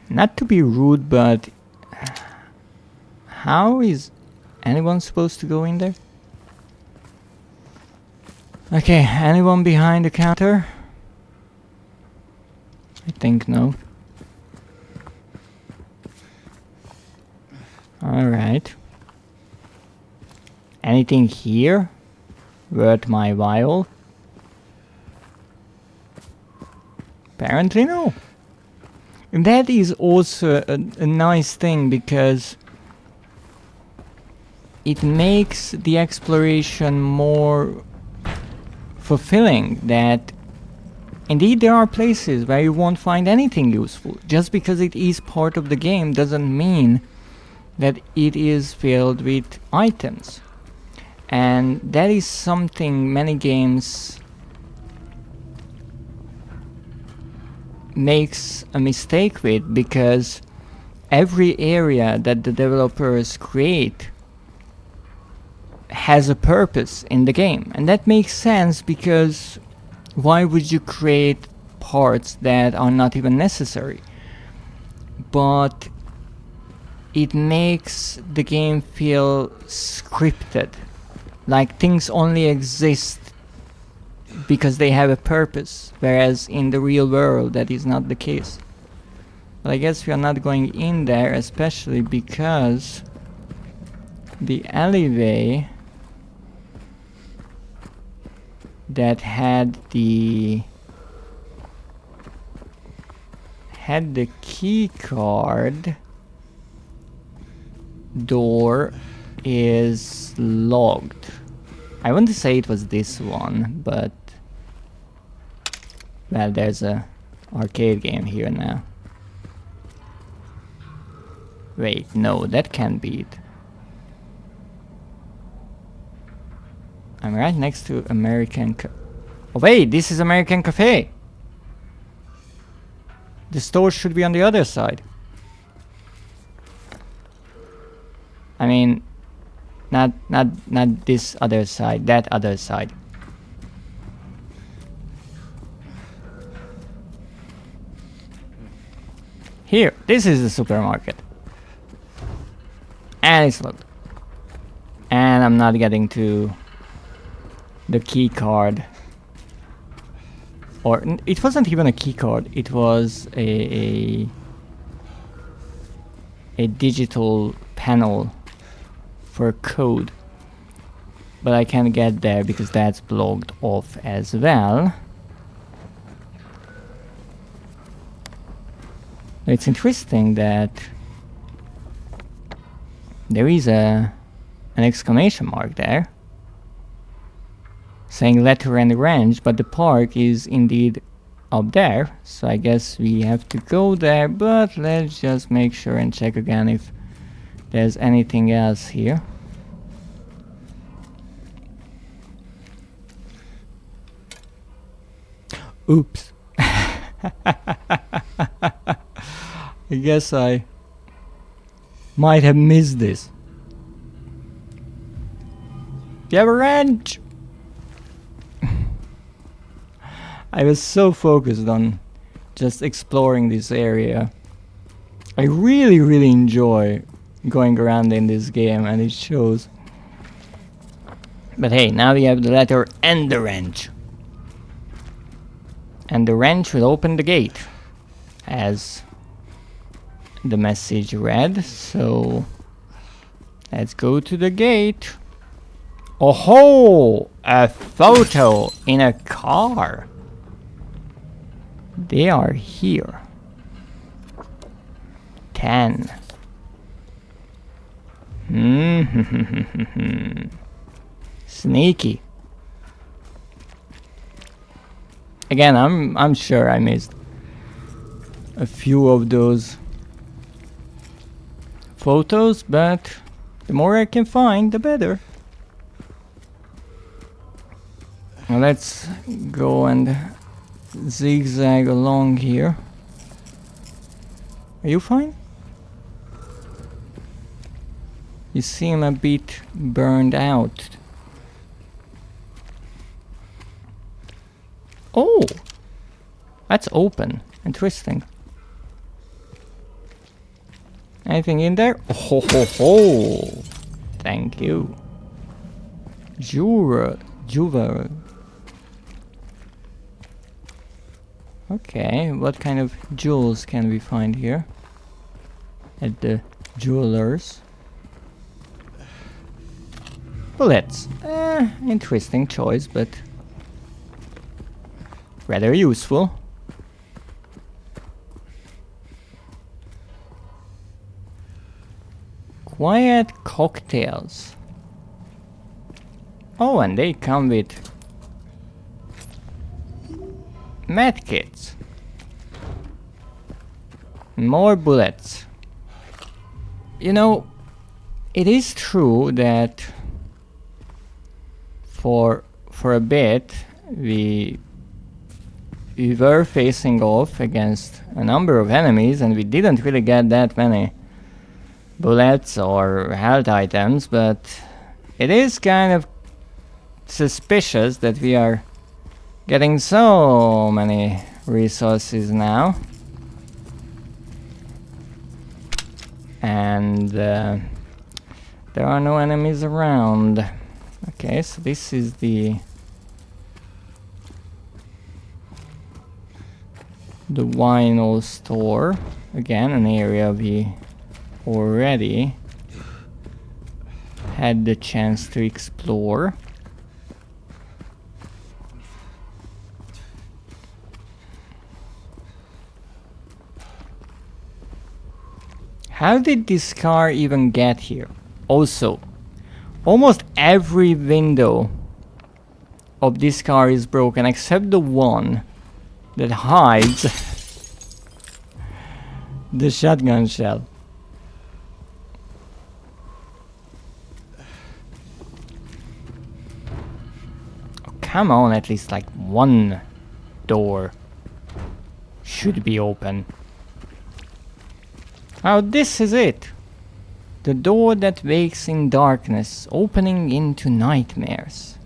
Not to be rude, but how is anyone supposed to go in there? Okay, anyone behind the counter? I think no. Alright. Anything here worth my while? Apparently no. And that is also a nice thing because it makes the exploration more fulfilling, that indeed there are places where you won't find anything useful. Just because it is part of the game doesn't mean that it is filled with items. And that is something many games makes a mistake with, because every area that the developers create has a purpose in the game, and that makes sense, because why would you create parts that are not even necessary? But it makes the game feel scripted. Like things only exist because they have a purpose, whereas in the real world that is not the case. But I guess we are not going in there, especially because the alleyway that had the key card door is logged. I want to say it was this one, but well, there's a arcade game here now. Wait, no, that can't be it. I'm right next to American oh wait, this is American Cafe! The store should be on the other side. I mean, not this other side, that other side. Here, this is the supermarket. And it's locked. And I'm not getting to the key card. Or it wasn't even a key card, it was a digital panel for code. But I can't get there because that's blocked off as well. It's interesting that there is an exclamation mark there saying letter and range, but the park is indeed up there, so I guess we have to go there, but let's just make sure and check again if there's anything else here. Oops. I guess I might have missed this. Do you have a wrench? I was so focused on just exploring this area. I really enjoy going around in this game, and it shows. But hey, now we have the letter and the wrench. And the wrench will open the gate, as the message read. So let's go to the gate. Oh ho! A photo in a car. They are here. 10. Sneaky. Again, I'm sure I missed a few of those photos, but the more I can find, the better. Now let's go and zigzag along here. Are you fine? You seem a bit burned out. Oh! That's open. Interesting. Anything in there? Oh ho ho ho! Thank you. Jura. Okay, what kind of jewels can we find here? At the jewelers. Bullets. Interesting choice, but rather useful. Quiet cocktails. Oh, and they come with medkits. More bullets. You know, it is true that for a bit we were facing off against a number of enemies and we didn't really get that many bullets or health items, but it is kind of suspicious that we are getting so many resources now. and there are no enemies around. Okay, so this is the vinyl store. Again, an area we already had the chance to explore. How did this car even get here? Also, almost every window of this car is broken except the one that hides the shotgun shell. Oh, come on, at least like one door should be open. Oh, this is it. The door that wakes in darkness, opening into nightmares.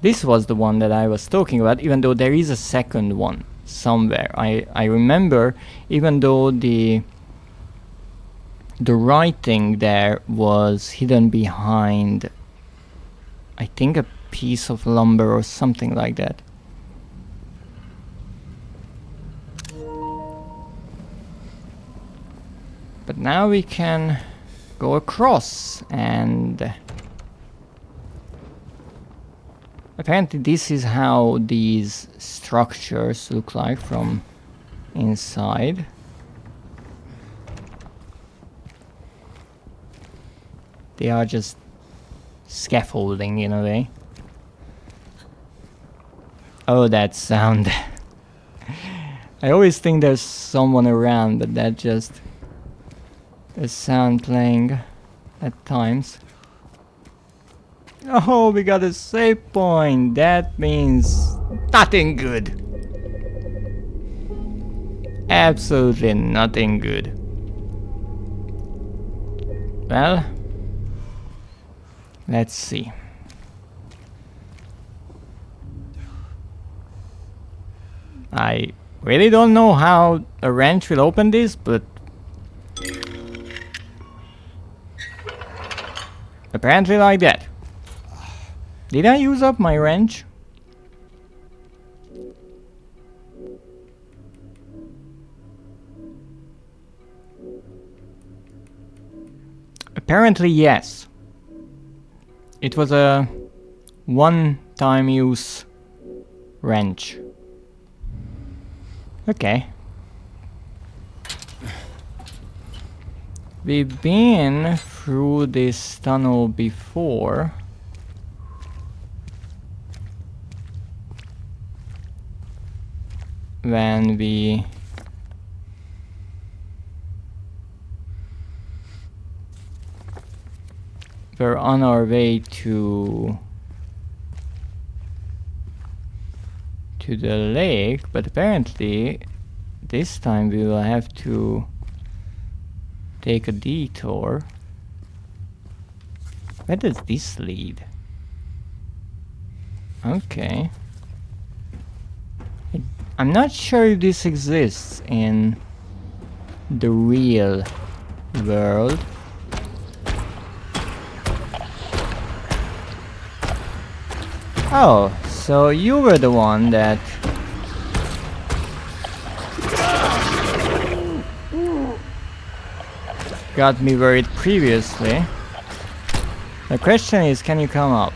This was the one that I was talking about, even though there is a second one somewhere. I remember, even though the writing there was hidden behind, I think, a piece of lumber or something like that. But now we can go across, and apparently this is how these structures look like from inside. They are just scaffolding in a way. Oh, that sound. I always think there's someone around, but that just the sound playing at times. Oh, we got a save point. That means nothing good. Absolutely nothing good. Well, let's see. I really don't know how a wrench will open this, but apparently like that. Did I use up my wrench? Apparently yes. It was a one-time use wrench. Okay. We've been through this tunnel before. When we were on our way to the lake, but apparently this time we will have to take a detour. Where does this lead? Okay. I'm not sure if this exists in the real world. Oh, so you were the one that got me worried previously. The question is, can you come up?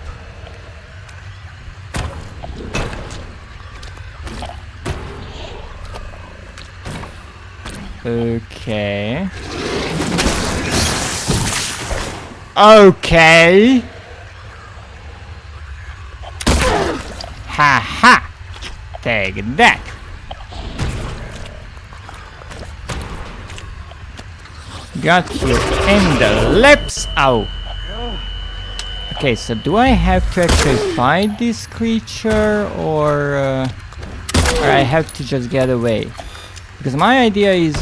Okay. Okay. Ha ha! Take that! Got you in the lips! Ow! Okay, so do I have to actually fight this creature, or I have to just get away? Because my idea is,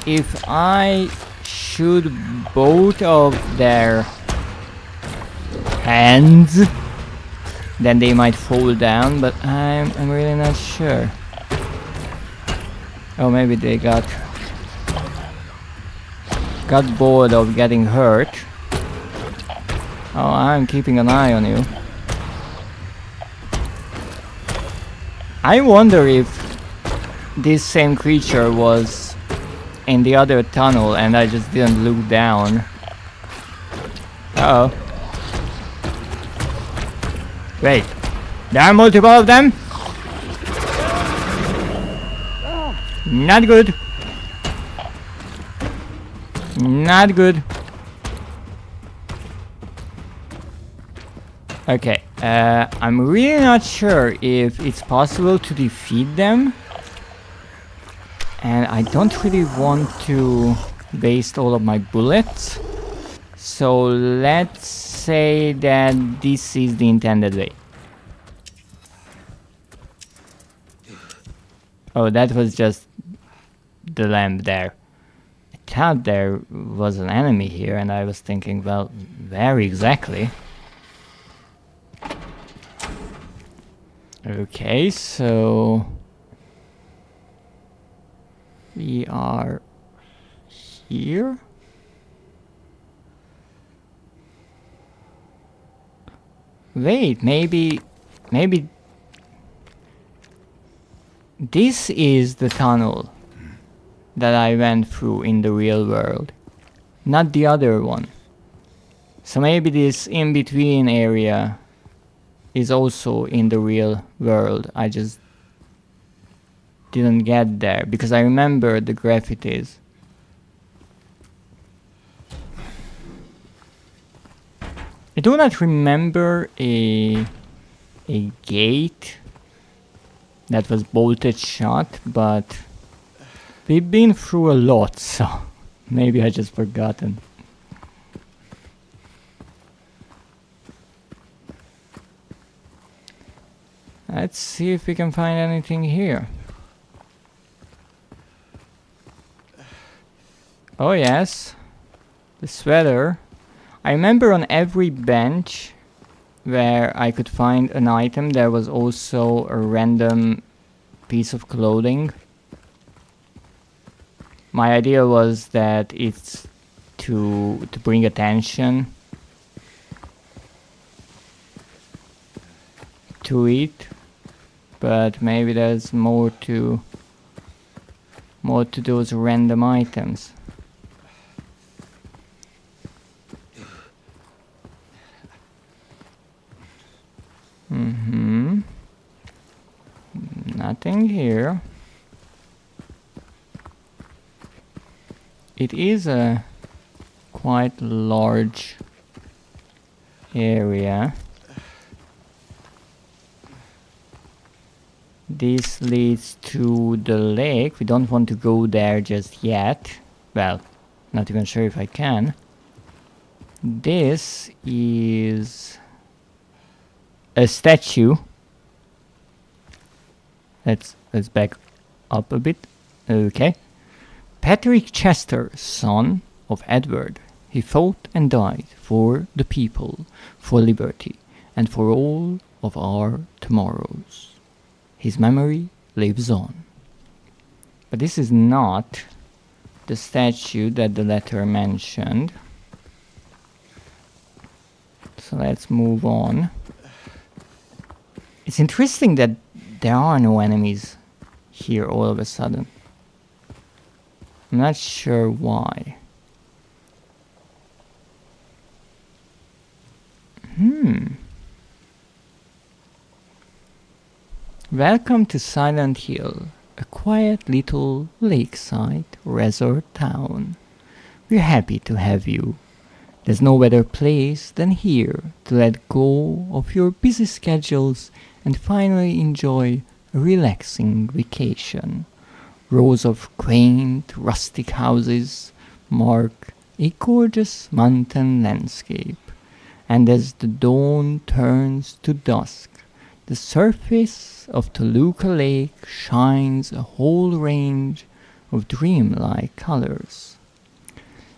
if I shoot both of their hands, then they might fall down, but I'm really not sure. Oh, maybe they got got bored of getting hurt. Oh, I'm keeping an eye on you. I wonder if this same creature was in the other tunnel and I just didn't look down. Uh-oh. Wait, there are multiple of them? Not good. Not good. Okay, I'm really not sure if it's possible to defeat them. And I don't really want to waste all of my bullets. So let's say that this is the intended way. Oh, that was just the lamp there. I thought there was an enemy here and I was thinking, well, where exactly? Okay, so we are here. Wait, maybe this is the tunnel that I went through in the real world, not the other one. So maybe this in-between area is also in the real world. I just didn't get there because I remember the graffitis. I do not remember a gate that was bolted shut, but we've been through a lot, so maybe I just forgotten. Let's see if we can find anything here. Oh yes, the sweater. I remember on every bench where I could find an item there was also a random piece of clothing. My idea was that it's to bring attention to it, but maybe there's more to those random items. Nothing here. It is a quite large area. This leads to the lake. We don't want to go there just yet. Well, not even sure if I can. This is a statue. Let's back up a bit. Okay. Patrick Chester, son of Edward. He fought and died for the people, for liberty, and for all of our tomorrows. His memory lives on. But this is not the statue that the letter mentioned. So let's move on. It's interesting that there are no enemies here all of a sudden. I'm not sure why. Welcome to Silent Hill, a quiet little lakeside resort town. We're happy to have you. There's no better place than here to let go of your busy schedules and finally enjoy a relaxing vacation. Rows of quaint, rustic houses mark a gorgeous mountain landscape, and as the dawn turns to dusk, the surface of Toluca Lake shines a whole range of dreamlike colors.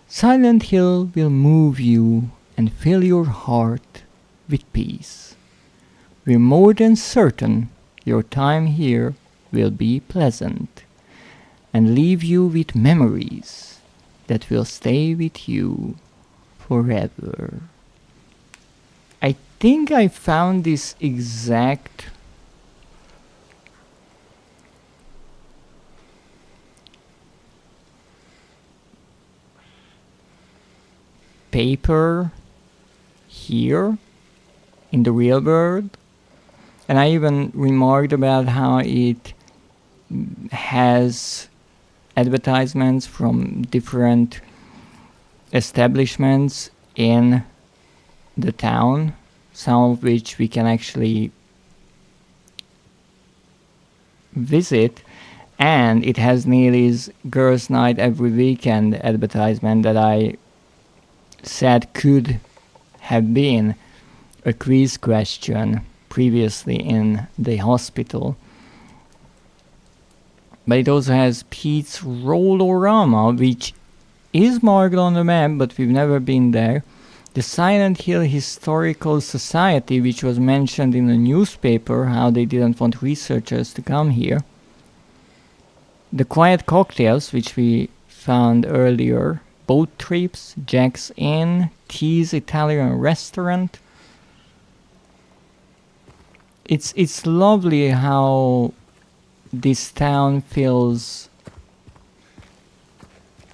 Silent Hill will move you and fill your heart with peace. We're more than certain your time here will be pleasant and leave you with memories that will stay with you forever. I think I found this exact paper here in the real world, and I even remarked about how it has advertisements from different establishments in the town, some of which we can actually visit, and it has Neely's Girls' Night every weekend advertisement that I said could have been a quiz question previously in the hospital. But it also has Pete's Rollorama, which is marked on the map, but we've never been there. The Silent Hill Historical Society, which was mentioned in the newspaper, how they didn't want researchers to come here. The Quiet Cocktails, which we found earlier. Boat Trips, Jack's Inn, T's Italian Restaurant. It's lovely how this town feels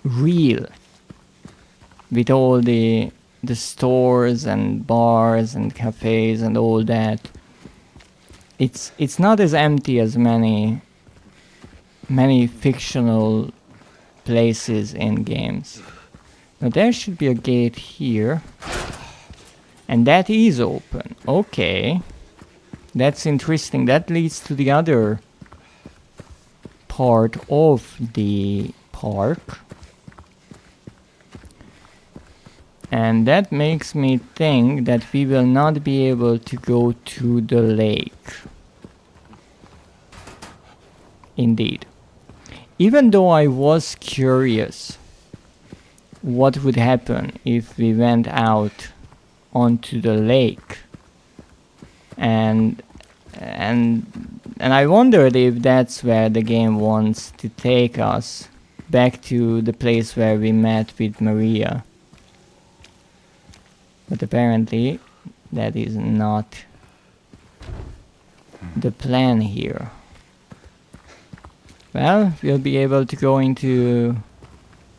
real, with all the stores and bars and cafes and all that. It's not as empty as many fictional places in games. Now there should be a gate here, and that is open. Okay, that's interesting. That leads to the other part of the park, and that makes me think that we will not be able to go to the lake. Indeed. Even though I was curious what would happen if we went out onto the lake, and I wondered if that's where the game wants to take us, back to the place where we met with Maria. But apparently that is not the plan here. Well, we'll be able to go into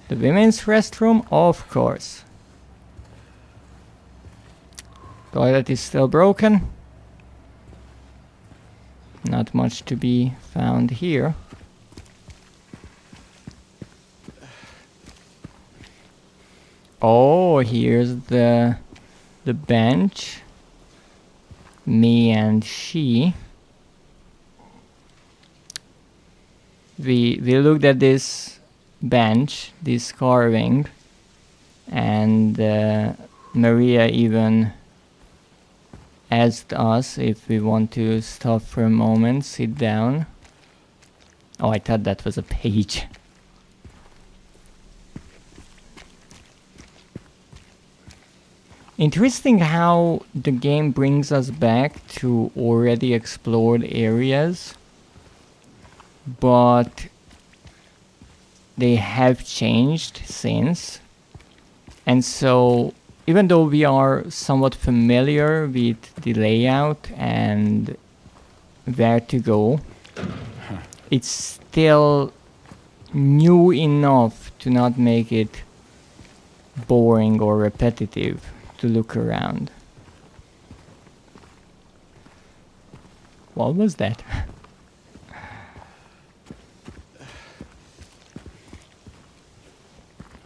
the women's restroom, of course. Toilet is still broken. Not much to be found here. Oh, here's the bench. Me and she. We looked at this bench, this carving, and Maria even asked us if we want to stop for a moment, sit down. Oh, I thought that was a page. Interesting how the game brings us back to already explored areas, but they have changed since. And so even though we are somewhat familiar with the layout and where to go, it's still new enough to not make it boring or repetitive to look around. What was that?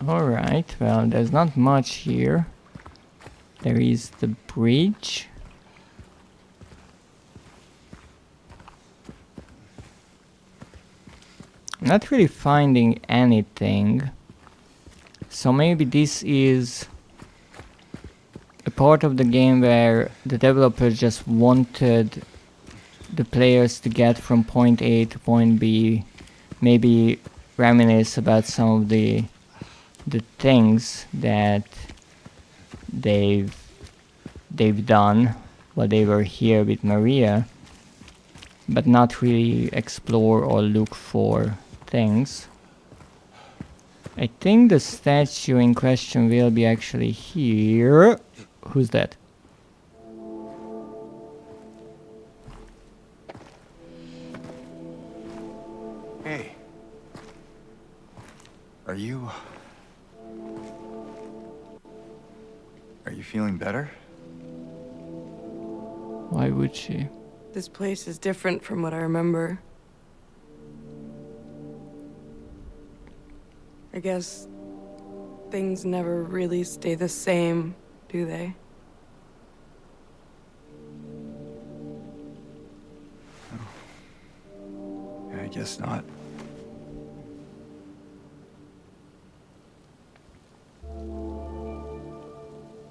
Alright, well, there's not much here. There is the bridge. I'm not really finding anything. So maybe this is a part of the game where the developers just wanted the players to get from point A to point B. Maybe reminisce about some of the things that they've done while they were here with Maria, but not really explore or look for things. I think the statue in question will be actually here. Who's that? Hey. Are you feeling better? Why would she? This place is different from what I remember. I guess things never really stay the same, do they? I guess not.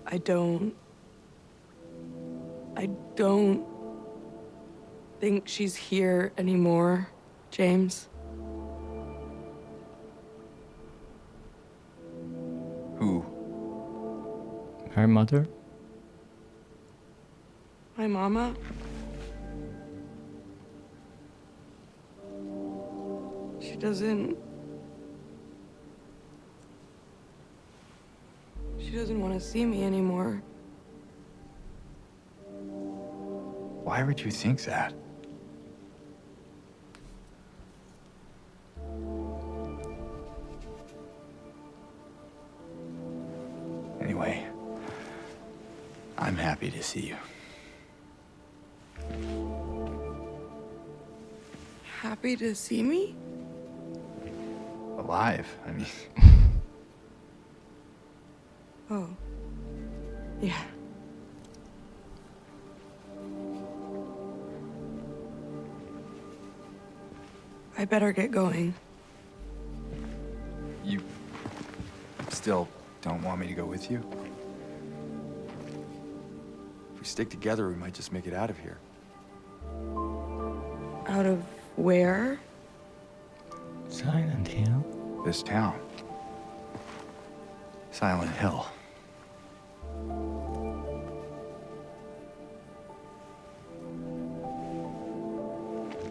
I don't think she's here anymore, James. Who? Her mother? My mama? She doesn't want to see me anymore. Why would you think that? Anyway, I'm happy to see you. Happy to see me? Alive, I mean. Oh. Yeah. I better get going. You still don't want me to go with you? If we stick together, we might just make it out of here. Out of where? Silent Hill? This town. Silent Hill.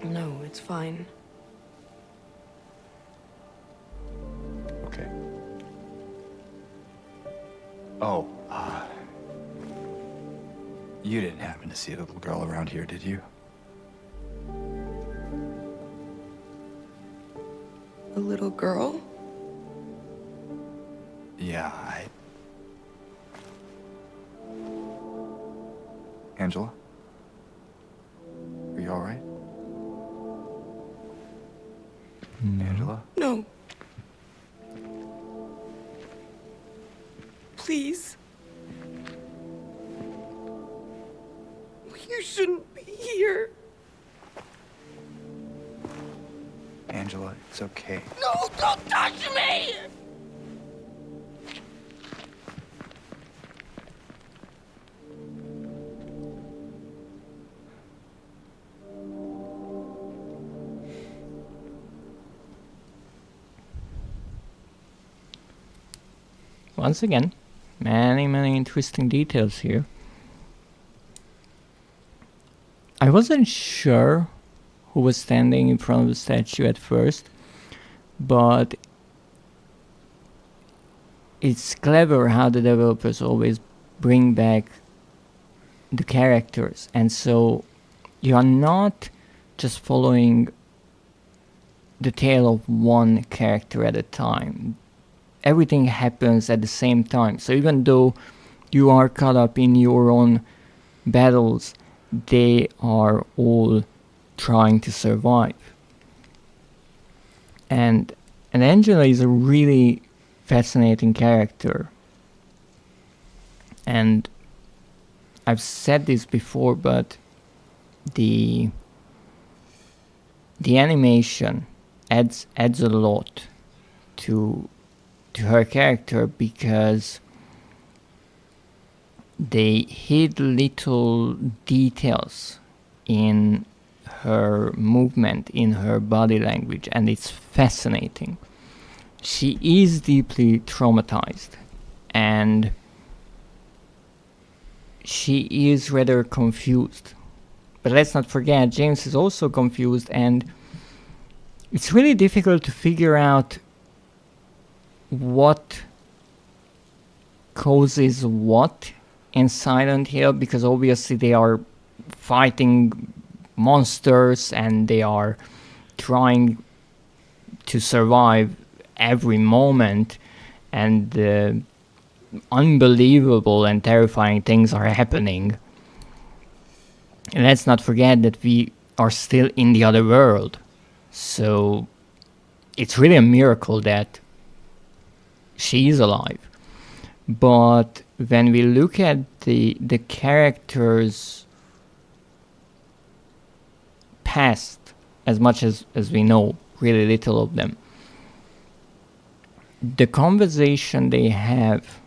No, it's fine. Okay. Oh, you didn't happen to see a little girl around here, did you? A little girl? Yeah, Angela? Are you all right? Angela? No. Please. You shouldn't be here. Angela, it's okay. No, don't touch me! Once again, many interesting details here. I wasn't sure who was standing in front of the statue at first, but it's clever how the developers always bring back the characters, and so you are not just following the tale of one character at a time. Everything happens at the same time, so even though you are caught up in your own battles, they are all trying to survive. And Angela is a really fascinating character. And I've said this before, but the animation adds a lot to her character, because they hid little details in her movement, in her body language, and it's fascinating. She is deeply traumatized, and she is rather confused. But let's not forget, James is also confused, and it's really difficult to figure out what causes what in Silent Hill, because obviously they are fighting monsters and they are trying to survive every moment, and unbelievable and terrifying things are happening. And let's not forget that we are still in the other world. So it's really a miracle that she is alive. But when we look at the characters' past, as much as we know really little of them, the conversation they have,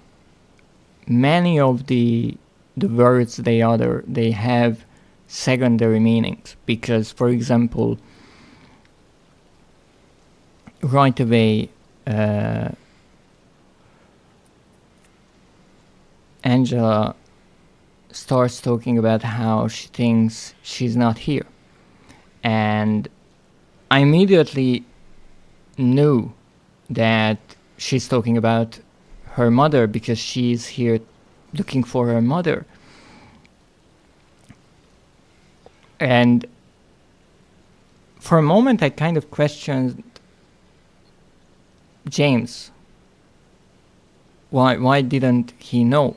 many of the words they utter, they have secondary meanings. Because, for example, right away, Angela starts talking about how she thinks she's not here. And I immediately knew that she's talking about her mother, because she's here looking for her mother. And for a moment I kind of questioned James. Why didn't he know?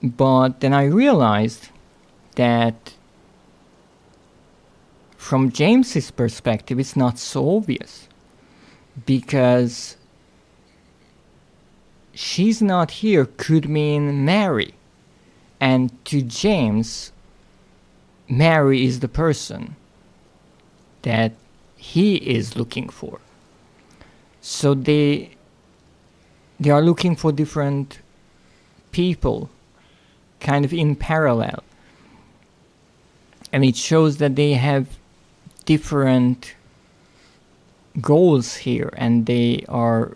But then I realized that from James's perspective it's not so obvious, because she's not here could mean Mary, and to James, Mary is the person that he is looking for. So they are looking for different people, kind of in parallel. And it shows that they have different goals here, and they are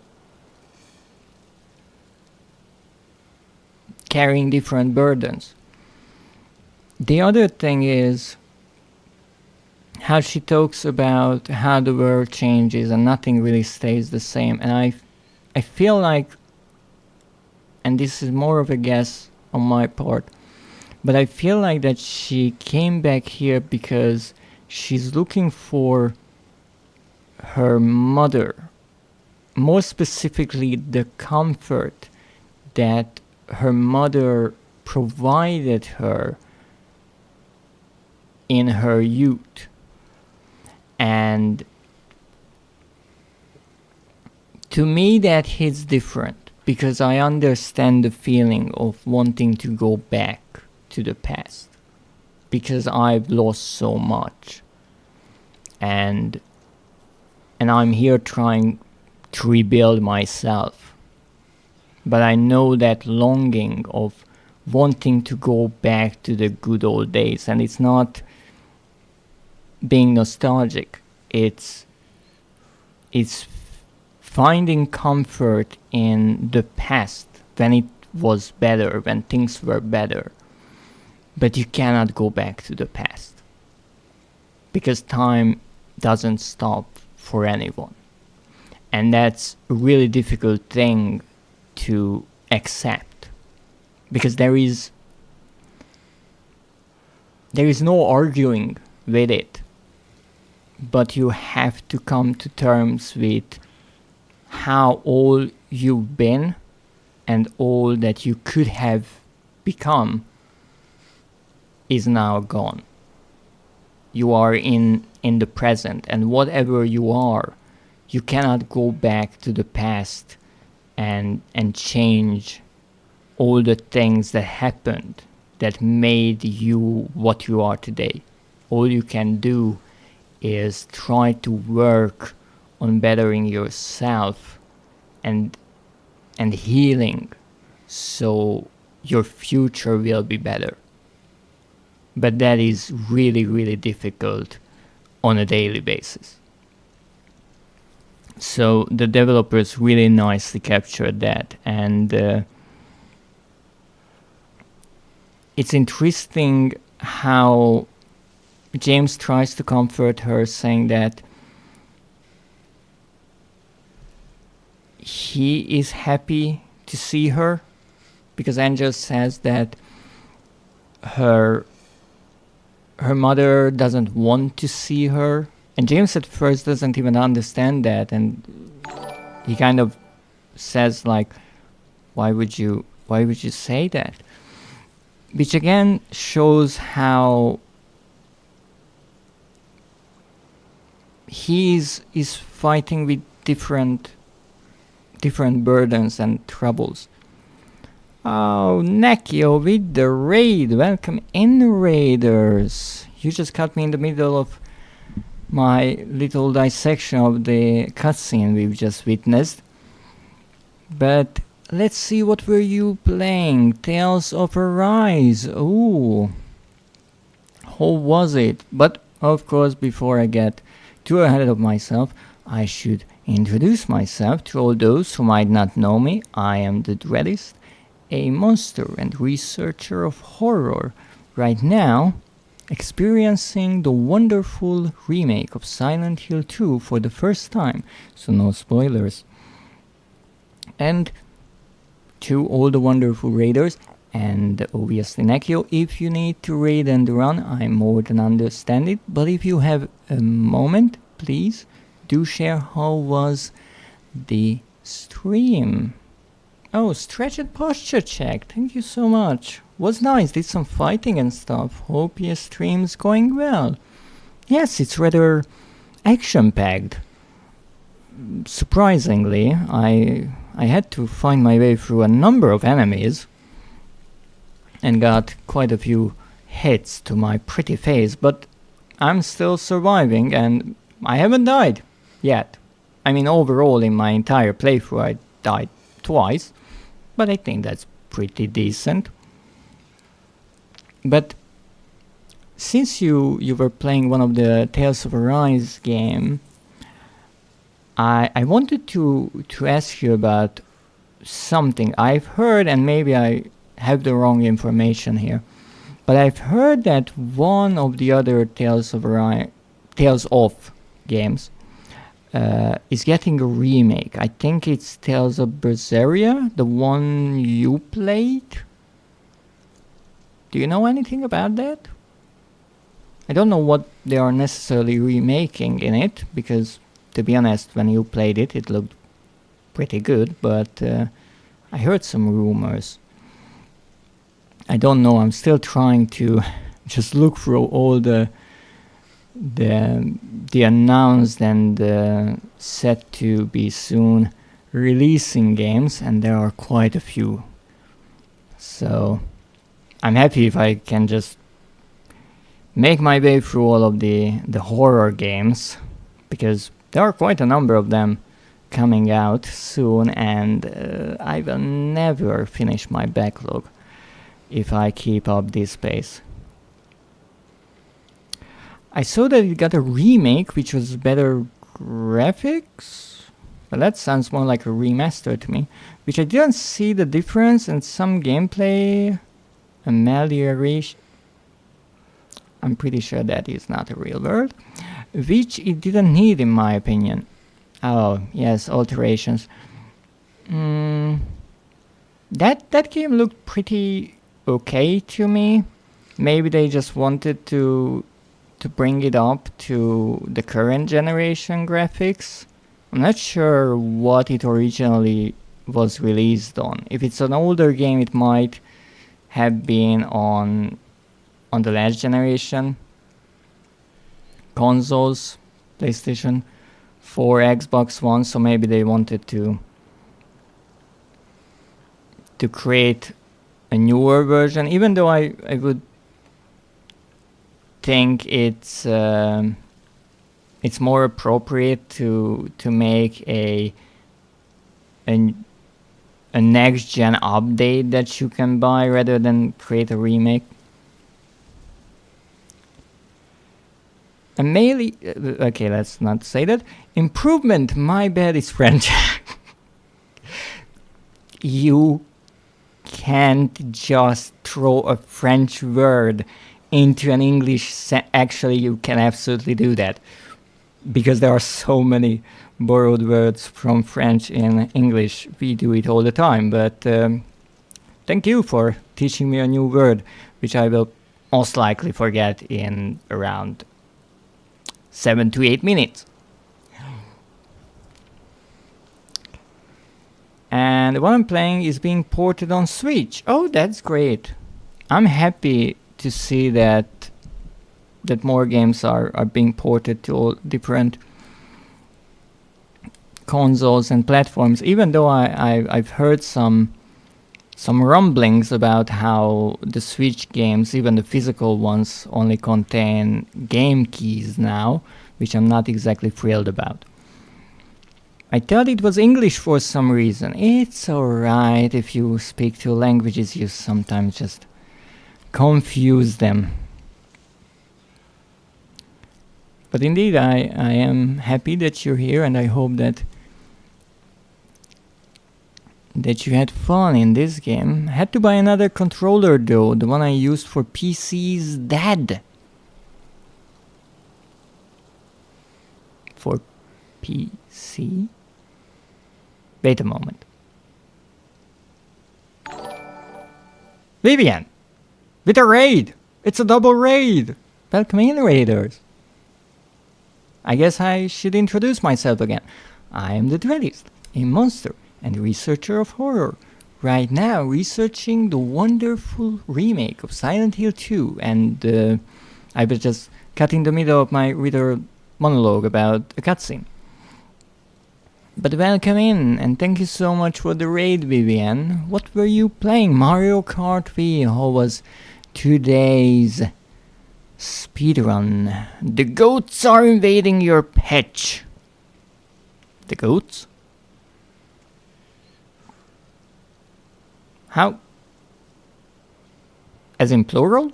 carrying different burdens. The other thing is how she talks about how the world changes and nothing really stays the same. And I feel like, and this is more of a guess on my part, but I feel like that she came back here because she's looking for her mother, more specifically the comfort that her mother provided her in her youth. And to me that hits different, because I understand the feeling of wanting to go back to the past, because I've lost so much, and I'm here trying to rebuild myself. But I know that longing of wanting to go back to the good old days, and it's not being nostalgic, it's finding comfort in the past, when it was better, when things were better. But you cannot go back to the past, because time doesn't stop for anyone. And that's a really difficult thing to accept, because there is no arguing with it, but you have to come to terms with how all you've been and all that you could have become is now gone. You are in the present, and whatever you are, you cannot go back to the past and change all the things that happened that made you what you are today. All you can do is try to work on bettering yourself and healing, so your future will be better. But that is really, really difficult on a daily basis. So the developers really nicely captured that, and it's interesting how James tries to comfort her, saying that he is happy to see her, because Angel says that her mother doesn't want to see her, and James at first doesn't even understand that, and he kind of says like, why would you say that? Which again shows how he's fighting with different burdens and troubles. Oh, Nekio with the raid. Welcome in, raiders. You just caught me in the middle of my little dissection of the cutscene we've just witnessed. But let's see, what were you playing? Tales of Arise. Ooh. How was it? But of course, before I get too ahead of myself, I should introduce myself to all those who might not know me. I am the Dreadist, a monster and researcher of horror, right now experiencing the wonderful remake of Silent Hill 2 for the first time, so no spoilers. And to all the wonderful raiders, and obviously Nekio, if you need to raid and run, I more than understand it, but if you have a moment, please do share how was the stream. Oh, stretch and posture check. Thank you so much. Was nice. Did some fighting and stuff. Hope your stream's going well. Yes, it's rather action-packed. Surprisingly, I had to find my way through a number of enemies and got quite a few hits to my pretty face, but I'm still surviving and I haven't died yet. I mean, overall in my entire playthrough I died twice, but I think that's pretty decent. But since you were playing one of the Tales of Arise game, I wanted to ask you about something I've heard, and maybe I have the wrong information here, but I've heard that one of the other Tales of games is getting a remake. I think it's Tales of Berseria, the one you played. Do you know anything about that? I don't know what they are necessarily remaking in it, because to be honest, when you played it, it looked pretty good, but I heard some rumors. I don't know, I'm still trying to just look through all the announced and set to be soon releasing games, and there are quite a few. So I'm happy if I can just make my way through all of the horror games, because there are quite a number of them coming out soon, and I will never finish my backlog if I keep up this pace. I saw that it got a remake, which was better graphics. Well, that sounds more like a remaster to me, which I didn't see the difference, and some gameplay amelioration. I'm pretty sure that is not a real word, which it didn't need in my opinion. Oh, yes, alterations. That game looked pretty okay to me. Maybe they just wanted to bring it up to the current generation graphics. I'm not sure what it originally was released on. If it's an older game, it might have been on the last generation consoles, PlayStation 4, Xbox One, so maybe they wanted to create a newer version, even though I would think it's more appropriate to make a next gen update that you can buy rather than create a remake. And mainly, okay, let's not say that. Improvement, my bad, is French. You can't just throw a French word into an English actually, you can absolutely do that, because there are so many borrowed words from French in English. We do it all the time, but thank you for teaching me a new word, which I will most likely forget in around 7 to 8 minutes. And what I'm playing is being ported on Switch. Oh, that's great. I'm happy to see that more games are being ported to all different consoles and platforms, even though I've heard some rumblings about how the Switch games, even the physical ones, only contain game keys now, which I'm not exactly thrilled about. I thought it was English for some reason. It's alright, if you speak two languages, you sometimes just confuse them. But indeed, I am happy that you're here, and I hope that you had fun in this game. Had to buy another controller though. The one I used for PC is dead. For PC? Wait a moment. Vivian! With a raid! It's a double raid! Welcome in, raiders! I guess I should introduce myself again. I am the Dreadist, a monster and researcher of horror. Right now researching the wonderful remake of Silent Hill 2, and I was just cutting the middle of my reader monologue about a cutscene. But welcome in, and thank you so much for the raid, Vivian. What were you playing? Mario Kart V. How was today's speedrun? The goats are invading your patch. The goats? How? As in plural?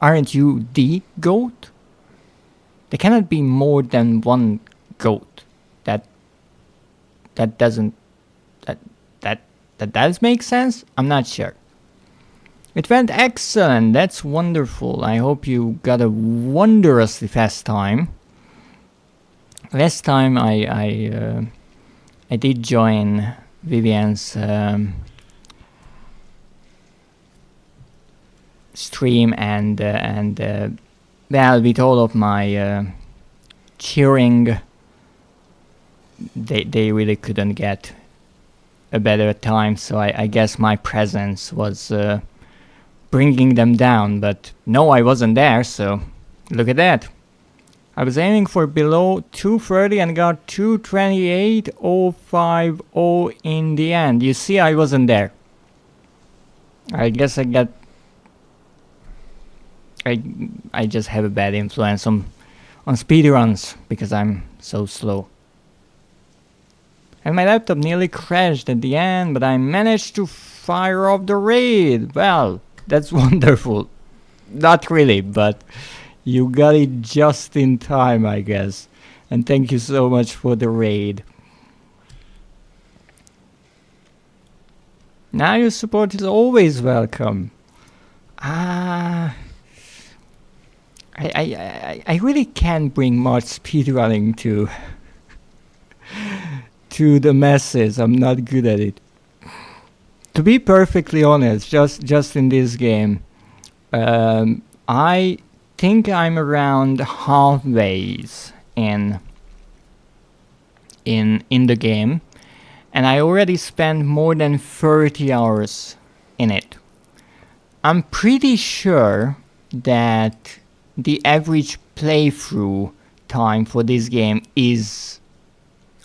Aren't you the goat? There cannot be more than one goat. That doesn't... That does make sense? I'm not sure. It went excellent. That's wonderful. I hope you got a wondrously fast time. Last time I did join Vivian's stream, and well, with all of my cheering, they really couldn't get a better time, so I guess my presence was bringing them down, but no, I wasn't there, so look at that. I was aiming for below 230 and got 228.050 in the end. You see, I wasn't there. I guess I just have a bad influence on speedruns because I'm so slow. And my laptop nearly crashed at the end, but I managed to fire off the raid. Well, that's wonderful. Not really, but you got it just in time, I guess. And thank you so much for the raid. Now your support is always welcome. I really can't bring much speedrunning to the masses. I'm not good at it. To be perfectly honest, just in this game, I think I'm around halfways in the game, and I already spent more than 30 hours in it. I'm pretty sure that the average playthrough time for this game is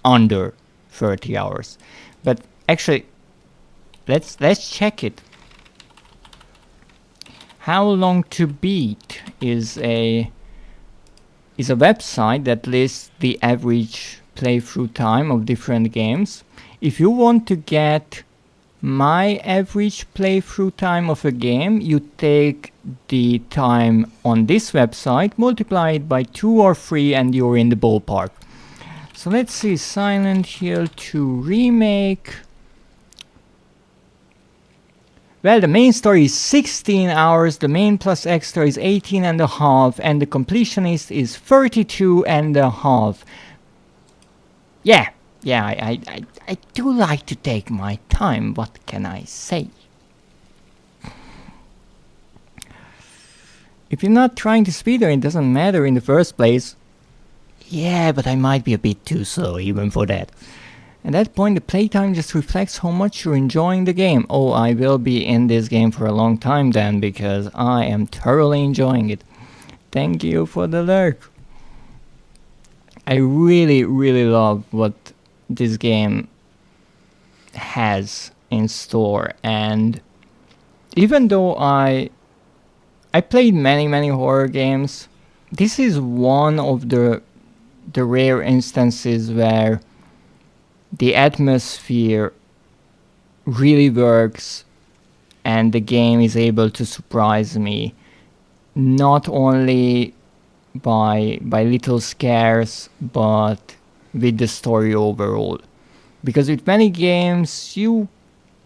under 30 hours. But actually, let's check it. How Long to Beat is a website that lists the average playthrough time of different games. If you want to get my average playthrough time of a game, you take the time on this website, multiply it by 2 or 3, and you're in the ballpark. So let's see, Silent Hill 2 Remake. Well, the main story is 16 hours, the main plus extra is 18 and a half, and the completionist is 32 and a half. yeah, I do like to take my time, what can I say? If you're not trying to speed run, it doesn't matter in the first place. Yeah, but I might be a bit too slow even for that. At that point, the playtime just reflects how much you're enjoying the game. Oh, I will be in this game for a long time then, because I am thoroughly enjoying it. Thank you for the lurk. I really, really love what this game has in store, and even though I played many horror games, this is one of the rare instances where the atmosphere really works and the game is able to surprise me, not only by little scares, but with the story overall. Because with many games you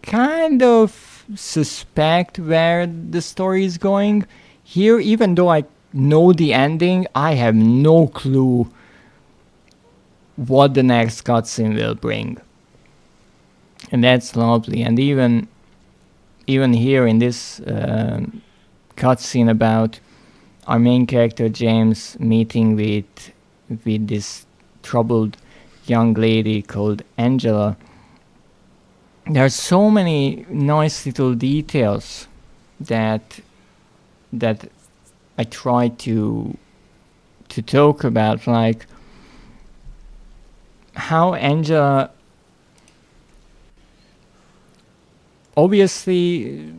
kind of suspect where the story is going. Here, even though I know the ending, I have no clue what the next cutscene will bring. And that's lovely. And even here in this cutscene about our main character James meeting with this troubled young lady called Angela, there are so many nice little details that I try to talk about, like how Angela obviously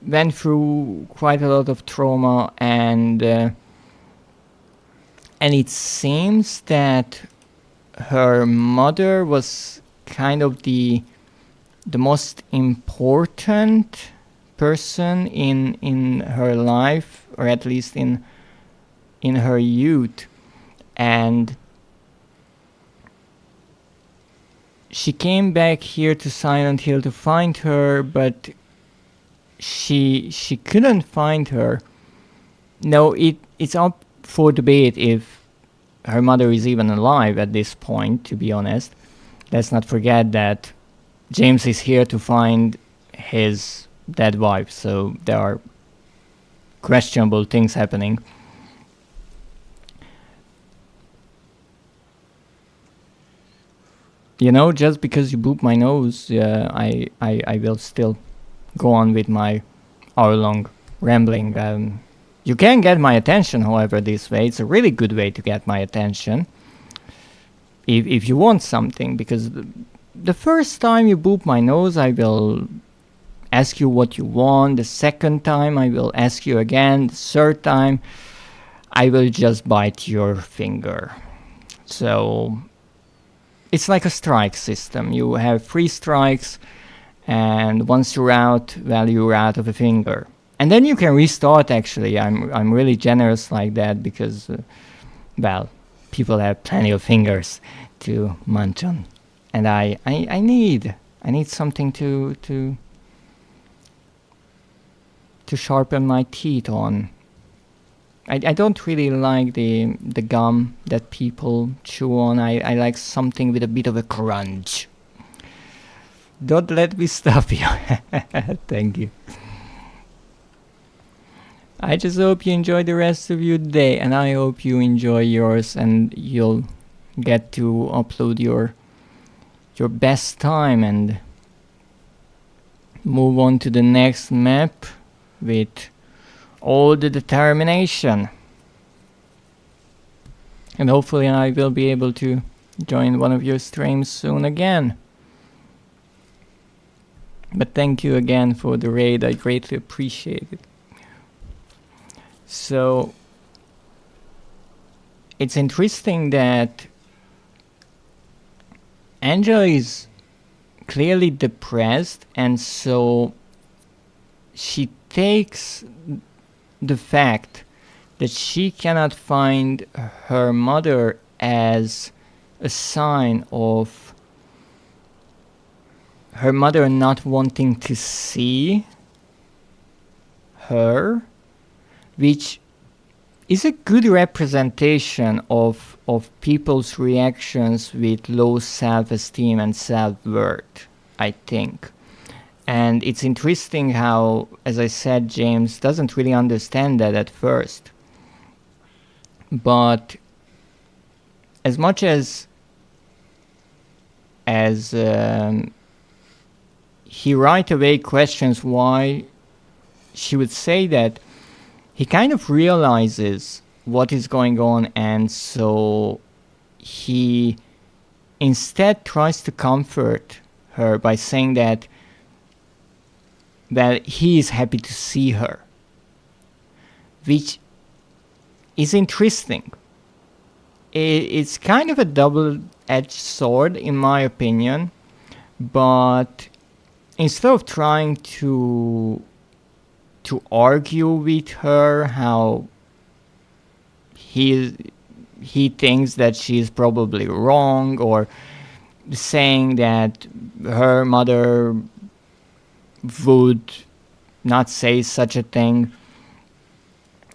went through quite a lot of trauma, and it seems that her mother was kind of the most important person in her life, or at least in her youth, and she came back here to Silent Hill to find her, but she couldn't find her. No, it's up for debate if her mother is even alive at this point, to be honest. Let's not forget that James is here to find his dead wife, so there are questionable things happening. You know, just because you boop my nose, I will still go on with my hour-long rambling. You can get my attention, however, this way. It's a really good way to get my attention. If you want something, because the first time you boop my nose, I will ask you what you want. The second time, I will ask you again. The third time, I will just bite your finger. So it's like a strike system. You have 3 strikes, and once you're out, well, you're out of a finger. And then you can restart, actually. I'm really generous like that because, well, people have plenty of fingers to munch on. And I need something to sharpen my teeth on. I don't really like the gum that people chew on. I like something with a bit of a crunch. Don't let me stop you. Thank you. I just hope you enjoy the rest of your day, and I hope you enjoy yours and you'll get to upload your best time and move on to the next map with all the determination. And hopefully I will be able to join one of your streams soon again. But thank you again for the raid, I greatly appreciate it. So it's interesting that Angela is clearly depressed, and so she takes the fact that she cannot find her mother as a sign of her mother not wanting to see her, which is a good representation of people's reactions with low self-esteem and self-worth, I think. And it's interesting how, as I said, James doesn't really understand that at first. But as much as he right away questions why she would say that, he kind of realizes what is going on, and so he instead tries to comfort her by saying that he is happy to see her, which is interesting. It's kind of a double-edged sword, in my opinion, but instead of trying to argue with her how he thinks that she's probably wrong, or saying that her mother would not say such a thing,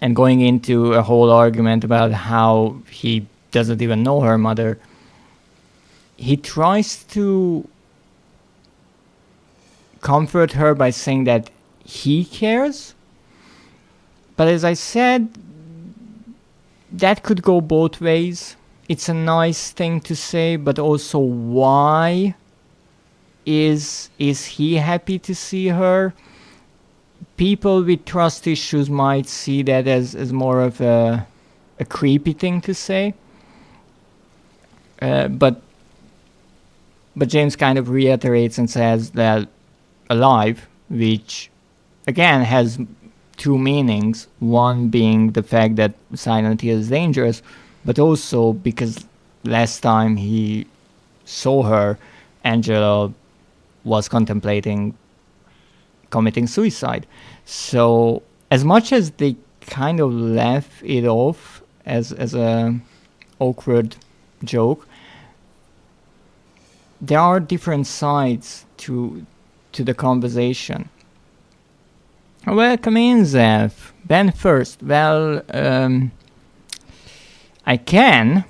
and going into a whole argument about how he doesn't even know her mother, he tries to comfort her by saying that he cares. But as I said, that could go both ways. It's a nice thing to say, but also why is he happy to see her? People with trust issues might see that as more of a creepy thing to say. But James kind of reiterates and says that alive, which again has two meanings. One being the fact that Silent Hill is dangerous, but also because last time he saw her, Angela was contemplating committing suicide. So as much as they kind of laugh it off as a awkward joke, there are different sides to the conversation. Welcome in, Zeph. Ben first. Well, I can,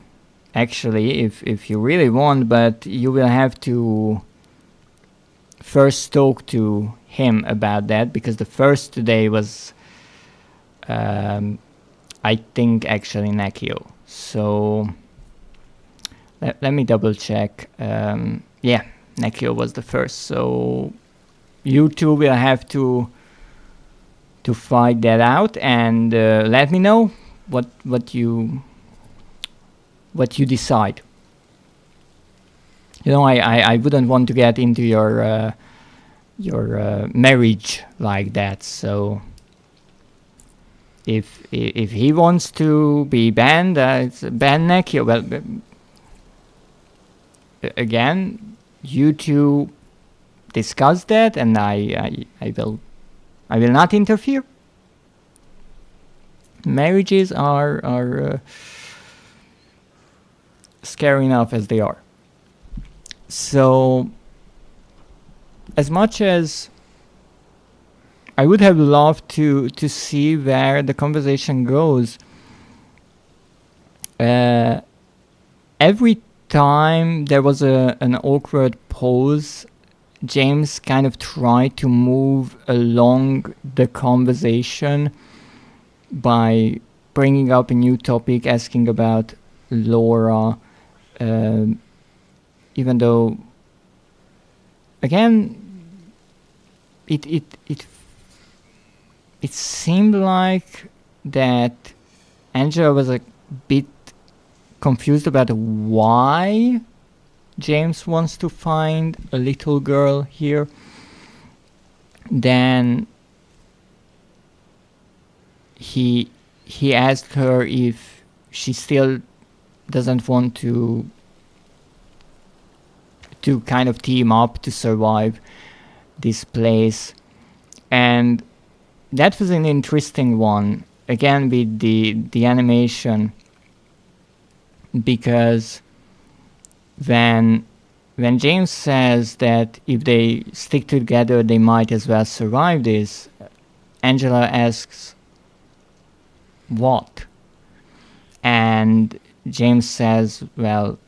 actually, if you really want, but you will have to first talk to him about that, because the first today was, I think, actually Nekio. So let me double check. Yeah, Nekio was the first. So you two will have to fight that out, and let me know what you decide. You know, I wouldn't want to get into your marriage like that. So if he wants to be banned, it's ban Nekio. Well, again, you two discuss that, and I will not interfere. Marriages are scary enough as they are. So, as much as I would have loved to see where the conversation goes, every time there was an awkward pause, James kind of tried to move along the conversation by bringing up a new topic, asking about Laura, even though, again, it seemed like that Angela was a bit confused about why James wants to find a little girl here. Then he asked her if she still doesn't want to kind of team up to survive this place. And that was an interesting one, again with the animation, because when James says that if they stick together they might as well survive this, Angela asks, what? And James says, well,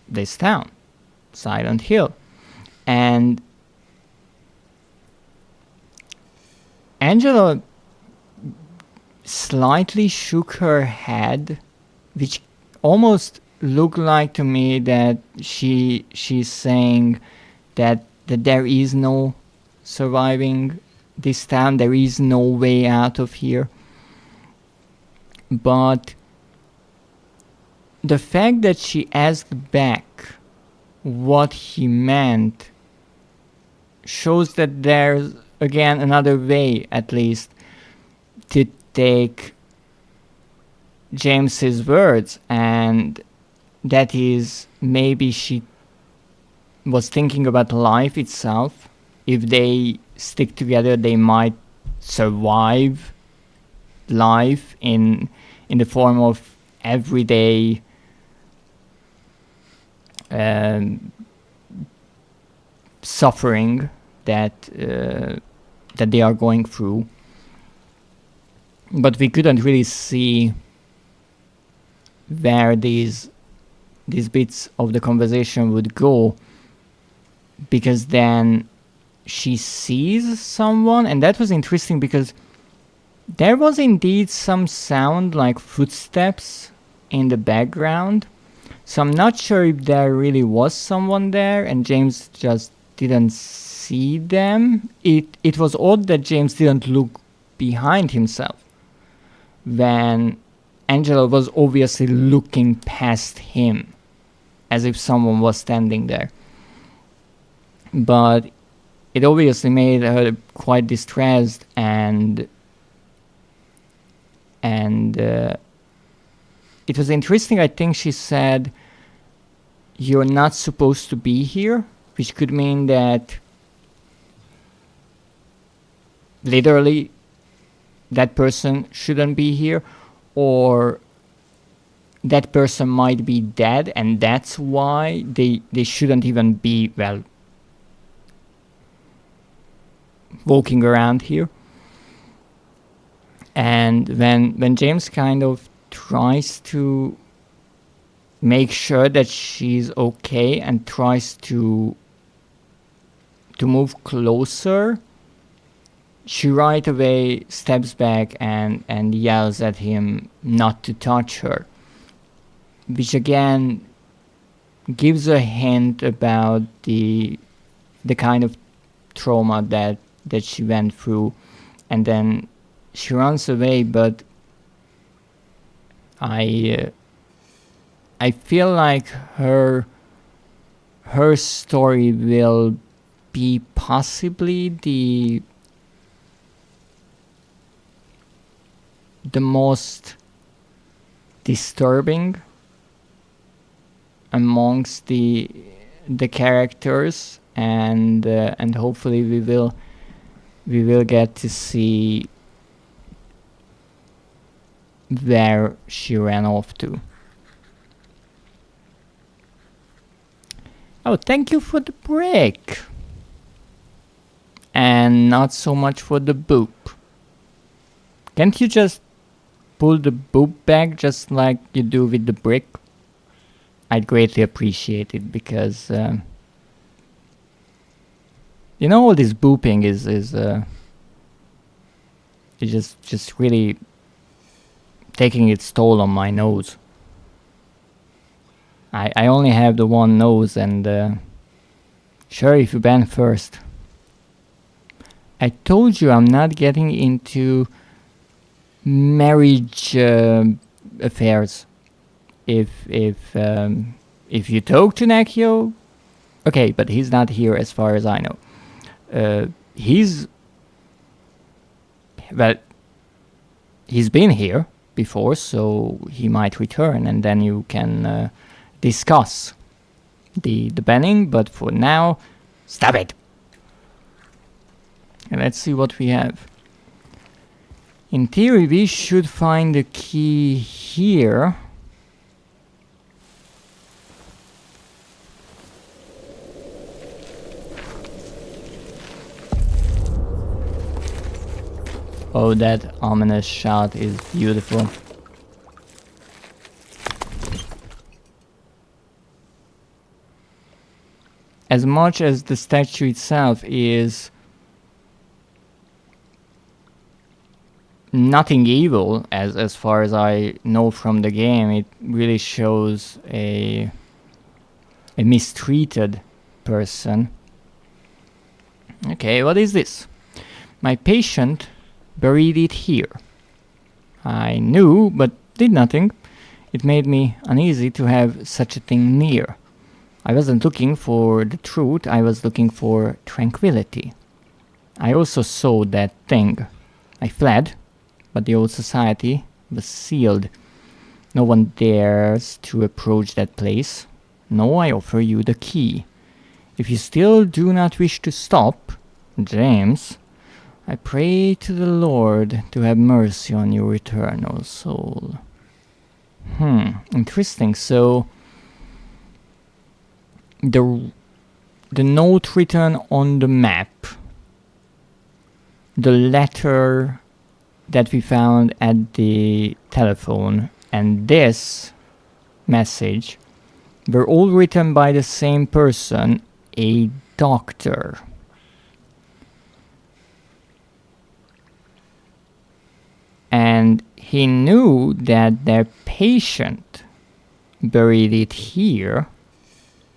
this town, Silent Hill. And Angela slightly shook her head, which almost looked like to me that she's saying that there is no surviving this town, there is no way out of here. But the fact that she asked back what he meant shows that there's, again, another way, at least, to take James's words, and that is maybe she was thinking about life itself. If they stick together, they might survive life in the form of everyday suffering that they are going through. But we couldn't really see where these bits of the conversation would go, because then she sees someone, and that was interesting because there was indeed some sound like footsteps in the background. So I'm not sure if there really was someone there and James just didn't see them. It was odd that James didn't look behind himself when Angela was obviously looking past him as if someone was standing there. But it obviously made her quite distressed, and it was interesting. I think she said, "You're not supposed to be here," which could mean that literally that person shouldn't be here, or that person might be dead and that's why they shouldn't even be, well, walking around here. And when James kind of tries to make sure that she's okay and tries to move closer, she right away steps back and yells at him not to touch her, which again gives a hint about the kind of trauma that she went through. And then she runs away, but I feel like her story will be possibly the most disturbing amongst the characters, and hopefully we will get to see where she ran off to. Oh, thank you for the break. And not so much for the boop. Can't you just pull the boop back just like you do with the brick? I'd greatly appreciate it, because you know, all this booping is just really taking its toll on my nose. I only have the one nose, and sure, if you ban first. I told you I'm not getting into marriage affairs. If you talk to Nakio, okay, but he's not here as far as I know. He's been here before, so he might return, and then you can discuss the banning. But for now, stop it. And let's see what we have. In theory, we should find the key here. Oh, that ominous shot is beautiful. as much as the statue itself is nothing evil, as far as I know from the game, it really shows a mistreated person. Okay, what is this? My patient buried it here. I knew, but did nothing. It made me uneasy to have such a thing near. I wasn't looking for the truth, I was looking for tranquility. I also saw that thing. I fled, but the old society was sealed. No one dares to approach that place. No, I offer you the key. If you still do not wish to stop, James, I pray to the Lord to have mercy on your eternal soul. Interesting. So the note written on the map, the letter that we found at the telephone, and this message were all written by the same person, a doctor. And he knew that their patient buried it here,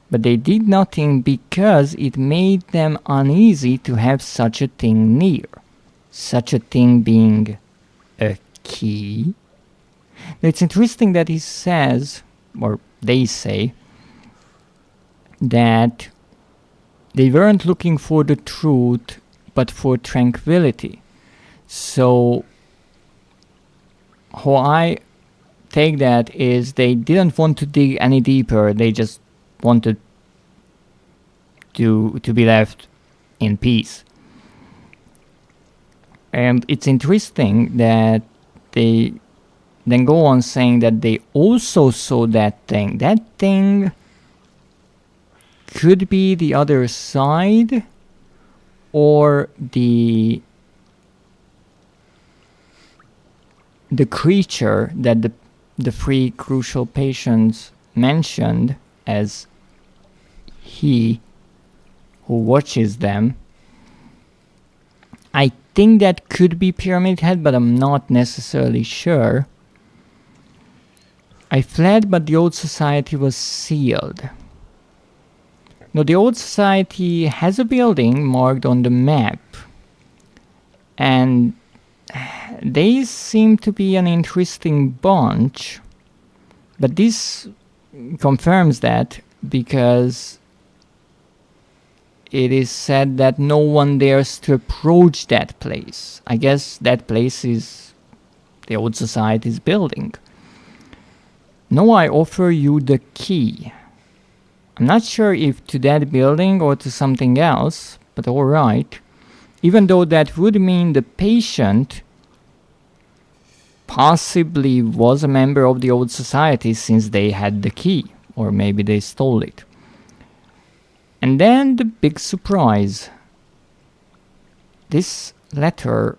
but they did nothing because it made them uneasy to have such a thing near. Such a thing being a key. It's interesting that he says, or they say, that they weren't looking for the truth, but for tranquility. So how I take that is they didn't want to dig any deeper, they just wanted to be left in peace. And it's interesting that they then go on saying that they also saw that thing. That thing could be the other side, or the creature that the three crucial patients mentioned as he who watches them. I think that could be Pyramid Head, but I'm not necessarily sure. I fled, but the old society was sealed. Now, the old society has a building marked on the map, and they seem to be an interesting bunch, but this confirms that because it is said that no one dares to approach that place. I guess that place is the old society's building. No, I offer you the key. I'm not sure if to that building or to something else, but alright. Even though that would mean the patient possibly was a member of the old society since they had the key, or maybe they stole it. And then the big surprise. This letter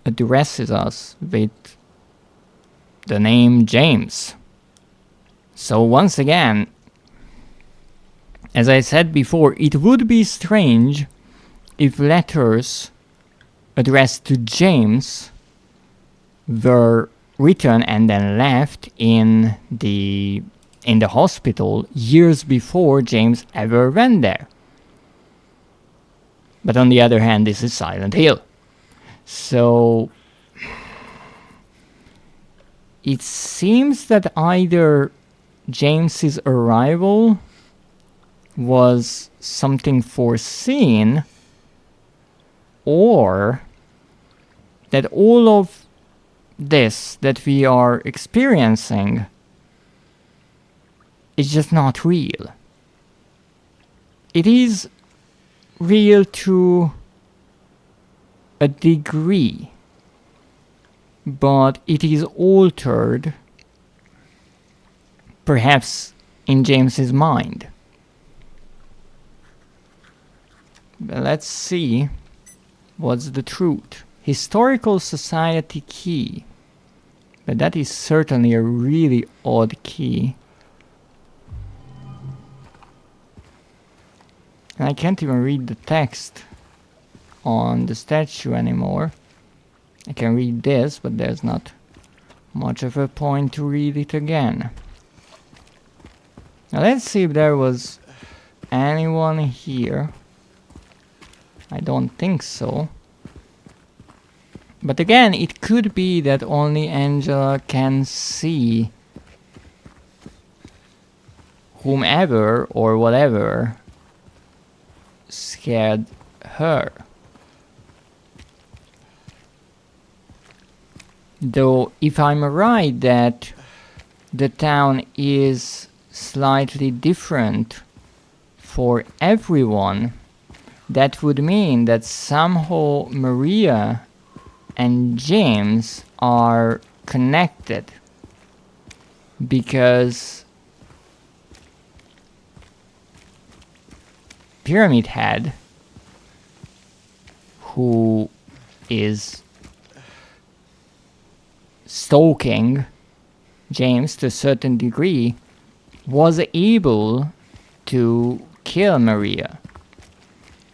addresses us with the name James. So once again, as I said before, it would be strange if letters addressed to James were written and then left in the hospital years before James ever went there. But on the other hand, this is Silent Hill. So it seems that either James's arrival was something foreseen, or that all of this that we are experiencing is just not real. It is real to a degree, but it is altered, perhaps in James's mind. But let's see what's the truth. Historical Society key. But that is certainly a really odd key. And I can't even read the text on the statue anymore. I can read this, but there's not much of a point to read it again. Now let's see if there was anyone here. I don't think so. But again, it could be that only Angela can see whomever or whatever scared her. Though, if I'm right that the town is slightly different for everyone, that would mean that somehow Maria and James are connected, because Pyramid Head, who is stalking James to a certain degree, was able to kill Maria.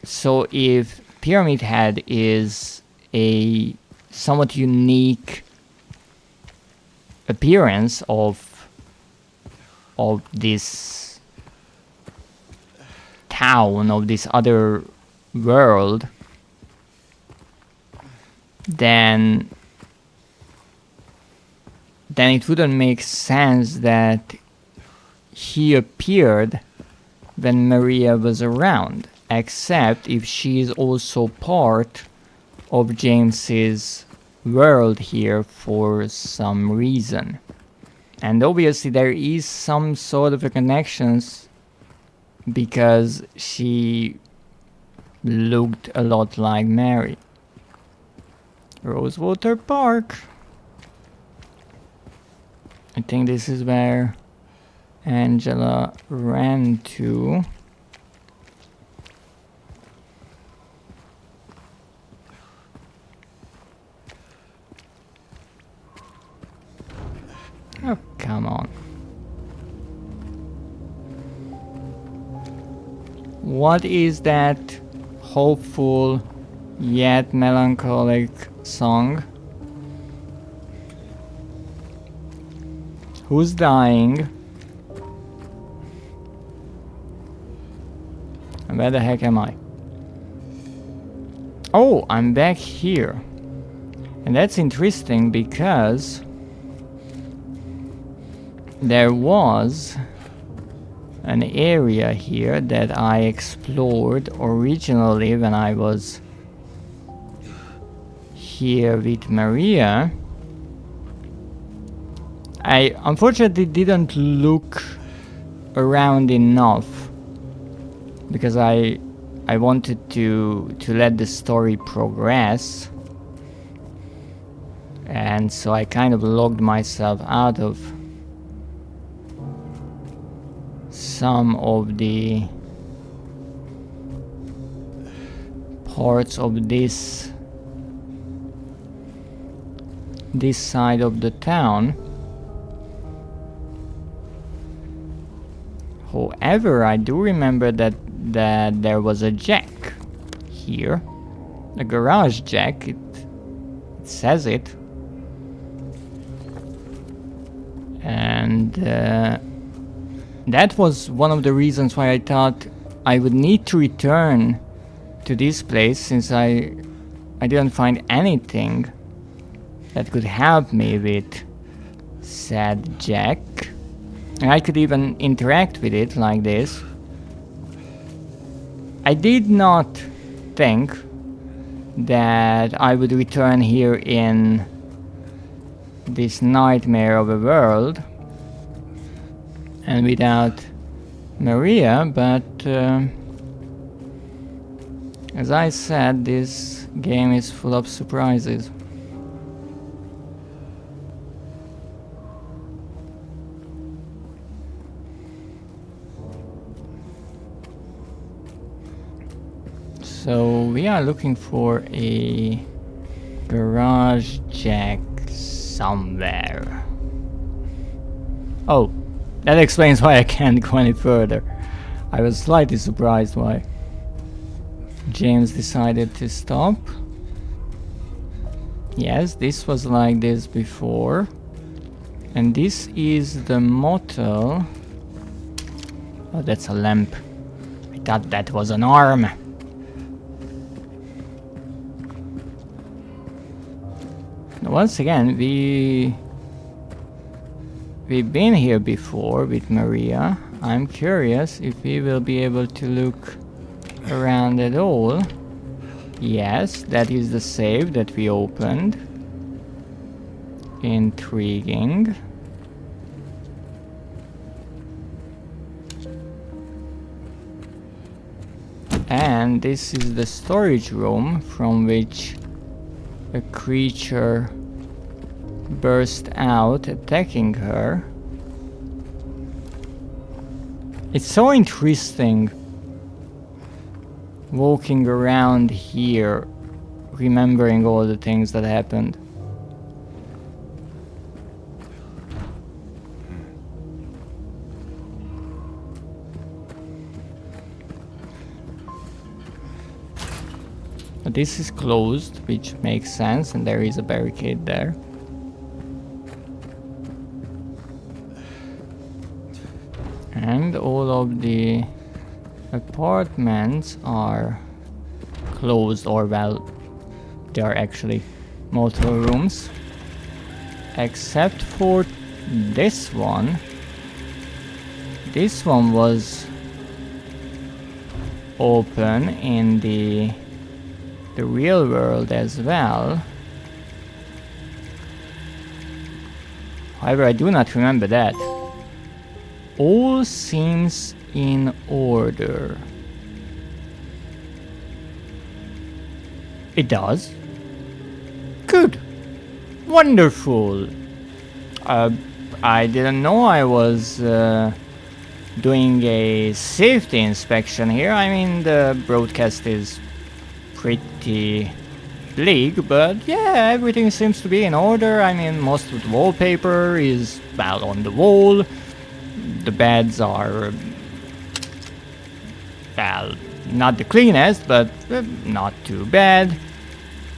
So if Pyramid Head is a somewhat unique appearance of this town, of this other world, then it wouldn't make sense that he appeared when Maria was around, except if she is also part of James's world here for some reason. And obviously there is some sort of a connections, because she looked a lot like Mary. Rosewater Park. I think this is where Angela ran to. Oh, come on. What is that hopeful yet melancholic song? Who's dying? And where the heck am I? Oh, I'm back here. And that's interesting because there was an area here that I explored originally when I was here with Maria. I unfortunately didn't look around enough because I wanted to let the story progress, and so I kind of logged myself out of some of the parts of this side of the town. However, I do remember that there was a jack here, a garage jack. It says it, and that was one of the reasons why I thought I would need to return to this place, since I didn't find anything that could help me with said jack. And I could even interact with it like this. I did not think that I would return here in this nightmare of a world and without Maria, but as I said, this game is full of surprises. So we are looking for a garage jack somewhere. Oh, that explains why I can't go any further. I was slightly surprised why James decided to stop. Yes, this was like this before. And this is the motel. Oh, that's a lamp. I thought that was an arm. Once again, we've been here before with Maria. I'm curious if we will be able to look around at all. Yes, that is the save that we opened. Intriguing. And this is the storage room from which a creature burst out, attacking her. It's so interesting walking around here, remembering all the things that happened. But this is closed, which makes sense, and there is a barricade there. And all of the apartments are closed, or well, they are actually multiple rooms. Except for this one. This one was open in the real world as well. However, I do not remember that. All seems in order. It does. Good. Wonderful. I didn't know I was doing a safety inspection here. I mean, the broadcast is pretty bleak, but yeah, everything seems to be in order. I mean, most of the wallpaper is, well, on the wall. The beds are, well, not the cleanest, but not too bad.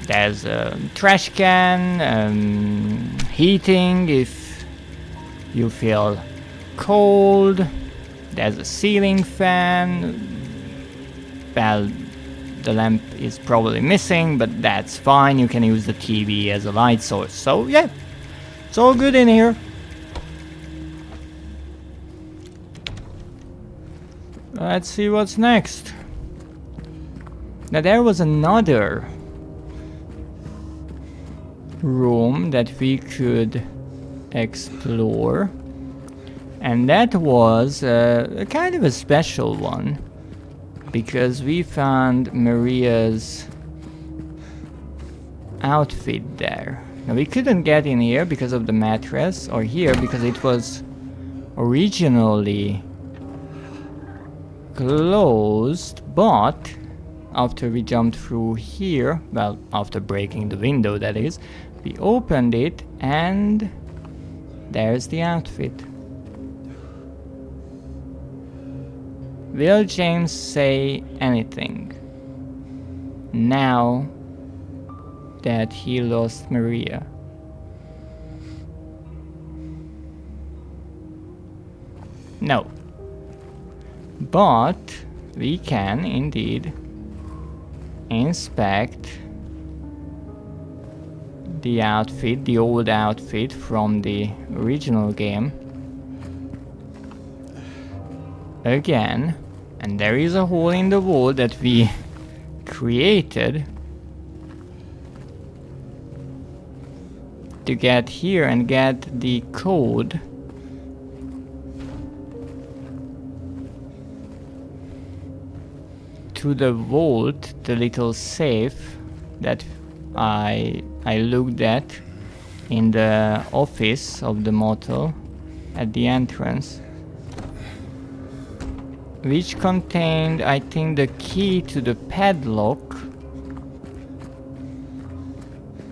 There's a trash can, heating if you feel cold. There's a ceiling fan. Well, the lamp is probably missing, but that's fine. You can use the TV as a light source. So yeah, it's all good in here. Let's see what's next. Now there was another room that we could explore, and that was a kind of a special one, because we found Maria's outfit there. Now we couldn't get in here because of the mattress, or here because it was originally closed, but after we jumped through here, well, after breaking the window that is, we opened it and there's the outfit. Will James say anything now that he lost Maria? No. But we can indeed inspect the outfit, the old outfit from the original game again, and there is a hole in the wall that we created to get here and get the code to the vault, the little safe that I looked at in the office of the motel at the entrance, which contained, I think, the key to the padlock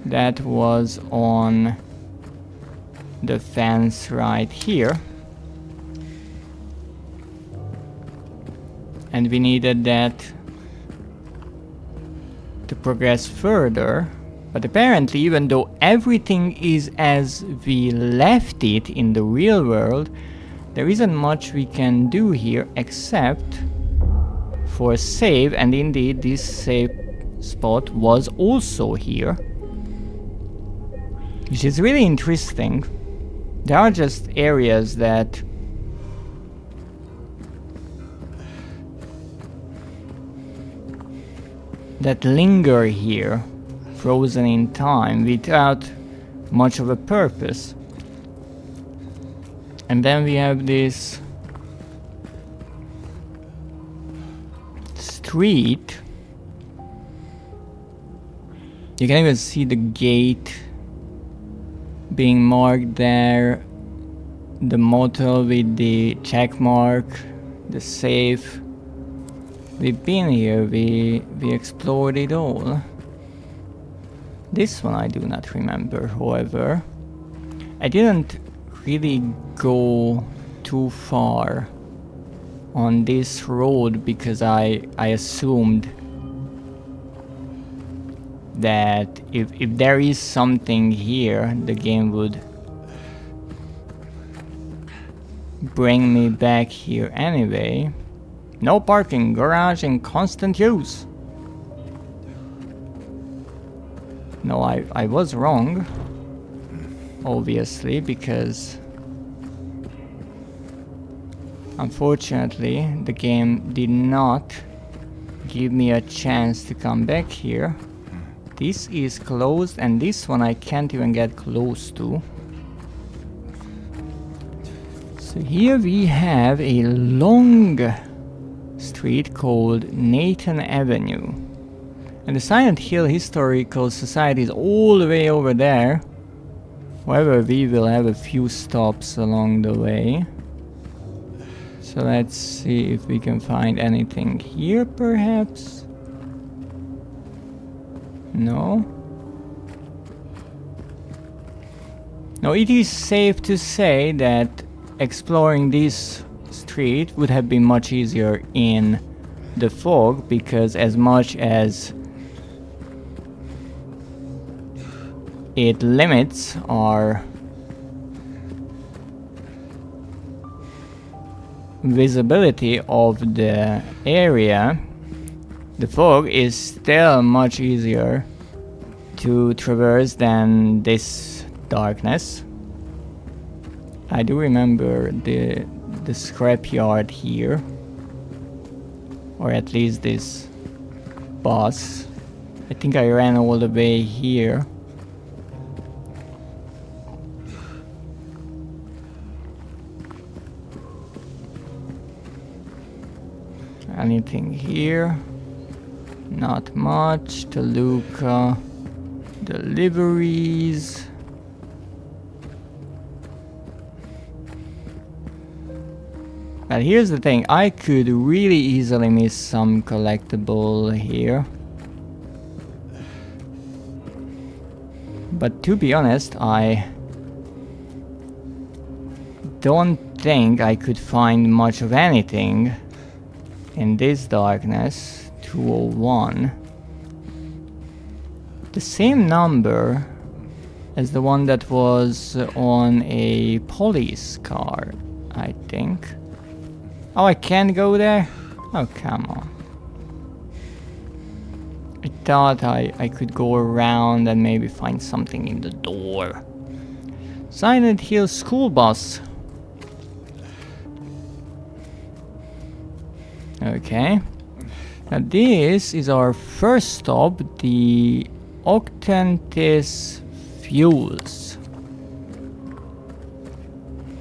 that was on the fence right here. And we needed that to progress further. But apparently, even though everything is as we left it in the real world, there isn't much we can do here except for save, and indeed this save spot was also here, which is really interesting. There are just areas that linger here, frozen in time, without much of a purpose. And then we have this street. You can even see the gate being marked there, the motel with the check mark, the safe. We've been here, we explored it all. This one I do not remember, however. I didn't really go too far on this road because I assumed that if there is something here, the game would bring me back here anyway. No parking, garage in constant use. No, I was wrong, obviously, because unfortunately the game did not give me a chance to come back here. This is closed, and this one I can't even get close to. So here we have a long street called Nathan Avenue. And the Silent Hill Historical Society is all the way over there. However, we will have a few stops along the way. So let's see if we can find anything here, perhaps. No. No, it is safe to say that exploring this street would have been much easier in the fog, because as much as it limits our visibility of the area, the fog is still much easier to traverse than this darkness. I do remember the scrapyard here, or at least this boss. I think I ran all the way here. Anything here? Not much. Toluca deliveries. But here's the thing, I could really easily miss some collectible here. But to be honest, I don't think I could find much of anything in this darkness. 201. The same number as the one that was on a police car, I think. Oh, I can't go there? Oh, come on. I thought I could go around and maybe find something in the door. Silent Hill school bus. Okay. Now this is our first stop, the Octantis Fuels.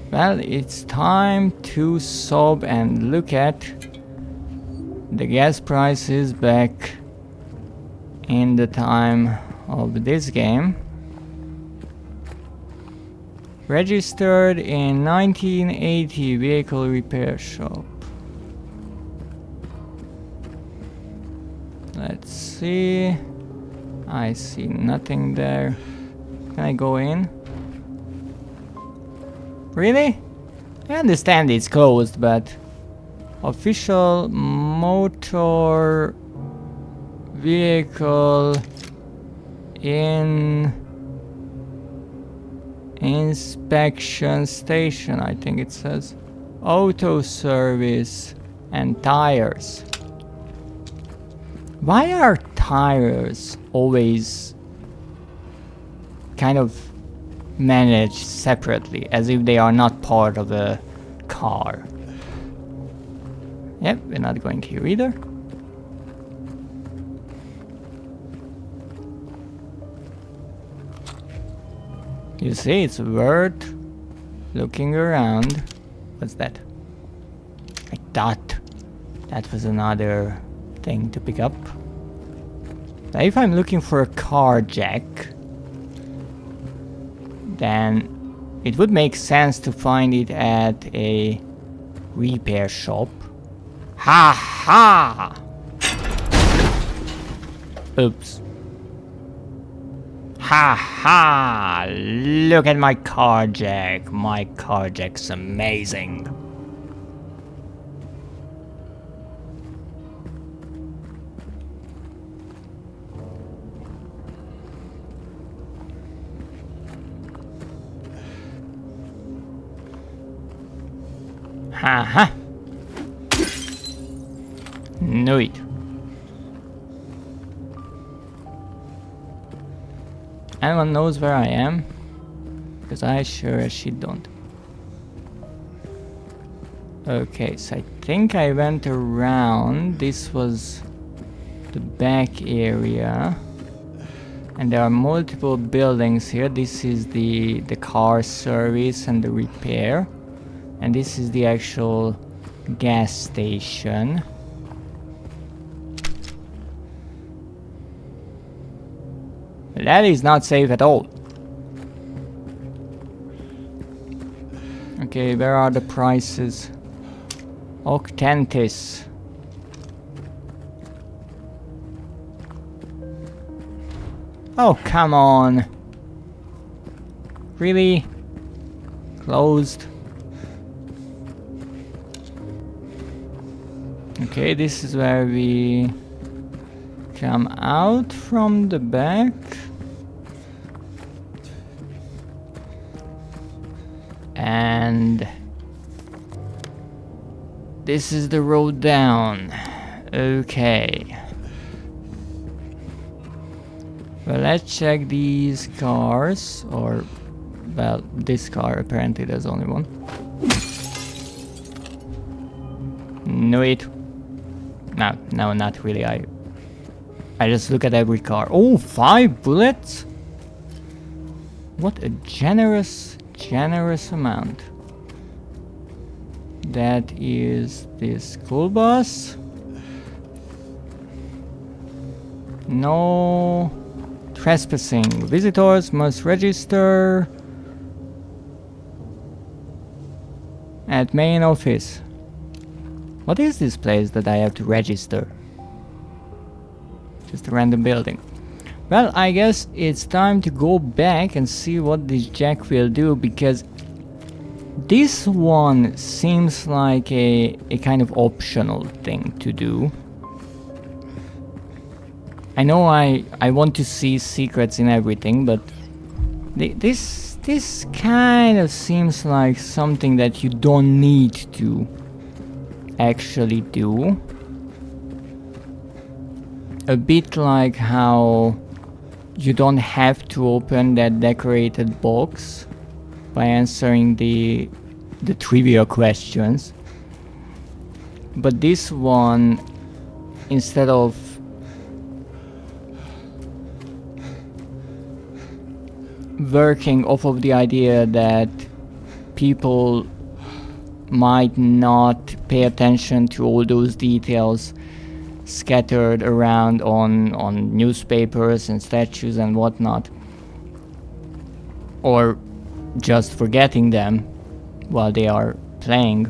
Well, it's time to sob and look at the gas prices back in the time of this game. Registered in 1980, vehicle repair shop. Let's see. I see nothing there. Can I go in? Really? I understand it's closed, but official motor vehicle in inspection station, I think it says. Auto service and tires. Why are tires always kind of managed separately, as if they are not part of a car? Yep, we're not going here either. You see, it's worth looking around. What's that? I thought that was another thing to pick up. Now, if I'm looking for a car jack, then it would make sense to find it at a repair shop. Ha ha! Oops. Ha ha! Look at my car jack. My car jack's amazing. Ha ha! Knew it. Anyone knows where I am? Because I sure as shit don't. Okay, so I think I went around. This was the back area. And there are multiple buildings here. This is the car service and the repair. And this is the actual gas station. That is not safe at all. Okay, where are the prices? Octantis. Oh, come on. Really? Closed. Okay, this is where we come out from the back. And this is the road down. Okay. Well, let's check these cars. Or, well, this car, apparently there's only one. No, wait. No, not really. I just look at every car. Oh, 5 bullets? What a generous amount. That is this school bus. No trespassing. Visitors must register at main office. What is this place that I have to register? Just a random building. Well, I guess it's time to go back and see what this jack will do, because this one seems like a kind of optional thing to do. I know I want to see secrets in everything, but this kind of seems like something that you don't need to actually do. A bit like how you don't have to open that decorated box by answering the trivia questions. But this one, instead of working off of the idea that people might not pay attention to all those details scattered around on newspapers and statues and whatnot, or just forgetting them while they are playing.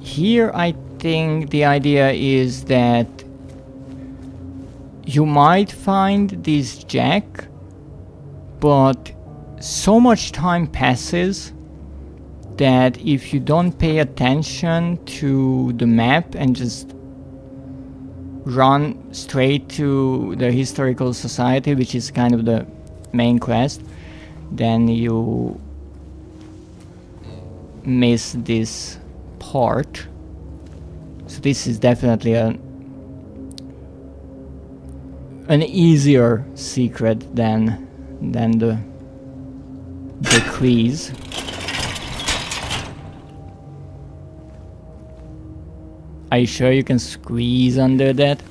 Here I think the idea is that you might find this jack, but so much time passes that if you don't pay attention to the map and just run straight to the historical society, which is kind of the main quest, then you miss this part. So this is definitely an easier secret than the quiz. Are you sure you can squeeze under that?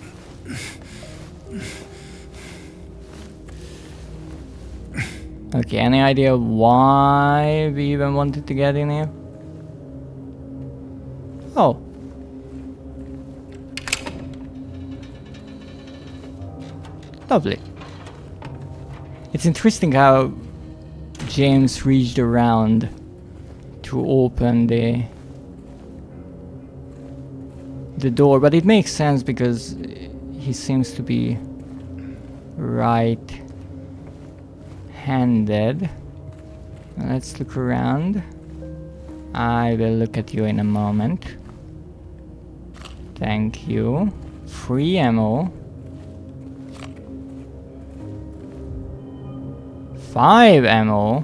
Okay, any idea why we even wanted to get in here? Oh. Lovely. It's interesting how James reached around to open the door, but it makes sense because he seems to be right-handed. Let's look around. I will look at you in a moment. Thank you. Free ammo. 5 ammo.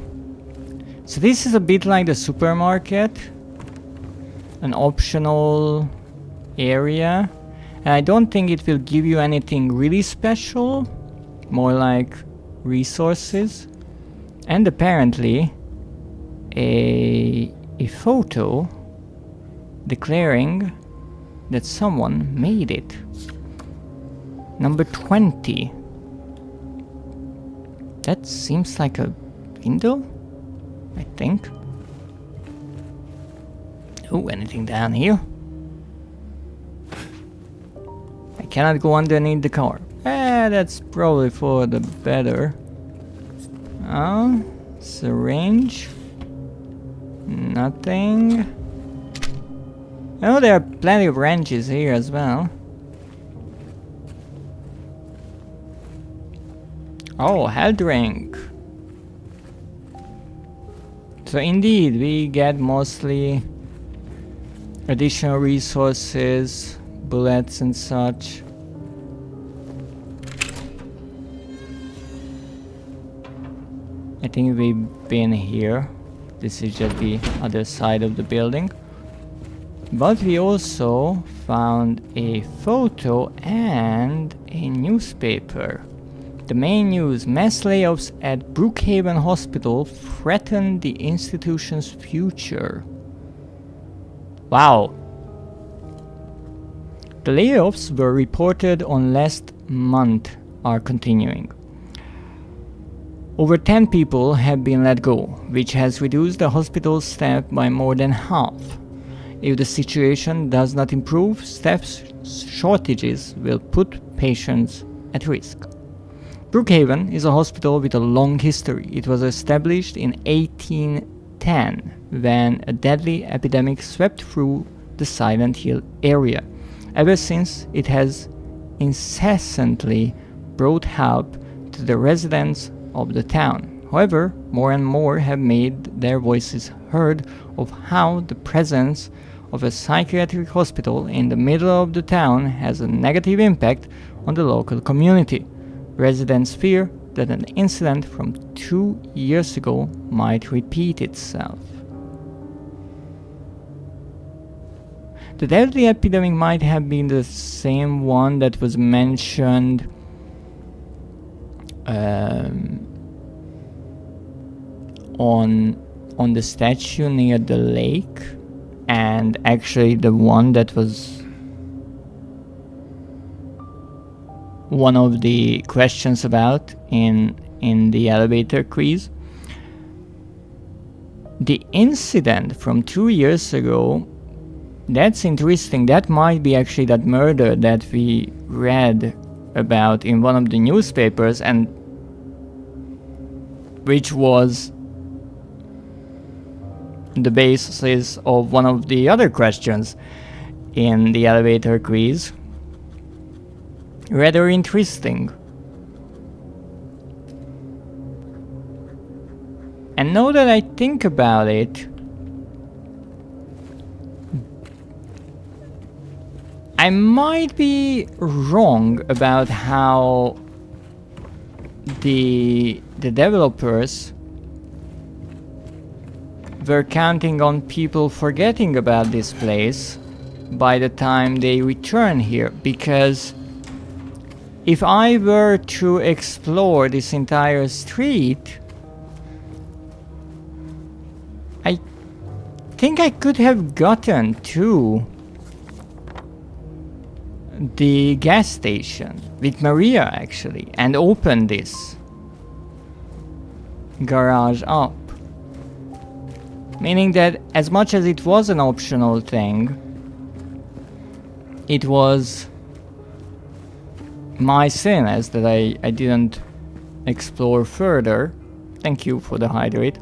So this is a bit like the supermarket. An optional area. And I don't think it will give you anything really special. More like resources. And apparently a photo declaring that someone made it. Number 20. That seems like a window, I think. Oh, anything down here? I cannot go underneath the car. That's probably for the better. Oh, syringe. Nothing. Oh, there are plenty of wrenches here as well. Oh, health drink. So indeed, we get mostly additional resources, bullets and such. I think we've been here. This is just the other side of the building. But we also found a photo and a newspaper. The main news: mass layoffs at Brookhaven Hospital threaten the institution's future. Wow. The layoffs were reported on last month are continuing. Over 10 people have been let go, which has reduced the hospital's staff by more than half. If the situation does not improve, staff shortages will put patients at risk. Brookhaven is a hospital with a long history. It was established in 1810 when a deadly epidemic swept through the Silent Hill area. Ever since, it has incessantly brought help to the residents of the town. However, more and more have made their voices heard of how the presence of a psychiatric hospital in the middle of the town has a negative impact on the local community. Residents fear that an incident from 2 years ago might repeat itself. The deadly epidemic might have been the same one that was mentioned on the statue near the lake, and actually the one that was one of the questions about in the elevator quiz. The incident from 2 years ago, that's interesting. That might be actually that murder that we read about in one of the newspapers, and which was the basis of one of the other questions in the elevator quiz. Rather interesting. And now that I think about it, I might be wrong about how the developers were counting on people forgetting about this place by the time they return here, because if I were to explore this entire street, I think I could have gotten to the gas station with Maria actually and opened this garage up. Meaning that as much as it was an optional thing, it was my sin as that I didn't explore further. Thank you for the hydrate.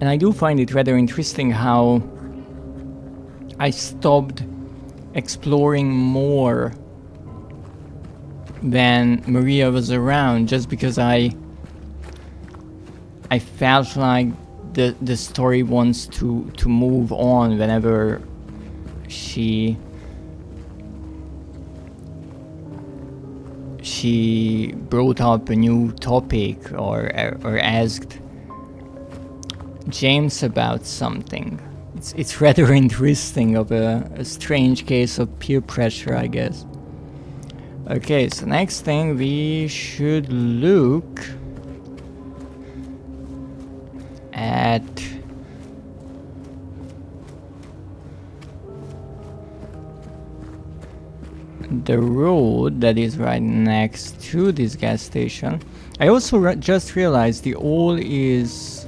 And I do find it rather interesting how I stopped exploring more when Maria was around, just because I felt like the story wants to move on whenever she brought up a new topic or asked James about something. It's rather interesting, of a strange case of peer pressure, I guess. Okay, so next thing we should look at the road that is right next to this gas station. I also just realized the all is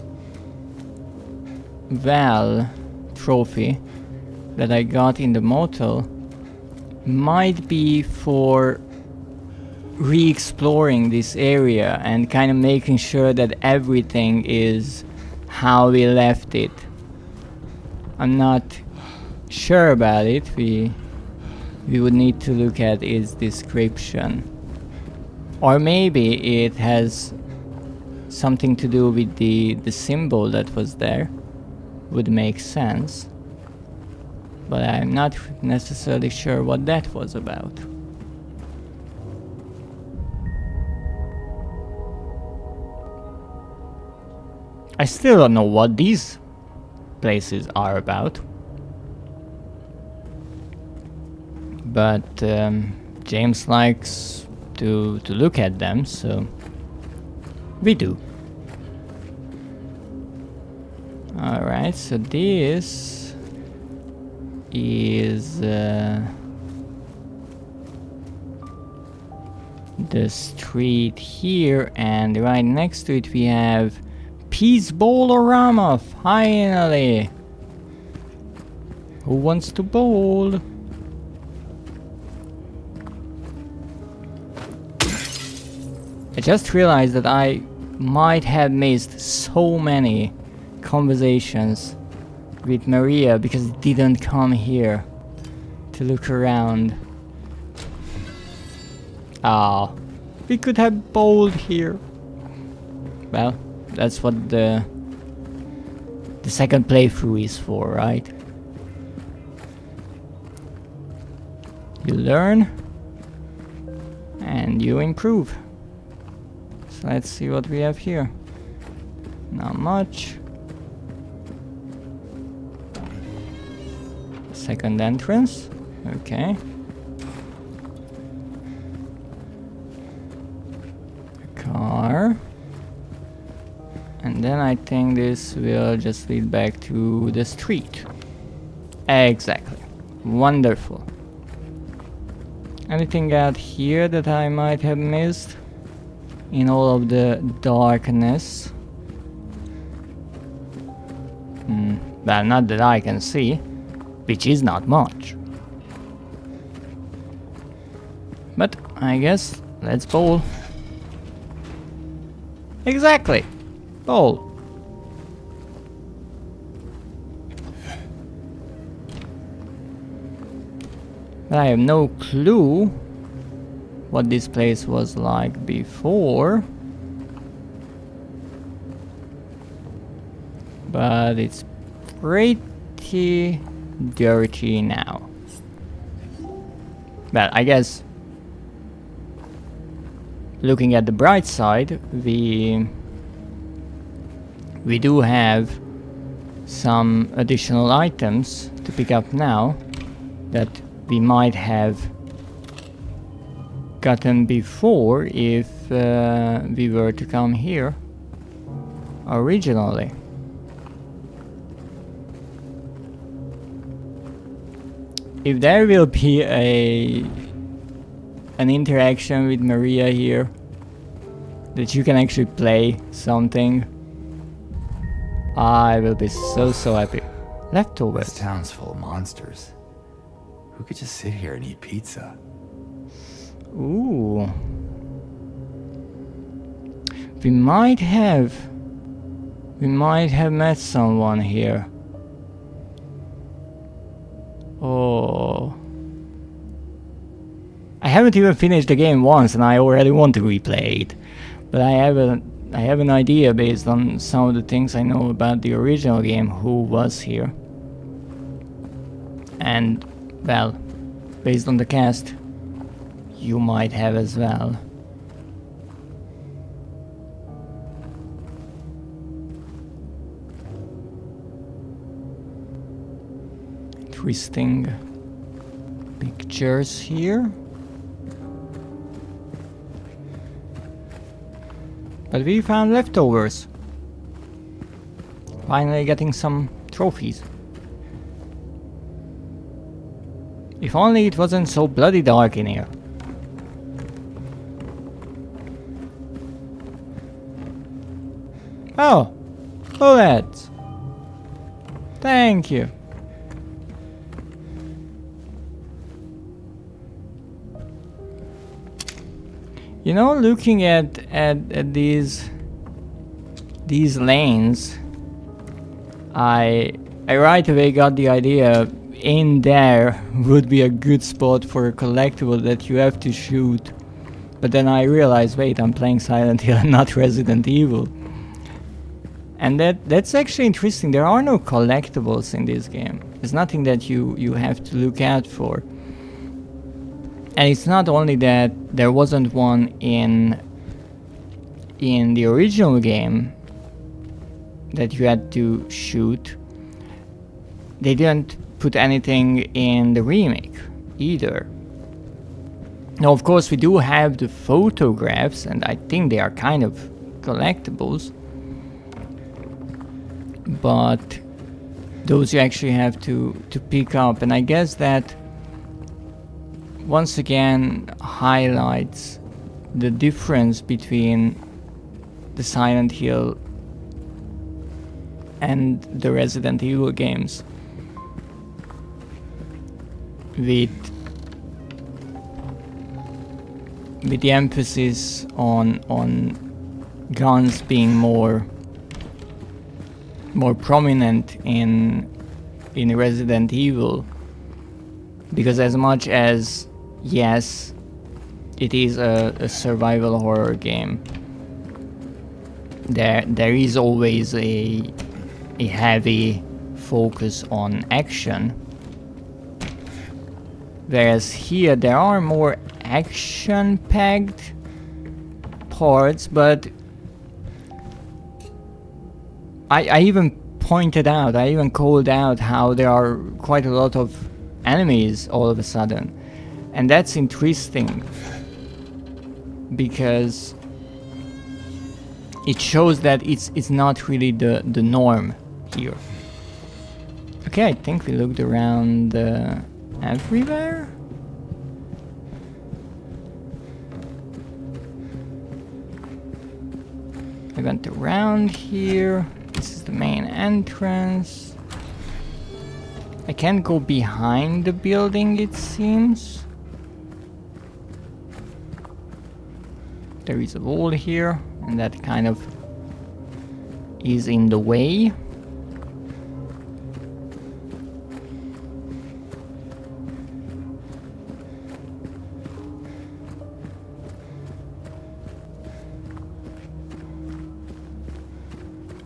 well trophy that I got in the motel might be for re-exploring this area and kind of making sure that everything is how we left it. I'm not sure about it. We would need to look at its description, or maybe it has something to do with the symbol that was there. Would make sense, but I'm not necessarily sure what that was about. I still don't know what these places are about, but James likes to look at them, so we do. Alright, so this is the street here, and right next to it we have Peace Bowl-orama, finally! Who wants to bowl? I just realized that I might have missed so many conversations with Maria because it didn't come here to look around. Ah, we could have bowled here. Well, that's what the second playthrough is for, right? You learn and you improve. So let's see what we have here. Not much. Second entrance, okay. A car. And then I think this will just lead back to the street. Exactly. Wonderful. Anything out here that I might have missed in all of the darkness? Well, not that I can see. Which is not much. But I guess let's bowl. Exactly. Bowl. But I have no clue what this place was like before. but it's pretty dirty now. Well, I guess looking at the bright side, we do have some additional items to pick up now that we might have gotten before if we were to come here originally. If there will be an interaction with Maria here, that you can actually play something, I will be so happy. Leftovers. This town's full of monsters. Who could just sit here and eat pizza? Ooh. We might have met someone here. Oh. I haven't even finished the game once and I already want to replay it. But I have an idea based on some of the things I know about the original game who was here. And, well, based on the cast, you might have as well. Interesting pictures here. But we found leftovers. Finally getting some trophies. If only it wasn't so bloody dark in here. Oh! Bullets! Thank you. You know, looking at these lanes, I right away got the idea in there would be a good spot for a collectible that you have to shoot. But then I realized, wait, I'm playing Silent Hill and not Resident Evil. And that's actually interesting. There are no collectibles in this game. There's nothing that you have to look out for. And it's not only that there wasn't one in the original game that you had to shoot. They didn't put anything in the remake either. Now, of course, we do have the photographs, and I think they are kind of collectibles. But those you actually have to pick up, and I guess that once again highlights the difference between the Silent Hill and the Resident Evil games, with the emphasis on guns being more prominent in Resident Evil, because as much as yes, it is a survival horror game, there is always a heavy focus on action, whereas here there are more action-packed parts, but I even pointed out, I even called out how there are quite a lot of enemies all of a sudden. And that's interesting, because it shows that it's not really the norm here. Okay, I think we looked around everywhere. I went around here. This is the main entrance. I can't go behind the building, it seems. There is a wall here, and that kind of is in the way.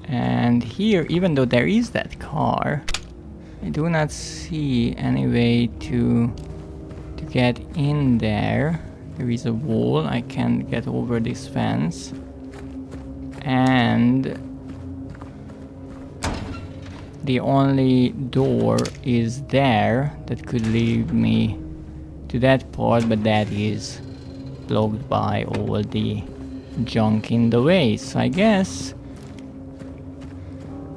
And And here, even though there is that car, I do not see any way to get in there. There is a wall, I can't get over this fence. And the only door is there that could lead me to that part, but that is blocked by all the junk in the way. So I guess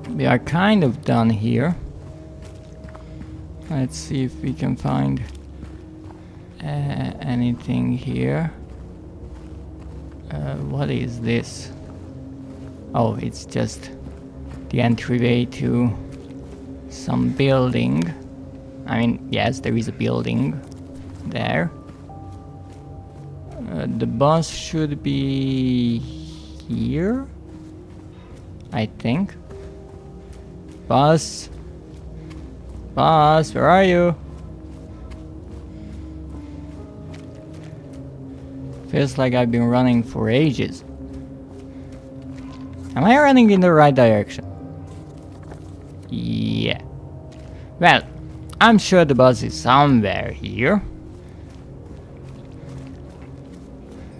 we are kind of done here. Let's see if we can find anything here. What is this? Oh, it's just the entryway to some building. I mean, yes, there is a building there. The bus should be here, I think. Bus, where are you? Feels like I've been running for ages. Am I running in the right direction? Yeah. Well, I'm sure the bus is somewhere here.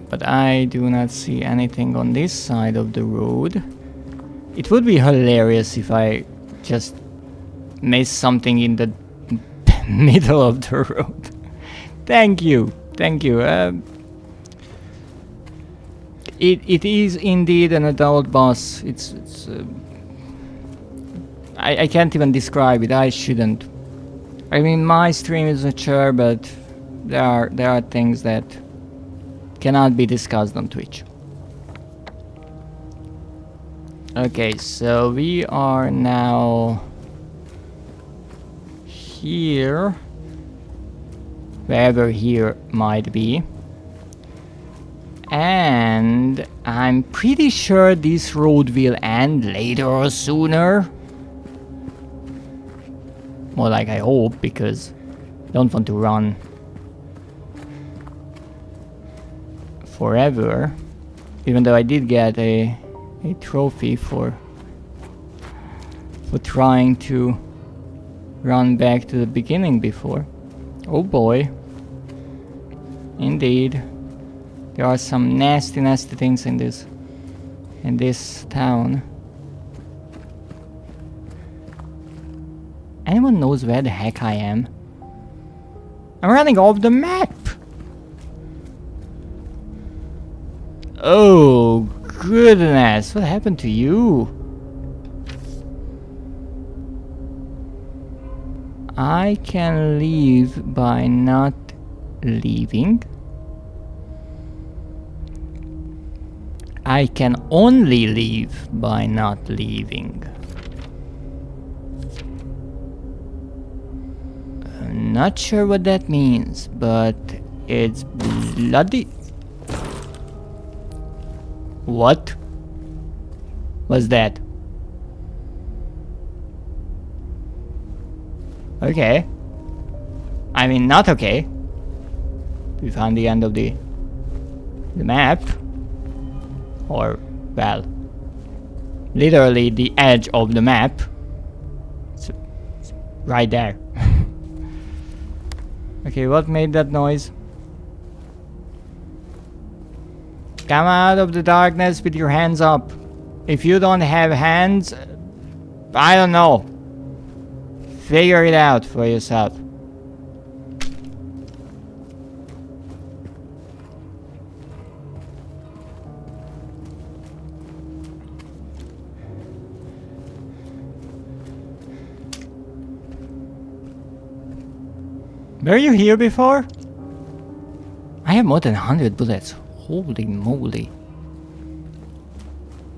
But I do not see anything on this side of the road. It would be hilarious if I just missed something in the middle of the road. Thank you. It is indeed an adult bus. I can't even describe it. I shouldn't. I mean, my stream is mature, but there are things that cannot be discussed on Twitch. Okay, so we are now here, wherever here might be. And I'm pretty sure this road will end later or sooner. More like I hope, because I don't want to run forever. Even though I did get a trophy for trying to run back to the beginning before. Oh boy. Indeed. There are some nasty things in this town. Anyone knows where the heck I am? I'm running off the map! Oh goodness, what happened to you? I can leave by not leaving. I can only leave by not leaving. I'm not sure what that means, but it's bloody... What was that? Okay. I mean, not okay. We found the end of the map. Or, well, literally the edge of the map. It's right there. Okay, what made that noise? Come out of the darkness with your hands up. If you don't have hands, I don't know. Figure it out for yourself. Were you here before? I have more than 100 bullets. Holy moly.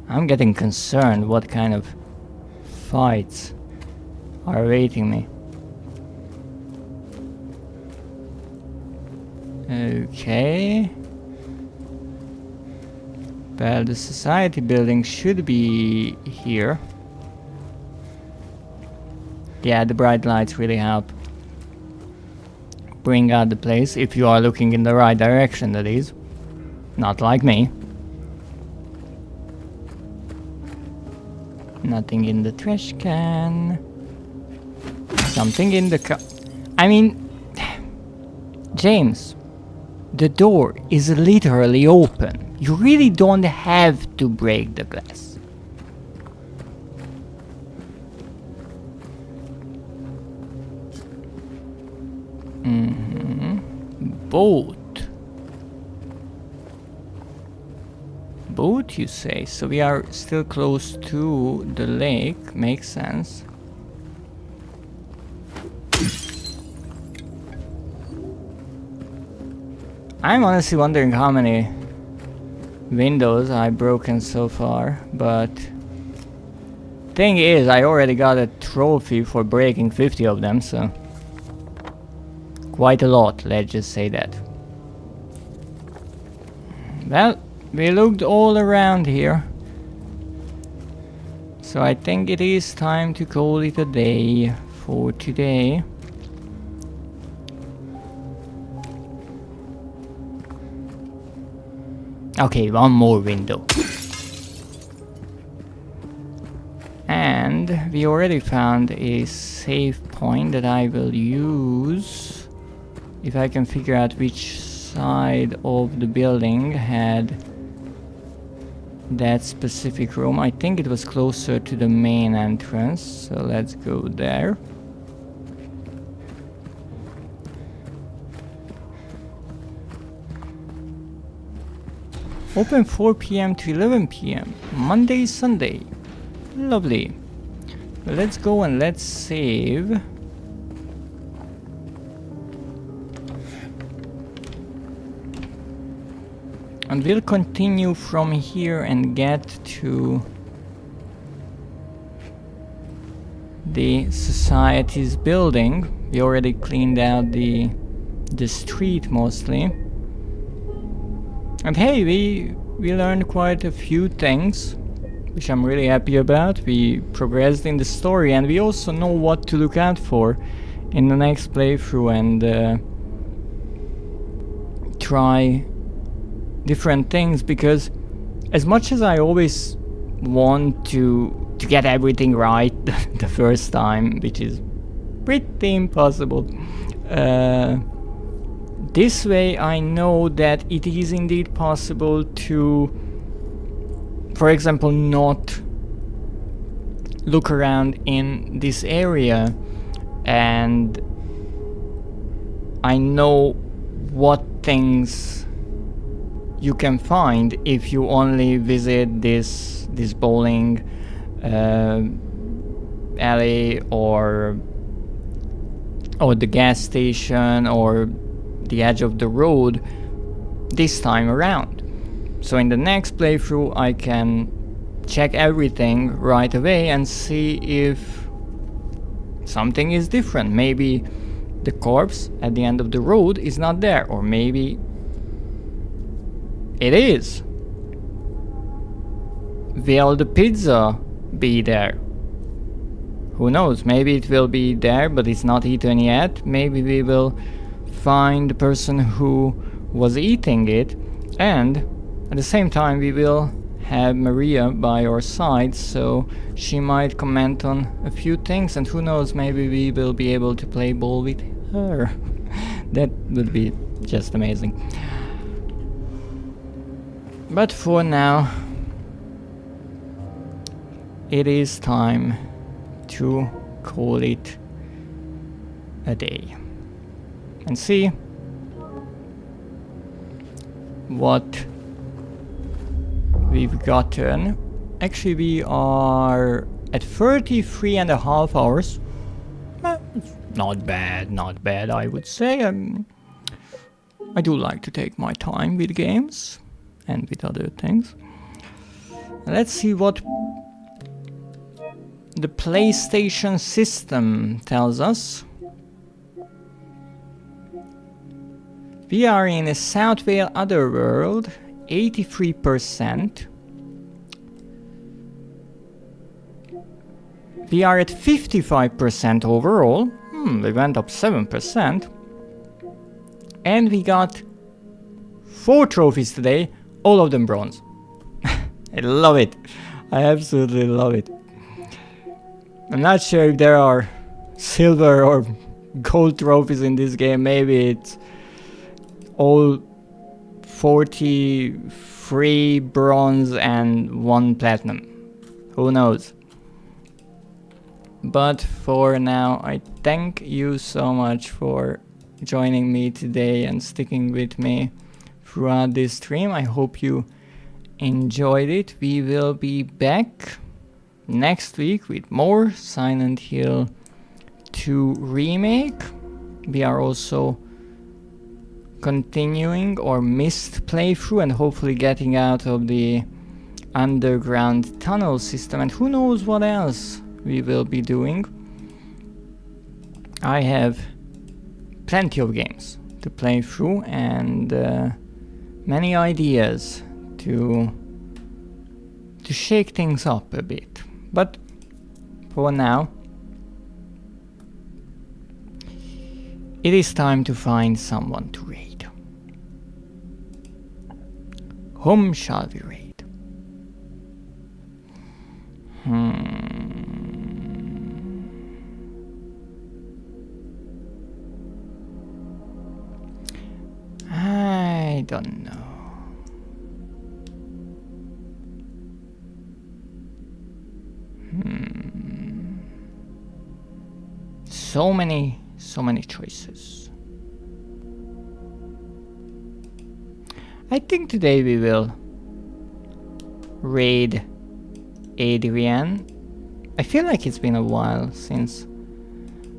I'm getting concerned what kind of fights are awaiting me. Okay. Well, the society building should be here. Yeah, the bright lights really help bring out the place, if you are looking in the right direction, that is. Not like me. Nothing in the trash can. Something in the car. I mean, James, the door is literally open. You really don't have to break the glass. Boat. Boat, you say? So we are still close to the lake. Makes sense. I'm honestly wondering how many windows I've broken so far, but thing is, I already got a trophy for breaking 50 of them, so quite a lot, let's just say that. Well, we looked all around here, so I think it is time to call it a day for today. Okay, one more window. And we already found a save point that I will use if I can figure out which side of the building had that specific room. I think it was closer to the main entrance, so let's go there. Open 4 PM to 11 PM, Monday, Sunday. Lovely. Well, let's go and let's save. And we'll continue from here and get to the society's building. We already cleaned out the street mostly. And hey, we learned quite a few things, which I'm really happy about. We progressed in the story, and we also know what to look out for in the next playthrough, and try different things, because as much as I always want to get everything right the first time, which is pretty impossible, this way I know that it is indeed possible to, for example, not look around in this area, and I know what things you can find if you only visit this bowling alley or the gas station or the edge of the road this time around. So in the next playthrough I can check everything right away and see if something is different. Maybe the corpse at the end of the road is not there, or maybe it is. Will the pizza be there? Who knows, maybe it will be there but it's not eaten yet. Maybe we will find the person who was eating it, and at the same time we will have Maria by our side, so she might comment on a few things, and who knows, maybe we will be able to play ball with her. That would be just amazing. But for now, it is time to call it a day and see what we've gotten. Actually, we are at 33.5 hours. Not bad, I would say. I do like to take my time with games and with other things. Let's see what the PlayStation system tells us. We are in a Southvale Otherworld, 83%. We are at 55% overall. We went up 7%. And we got 4 trophies today, all of them bronze. I love it. I absolutely love it. I'm not sure if there are silver or gold trophies in this game. Maybe it's all 43 bronze and 1 platinum. Who knows? But for now, I thank you so much for joining me today and sticking with me throughout this stream. I hope you enjoyed it. We will be back next week with more Silent Hill 2 Remake. We are also continuing our missed playthrough and hopefully getting out of the underground tunnel system, and who knows what else we will be doing. I have plenty of games to play through and many ideas to shake things up a bit. But for now, it is time to find someone to raid. Whom shall we raid? I don't know. So many choices. I think today we will raid Adrian. I feel like it's been a while since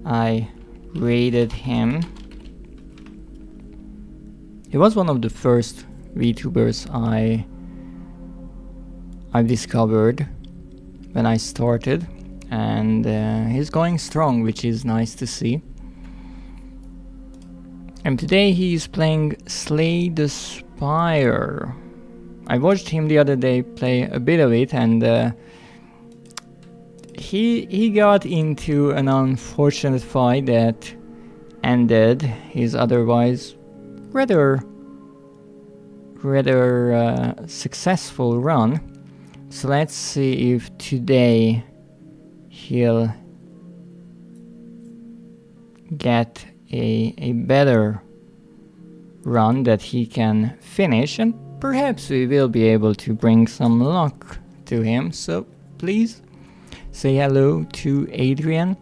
I raided him. He was one of the first VTubers I've discovered when I started, and he's going strong, which is nice to see. And today he's playing Slay the Spire. I watched him the other day play a bit of it, and he got into an unfortunate fight that ended his otherwise rather successful run. So let's see if today he'll get a better run that he can finish, and perhaps we will be able to bring some luck to him. So please say hello to Adrian.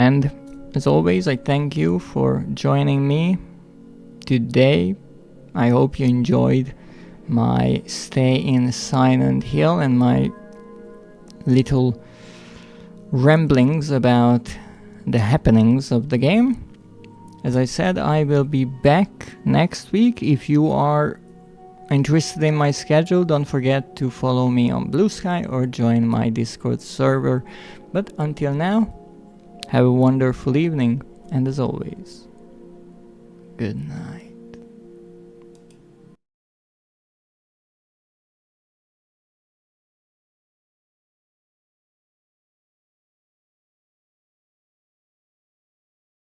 And as always, I thank you for joining me today. I hope you enjoyed my stay in Silent Hill and my little ramblings about the happenings of the game. As I said, I will be back next week. If you are interested in my schedule, don't forget to follow me on Blue Sky or join my Discord server. But until now, have a wonderful evening, and as always, good night.